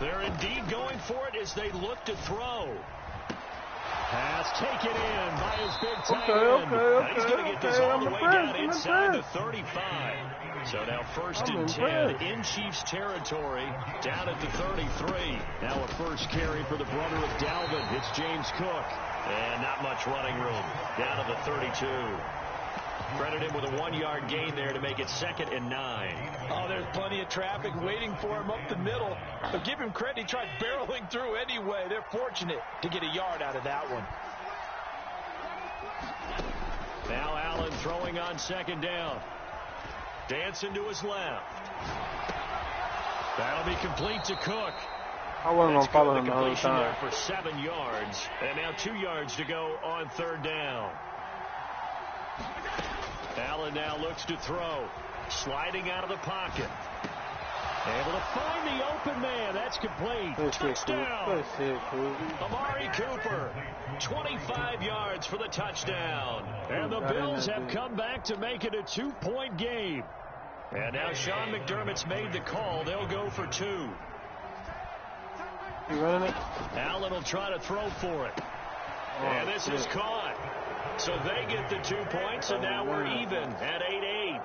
Speaker 1: They're indeed going for it as they look to throw. Pass taken in by his big tight end. He's going to get this all the way down inside the 35. So now 1st and 10 in Chiefs territory, down at the 33. Now a first carry for the brother of Dalvin. It's James Cook. And not much running room. Down to the 32. Credit him with a 1-yard gain there to make it 2nd and 9.
Speaker 3: Oh, there's plenty of traffic waiting for him up the middle. But give him credit, he tried barreling through anyway. They're fortunate to get a yard out of that one.
Speaker 1: Now Allen throwing on 2nd down. Dancing to his left. That'll be complete to Cook.
Speaker 4: I wasn't going to follow him the whole time.
Speaker 1: For 7 yards. And now 2 yards to go on 3rd down. Allen now looks to throw. Sliding out of the pocket. Able to find the open man. That's complete. Touchdown. Amari Cooper. 25 yards for the touchdown. And the Bills have come back to make it a 2-point game. And now Sean McDermott's made the call. They'll go for 2.
Speaker 4: You running it?
Speaker 1: Allen will try to throw for it. And this is caught. So they get the 2 points, and now we're even at 8-8.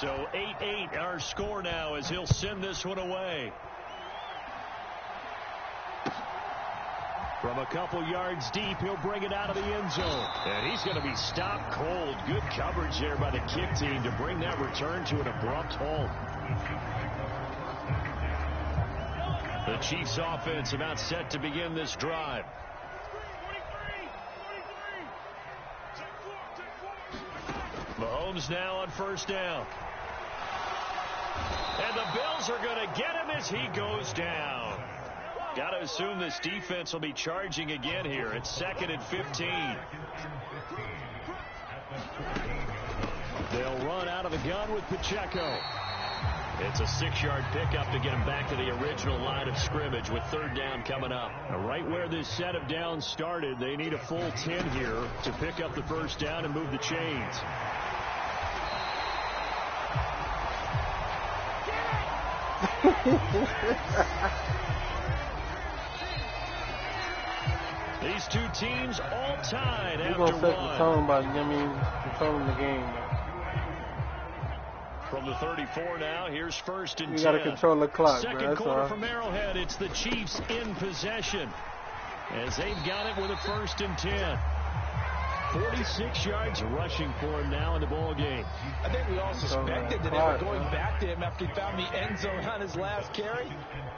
Speaker 1: So 8-8 our score now as he'll send this one away. From a couple yards deep, he'll bring it out of the end zone. And he's going to be stopped cold. Good coverage there by the kick team to bring that return to an abrupt halt. The Chiefs offense about set to begin this drive. Mahomes now on first down. And the Bills are going to get him as he goes down. Got to assume this defense will be charging again here. It's 2nd and 15. They'll run out of the gun with Pacheco. It's a 6-yard pickup to get him back to the original line of scrimmage with 3rd down coming up. Right where this set of downs started, they need a full 10 here to pick up the first down and move the chains. These two teams all tied after one.
Speaker 4: We're going to set the tone by, controlling the game, man.
Speaker 1: From the 34 now, here's 1st and 10.
Speaker 4: You got to control the clock,
Speaker 1: Second quarter from Arrowhead, it's the Chiefs in possession as they've got it with a 1st and 10. 46 yards rushing for him now in the ball game.
Speaker 3: I think we all suspected that they were going back to him after he found the end zone on his last carry,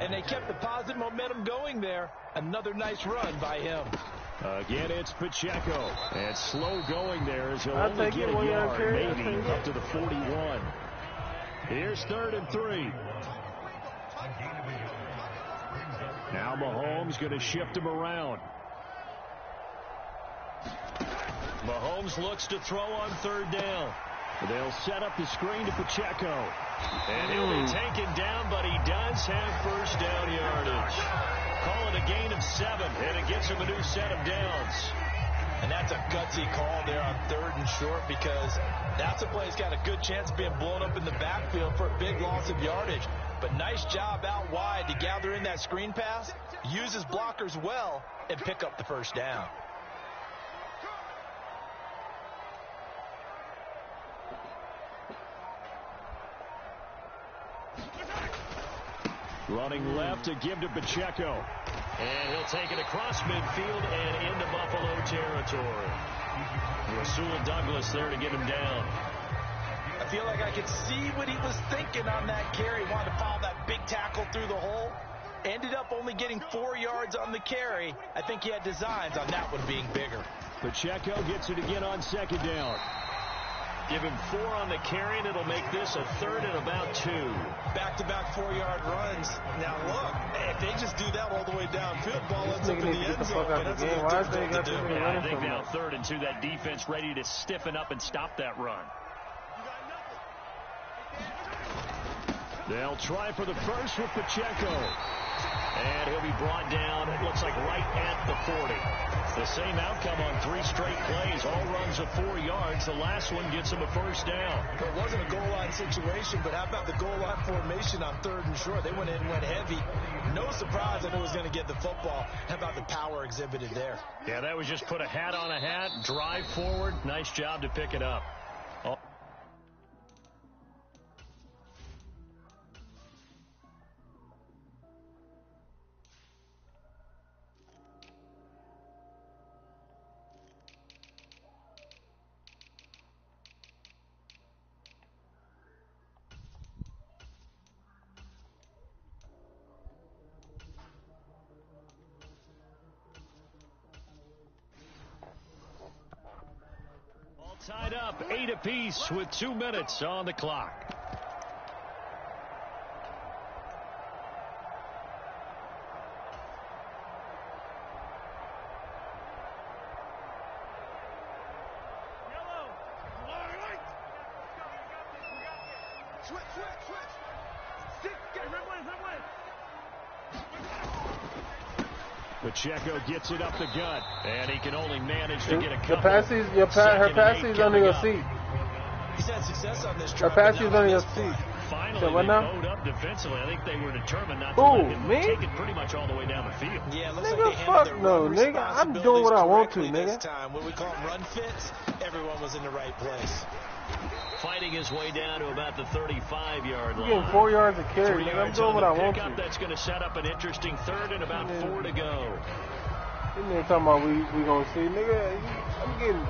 Speaker 3: and they kept the positive momentum going there. Another nice run by him.
Speaker 1: Again, it's Pacheco. And slow going there as he'll only get a yard, maybe up to the 41. Here's 3rd and 3. Now Mahomes going to shift him around. Mahomes looks to throw on 3rd down. They'll set up the screen to Pacheco. And he'll be taken down, but he does have first down yardage. Call it a gain of 7, and it gets him a new set of downs.
Speaker 3: And that's a gutsy call there on 3rd and short, because that's a play that's got a good chance of being blown up in the backfield for a big loss of yardage. But nice job out wide to gather in that screen pass, use his blockers well, and pick up the first down.
Speaker 1: Running left to give to Pacheco. And he'll take it across midfield and into Buffalo territory. Rasul Douglas there to get him down.
Speaker 3: I feel like I could see what he was thinking on that carry. Wanted to follow that big tackle through the hole. Ended up only getting 4 yards on the carry. I think he had designs on that one being bigger.
Speaker 1: Pacheco gets it again on 2nd down. Give him 4 on the carry, and it'll make this a 3rd and about 2.
Speaker 3: Back-to-back 4-yard runs. Now, look, if they just do that all the way downfield, ball ends up in the end zone. That's what they're difficult to do.
Speaker 1: I think now 3rd and 2, that defense ready to stiffen up and stop that run. They'll try for the first with Pacheco. And he'll be brought down, it looks like right at the 40. The same outcome on 3 straight plays. All runs of 4 yards. The last one gets him a first down.
Speaker 3: It wasn't a goal line situation, but how about the goal line formation on 3rd and short? They went in and went heavy. No surprise that it was going to get the football. How about the power exhibited there?
Speaker 1: Yeah, that was just put a hat on a hat, drive forward. Nice job to pick it up. Tied up 8 apiece with 2 minutes on the clock. Pacheco gets it up the gut, and he can only manage to get a couple.
Speaker 4: Her passing under your seat.
Speaker 3: He's had success on this
Speaker 4: drive. Her passing under your seat.
Speaker 1: Finally, they bowed up defensively. I think they were determined not to let him take it pretty much all the way down the field.
Speaker 3: Yeah, looks
Speaker 4: nigga,
Speaker 3: like they
Speaker 4: fuck no, nigga. I'm doing what I want to, nigga.
Speaker 3: This time, what we call them run fits, everyone was in the right place.
Speaker 1: Fighting his way down to about the 35-yard line.
Speaker 4: Getting 4 yards of carry, nigga. I'm doing what I want to.
Speaker 1: That's going to set up an interesting 3rd and about 4 to go.
Speaker 4: You nigga talking about we gonna see, nigga. I'm getting,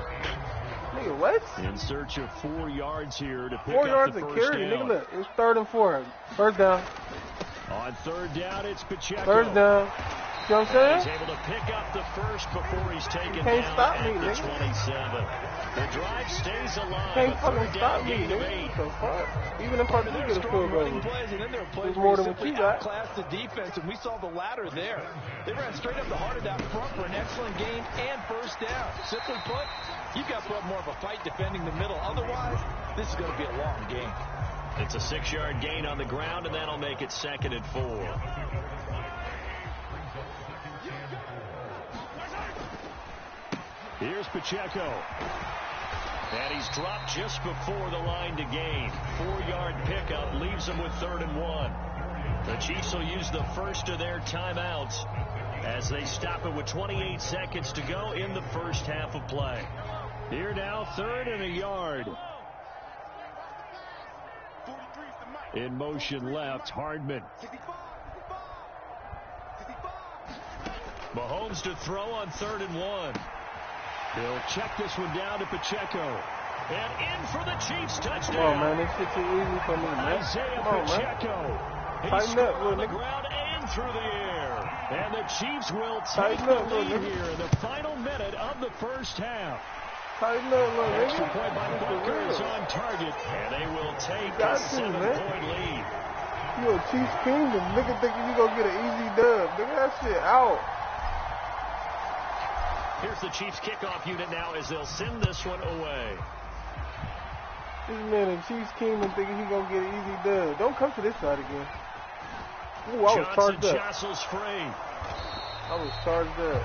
Speaker 4: nigga, what?
Speaker 1: In search of 4 yards here to pick
Speaker 4: 4
Speaker 1: up
Speaker 4: yards
Speaker 1: the
Speaker 4: of
Speaker 1: first
Speaker 4: carry,
Speaker 1: down.
Speaker 4: nigga. Look, it's 3rd and 4. First down.
Speaker 5: On third down, it's Pacheco.
Speaker 4: First down. You know what I'm saying?
Speaker 5: He's able to pick up the first before he's taken
Speaker 4: can't
Speaker 5: down
Speaker 4: stop
Speaker 5: at
Speaker 4: me,
Speaker 5: the
Speaker 4: nigga.
Speaker 5: 27. The drive stays alive.
Speaker 4: Can't
Speaker 5: A
Speaker 4: fucking
Speaker 5: third
Speaker 4: stop
Speaker 5: down
Speaker 4: me,
Speaker 5: gain of
Speaker 4: nigga.
Speaker 5: 8.
Speaker 4: What the fuck? Even if I do get a field goal.
Speaker 3: Plays, and then there are plays
Speaker 4: It's
Speaker 3: where
Speaker 4: more
Speaker 3: you
Speaker 4: than what
Speaker 3: simply
Speaker 4: you got.
Speaker 3: outclass the defense, and we saw the latter there. They ran straight up the heart of that front for an excellent gain and first down. Simply put, you've got to put more of a fight defending the middle. Otherwise, this is going to be a long game.
Speaker 5: It's a 6-yard gain on the ground, and that'll make it 2nd and 4. Here's Pacheco. And he's dropped just before the line to gain. 4-yard pickup leaves him with 3rd and 1. The Chiefs will use the first of their timeouts as they stop it with 28 seconds to go in the first half of play. Here now, 3rd and a yard. In motion left, Hardman. Mahomes to throw on 3rd and 1. He'll check this one down to Pacheco. And in for the Chiefs touchdown.
Speaker 4: Come on, man. This shit too easy for me, man.
Speaker 5: Isaiah
Speaker 4: Come on, man.
Speaker 5: Pacheco. He
Speaker 4: Tighten
Speaker 5: scored
Speaker 4: up,
Speaker 5: on
Speaker 4: little
Speaker 5: the
Speaker 4: nigga.
Speaker 5: ground and through the air. And the Chiefs will take
Speaker 4: Tighten
Speaker 5: the
Speaker 4: up, little
Speaker 5: lead
Speaker 4: nigga.
Speaker 5: here in the final minute of the first half.
Speaker 4: Tighten up, little
Speaker 5: Extra
Speaker 4: nigga.
Speaker 5: point by
Speaker 4: For
Speaker 5: Butker is
Speaker 4: real.
Speaker 5: on target. And they will take a
Speaker 4: got to,
Speaker 5: 7-point lead.
Speaker 4: You a Chiefs Kingdom. Nigga thinking you gonna get an easy dub. Nigga, that shit out.
Speaker 5: Here's the Chiefs kickoff unit now as they'll send this one away.
Speaker 4: This man in Chiefs Kingdom thinking he gonna get an easy dub. Don't come to this side again. Ooh, I was
Speaker 5: Johnson
Speaker 4: charged up.
Speaker 5: jostles free.
Speaker 4: I was charged up.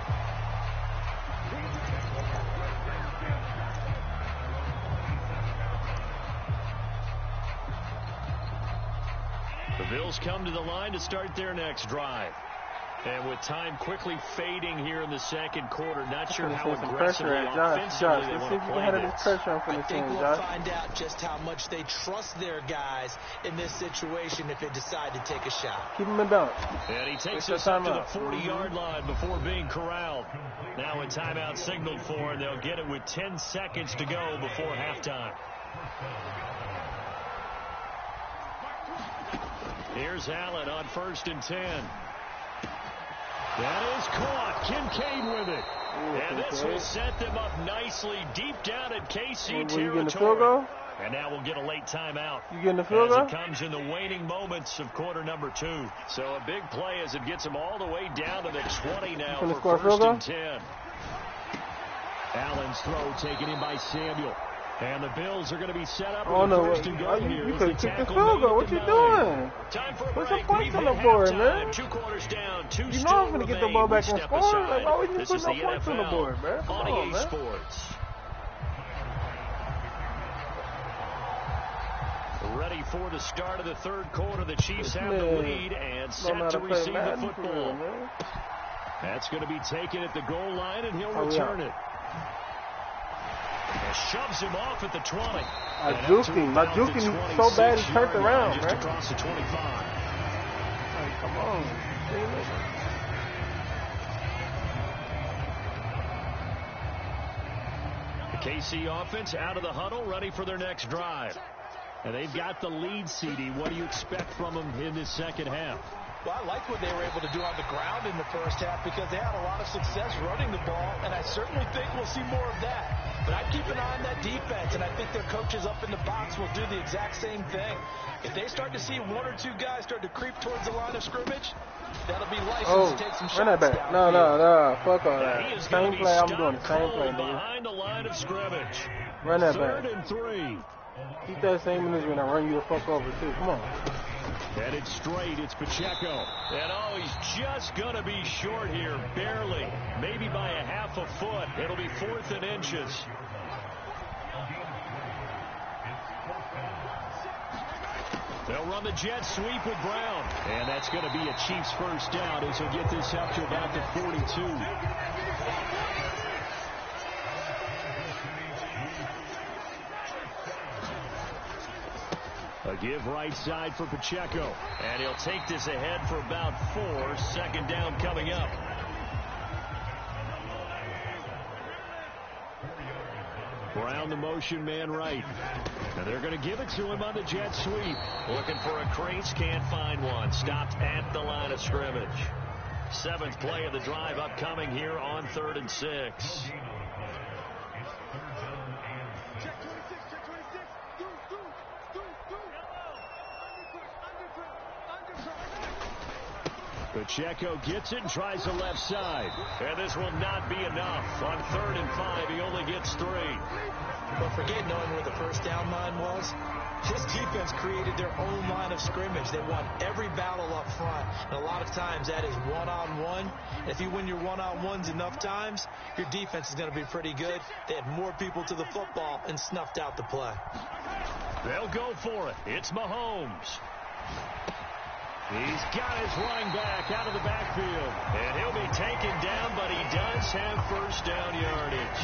Speaker 5: The Bills come to the line to start their next drive. And with time quickly fading here in the second quarter, not sure how
Speaker 4: Some
Speaker 5: aggressively
Speaker 4: pressure at Josh.
Speaker 5: offensively they
Speaker 4: Let's
Speaker 5: want
Speaker 4: see if
Speaker 5: to
Speaker 4: you can
Speaker 5: play
Speaker 4: handle this
Speaker 5: this.
Speaker 4: pressure I'm
Speaker 3: I
Speaker 4: finna
Speaker 3: think
Speaker 4: send,
Speaker 3: we'll
Speaker 4: Josh.
Speaker 3: find out just how much they trust their guys in this situation if they decide to take a shot.
Speaker 4: Keep him in bounds.
Speaker 5: And he takes
Speaker 4: Where's
Speaker 5: us
Speaker 4: the
Speaker 5: up to the
Speaker 4: timeout?
Speaker 5: 40-yard line before being corralled. Now a timeout signaled for, and they'll get it with 10 seconds to go before halftime. Here's Allen on 1st and 10. That is caught. Kincaid with it. And this will set them up nicely deep down at KC
Speaker 4: Will you
Speaker 5: territory.
Speaker 4: getting the field goal?
Speaker 5: And now we'll get a late timeout.
Speaker 4: You getting the field
Speaker 5: As
Speaker 4: goal?
Speaker 5: it comes in the waning moments of quarter number 2. So a big play as it gets them all the way down to the 20 now
Speaker 4: gonna
Speaker 5: for
Speaker 4: score a field
Speaker 5: 1st
Speaker 4: goal?
Speaker 5: and 10. Allen's throw taken in by Samuel. And the Bills are going to be set up
Speaker 4: Oh
Speaker 5: with
Speaker 4: no,
Speaker 5: first and goal here.
Speaker 4: you
Speaker 5: as
Speaker 4: could
Speaker 5: the
Speaker 4: kick the
Speaker 5: tackle
Speaker 4: field
Speaker 5: made
Speaker 4: goal. What
Speaker 5: at
Speaker 4: you
Speaker 5: the 9.
Speaker 4: doing?
Speaker 5: Time for a
Speaker 4: Put some
Speaker 5: break.
Speaker 4: points
Speaker 5: We've
Speaker 4: on
Speaker 5: hit
Speaker 4: the board,
Speaker 5: halftime.
Speaker 4: man.
Speaker 5: 2 quarters down, 2
Speaker 4: You know
Speaker 5: still
Speaker 4: I'm finna get the
Speaker 5: remain.
Speaker 4: ball back
Speaker 5: We
Speaker 4: and
Speaker 5: step
Speaker 4: score.
Speaker 5: aside.
Speaker 4: Like, why would you
Speaker 5: This
Speaker 4: put
Speaker 5: is
Speaker 4: no
Speaker 5: the
Speaker 4: points on the
Speaker 5: NFL
Speaker 4: board, man? Come
Speaker 5: on
Speaker 4: on,
Speaker 5: EA
Speaker 4: man.
Speaker 5: Sports. Ready for the start of the third quarter. The Chiefs have the lead and set to receive the football. That's going to be taken at the goal line, and he'll return it. And shoves him off at the 20.
Speaker 4: I juked him. I juked him so bad he turned around,
Speaker 5: just
Speaker 4: man.
Speaker 5: across the 25.
Speaker 4: Like, come on.
Speaker 5: The KC offense out of the huddle, ready for their next drive. And they've got the lead, CD. What do you expect from them in this second half?
Speaker 3: Well, I like what they were able to do on the ground in the first half because they had a lot of success running the ball, and I certainly think we'll see more of that. But I'd keep an eye on that defense, and I think their coaches up in the box will do the exact same thing. If they start to see 1 or 2 guys start to creep towards the line of scrimmage, that'll be license to take some shots.
Speaker 4: Run that back. No. Fuck all that. Same play. I'm doing the same play, nigga.
Speaker 5: Behind the line of scrimmage.
Speaker 4: Run that back.
Speaker 5: 3rd and 3.
Speaker 4: Keep that same energy when I run you the fuck over, too. Come on.
Speaker 5: Headed straight, it's Pacheco. And he's just going to be short here, barely. Maybe by a half a foot. It'll be 4th and inches. They'll run the jet sweep with Brown. And that's going to be a Chiefs first down as he'll get this up to about the 42. A give right side for Pacheco. And he'll take this ahead for about 4. 2nd down coming up. Brown the motion man right. And they're going to give it to him on the jet sweep.
Speaker 1: Looking for a crease, can't find one. Stopped at the line of scrimmage. 7th play of the drive upcoming here on 3rd and 6.
Speaker 5: Pacheco gets it and tries the left side.
Speaker 1: And this will not be enough. On 3rd and 5, he only gets 3.
Speaker 3: But forget knowing where the first down line was. His defense created their own line of scrimmage. They won every battle up front. And a lot of times that is one-on-one. If you win your one-on-ones enough times, your defense is going to be pretty good. They had more people to the football and snuffed out the play.
Speaker 1: They'll go for it. It's Mahomes.
Speaker 5: He's got his running back out of the backfield.
Speaker 1: And he'll be taken down, but he does have first down yardage.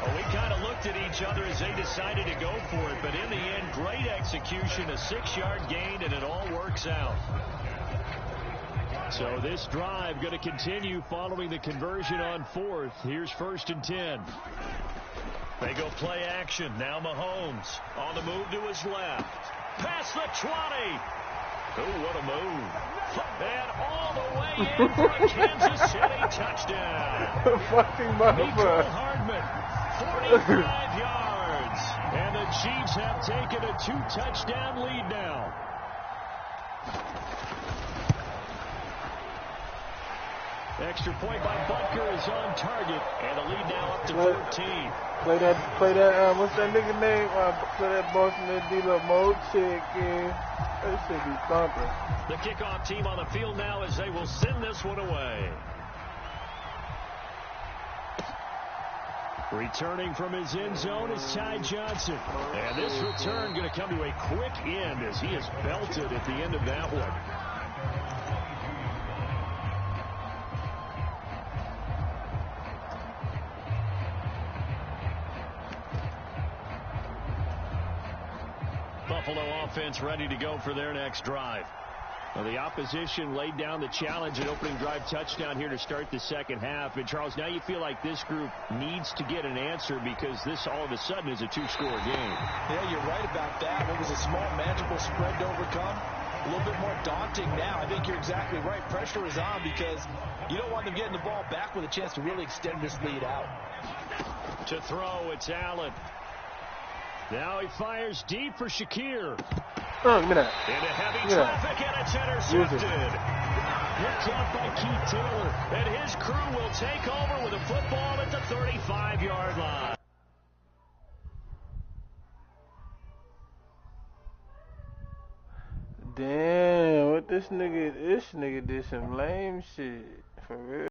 Speaker 1: Well, we kind of looked at each other as they decided to go for it, but in the end, great execution, a 6-yard gain, and it all works out.
Speaker 5: So this drive going to continue following the conversion on 4th. Here's 1st and 10.
Speaker 1: They go play action. Now Mahomes on the move to his left. Past the 20. Oh, what a move. And all the way in for a Kansas City touchdown.
Speaker 4: Fucking motherfucker.
Speaker 1: Mecole Hardman, 45 yards.
Speaker 5: And the Chiefs have taken a 2-touchdown lead now. Extra point by Butker is on target.
Speaker 1: And the lead now up to 14.
Speaker 4: Play that, what's that nigga name? Play that Boston, that D-Lo Mo chick, That should be thumping.
Speaker 1: The kickoff team on the field now as they will send this one away.
Speaker 5: Returning from his end zone is Ty Johnson. And this return going to come to a quick end as he is belted at the end of that one.
Speaker 1: Buffalo offense ready to go for their next drive.
Speaker 5: Well, the opposition laid down the challenge and opening drive touchdown here to start the second half. And, Charles, now you feel like this group needs to get an answer because this all of a sudden is a 2-score game.
Speaker 3: Yeah, you're right about that. What was a small, manageable spread to overcome? A little bit more daunting now. I think you're exactly right. Pressure is on because you don't want them getting the ball back with a chance to really extend this lead out.
Speaker 1: To throw, it's Allen.
Speaker 5: Now he fires deep for Shakir.
Speaker 4: Oh, give me that.
Speaker 1: Into heavy traffic, and it's intercepted.
Speaker 5: Picked off by Keith Taylor.
Speaker 1: And his crew will take over with a football at the 35-yard line.
Speaker 4: Damn, what this nigga did some lame shit. For real.